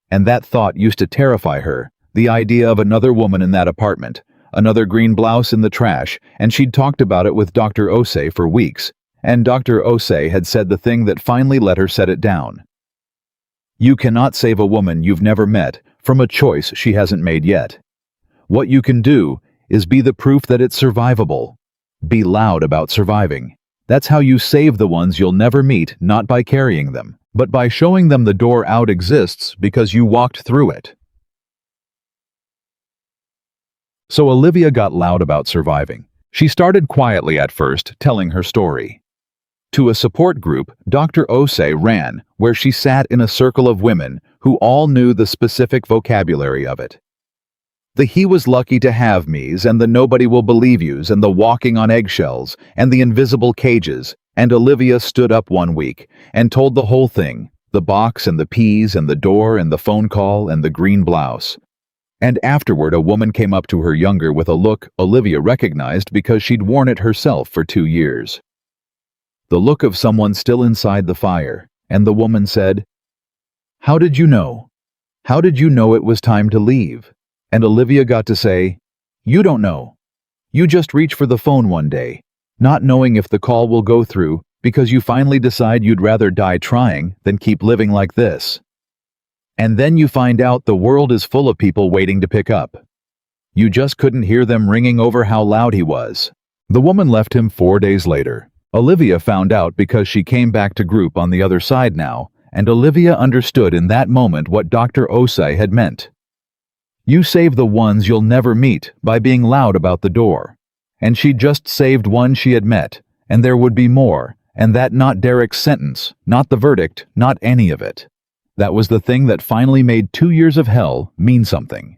And that thought used to terrify her, the idea of another woman in that apartment, another green blouse in the trash, and she'd talked about it with Dr. Osei for weeks. And Dr. Osei had said the thing that finally let her set it down. You cannot save a woman you've never met from a choice she hasn't made yet. What you can do is be the proof that it's survivable. Be loud about surviving. That's how you save the ones you'll never meet, not by carrying them, but by showing them the door out exists because you walked through it. So Olivia got loud about surviving. She started quietly at first, telling her story. To a support group, Dr. Osei ran, where she sat in a circle of women who all knew the specific vocabulary of it. The "he was lucky to have me's" and the "nobody will believe you's" and the "walking on eggshells" and the "invisible cages," and Olivia stood up one week and told the whole thing, the box and the peas and the door and the phone call and the green blouse. And afterward a woman came up to her younger with a look Olivia recognized because she'd worn it herself for 2 years. The look of someone still inside the fire, and the woman said, "How did you know? How did you know it was time to leave?" And Olivia got to say, "You don't know. You just reach for the phone one day, not knowing if the call will go through because you finally decide you'd rather die trying than keep living like this. And then you find out the world is full of people waiting to pick up. You just couldn't hear them ringing over how loud he was." The woman left him 4 days later. Olivia found out because she came back to group on the other side now, and Olivia understood in that moment what Dr. Osei had meant. You save the ones you'll never meet by being loud about the door. And she just saved one she had met, and there would be more, and that not Derek's sentence, not the verdict, not any of it. That was the thing that finally made 2 years of hell mean something.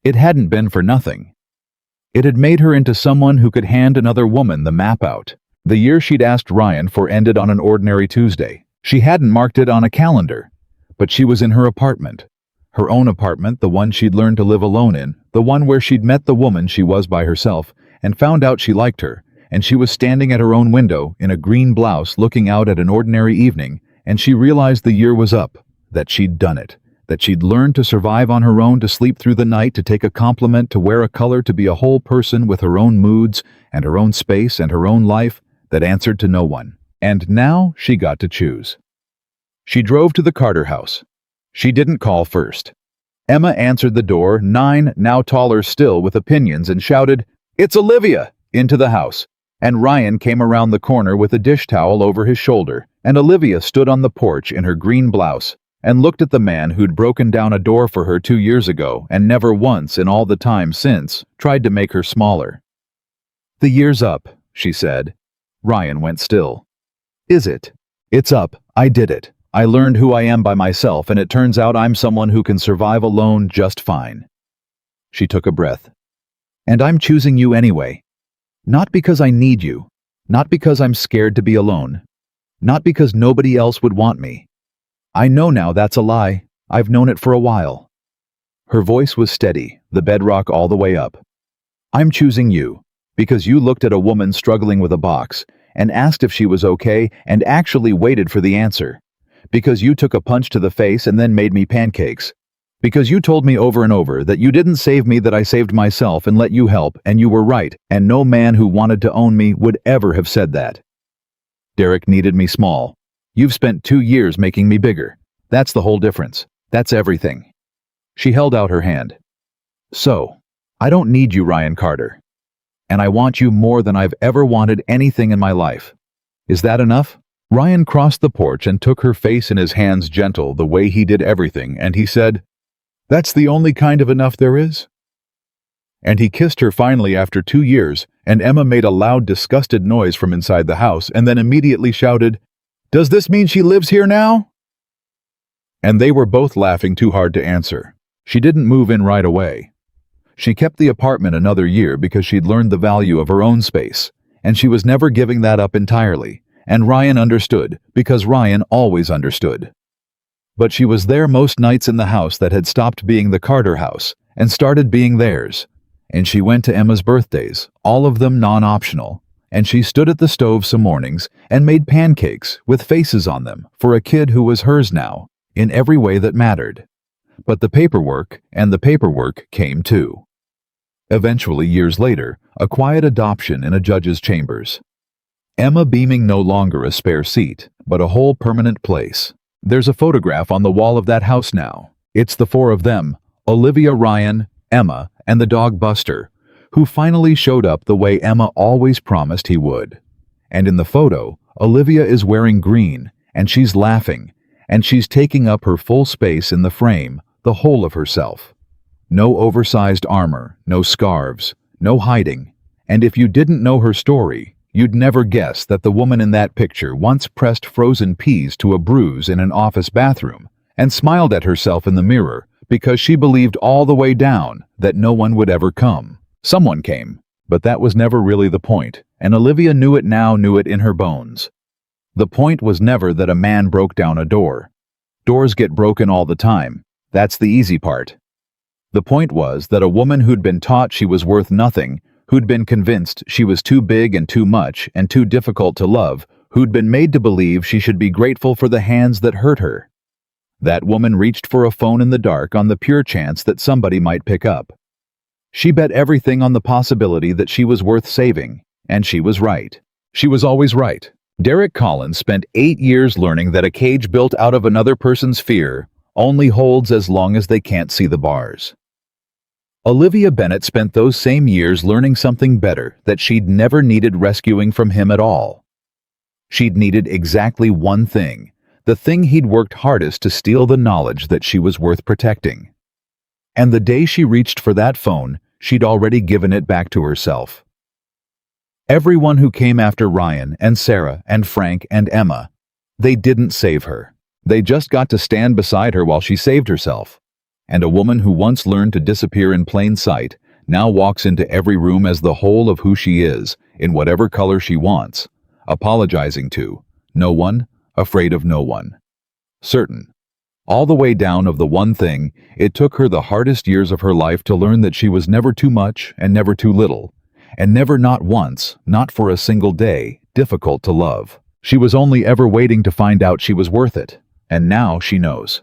It hadn't been for nothing. It had made her into someone who could hand another woman the map out. The year she'd asked Ryan for ended on an ordinary Tuesday. She hadn't marked it on a calendar, but she was in her apartment. Her own apartment, the one she'd learned to live alone in, the one where she'd met the woman she was by herself and found out she liked her, and she was standing at her own window in a green blouse looking out at an ordinary evening, and she realized the year was up, that she'd done it, that she'd learned to survive on her own, to sleep through the night, to take a compliment, to wear a color, to be a whole person with her own moods and her own space and her own life that answered to no one. And now she got to choose. She drove to the Carter house. She didn't call first. Emma answered the door, 9, now taller still with opinions, and shouted, "It's Olivia!" into the house. And Ryan came around the corner with a dish towel over his shoulder, and Olivia stood on the porch in her green blouse and looked at the man who'd broken down a door for her 2 years ago and never once in all the time since tried to make her smaller. "The year's up," she said. Ryan went still. "Is it?" "It's up. I did it. I learned who I am by myself, and it turns out I'm someone who can survive alone just fine." She took a breath. "And I'm choosing you anyway. Not because I need you. Not because I'm scared to be alone. Not because nobody else would want me. I know now that's a lie. I've known it for a while." Her voice was steady, the bedrock all the way up. "I'm choosing you because you looked at a woman struggling with a box and asked if she was okay and actually waited for the answer. Because you took a punch to the face and then made me pancakes. Because you told me over and over that you didn't save me, that I saved myself and let you help, and you were right, and no man who wanted to own me would ever have said that. Derek needed me small. You've spent 2 years making me bigger. That's the whole difference. That's everything." She held out her hand. "So, I don't need you, Ryan Carter. And I want you more than I've ever wanted anything in my life. Is that enough?" Ryan crossed the porch and took her face in his hands, gentle the way he did everything, and he said, "That's the only kind of enough there is?" And he kissed her finally after 2 years, and Emma made a loud, disgusted noise from inside the house and then immediately shouted, "Does this mean she lives here now?" And they were both laughing too hard to answer. She didn't move in right away. She kept the apartment another year because she'd learned the value of her own space, and she was never giving that up entirely. And Ryan understood, because Ryan always understood. But she was there most nights in the house that had stopped being the Carter house and started being theirs. And she went to Emma's birthdays, all of them non-optional, and she stood at the stove some mornings and made pancakes with faces on them for a kid who was hers now, in every way that mattered. But the paperwork came too. Eventually, years later, a quiet adoption in a judge's chambers. Emma beaming no longer a spare seat, but a whole permanent place. There's a photograph on the wall of that house now. It's the four of them, Olivia, Ryan, Emma, and the dog Buster, who finally showed up the way Emma always promised he would. And in the photo, Olivia is wearing green, and she's laughing, and she's taking up her full space in the frame, the whole of herself. No oversized armor, no scarves, no hiding. And if you didn't know her story, you'd never guess that the woman in that picture once pressed frozen peas to a bruise in an office bathroom and smiled at herself in the mirror because she believed all the way down that no one would ever come. Someone came, but that was never really the point, and Olivia knew it in her bones. The point was never that a man broke down a door. Doors get broken all the time. That's the easy part. The point was that a woman who'd been taught she was worth nothing, who'd been convinced she was too big and too much and too difficult to love, who'd been made to believe she should be grateful for the hands that hurt her. That woman reached for a phone in the dark on the pure chance that somebody might pick up. She bet everything on the possibility that she was worth saving, and she was right. She was always right. Derek Collins spent 8 years learning that a cage built out of another person's fear only holds as long as they can't see the bars. Olivia Bennett spent those same years learning something better, that she'd never needed rescuing from him at all. She'd needed exactly one thing, the thing he'd worked hardest to steal, the knowledge that she was worth protecting. And the day she reached for that phone, she'd already given it back to herself. Everyone who came after Ryan and Sarah and Frank and Emma, they didn't save her. They just got to stand beside her while she saved herself. And a woman who once learned to disappear in plain sight now walks into every room as the whole of who she is, in whatever color she wants, apologizing to no one, afraid of no one. Certain. All the way down of the one thing, it took her the hardest years of her life to learn that she was never too much and never too little, and never, not once, not for a single day, difficult to love. She was only ever waiting to find out she was worth it, and now she knows.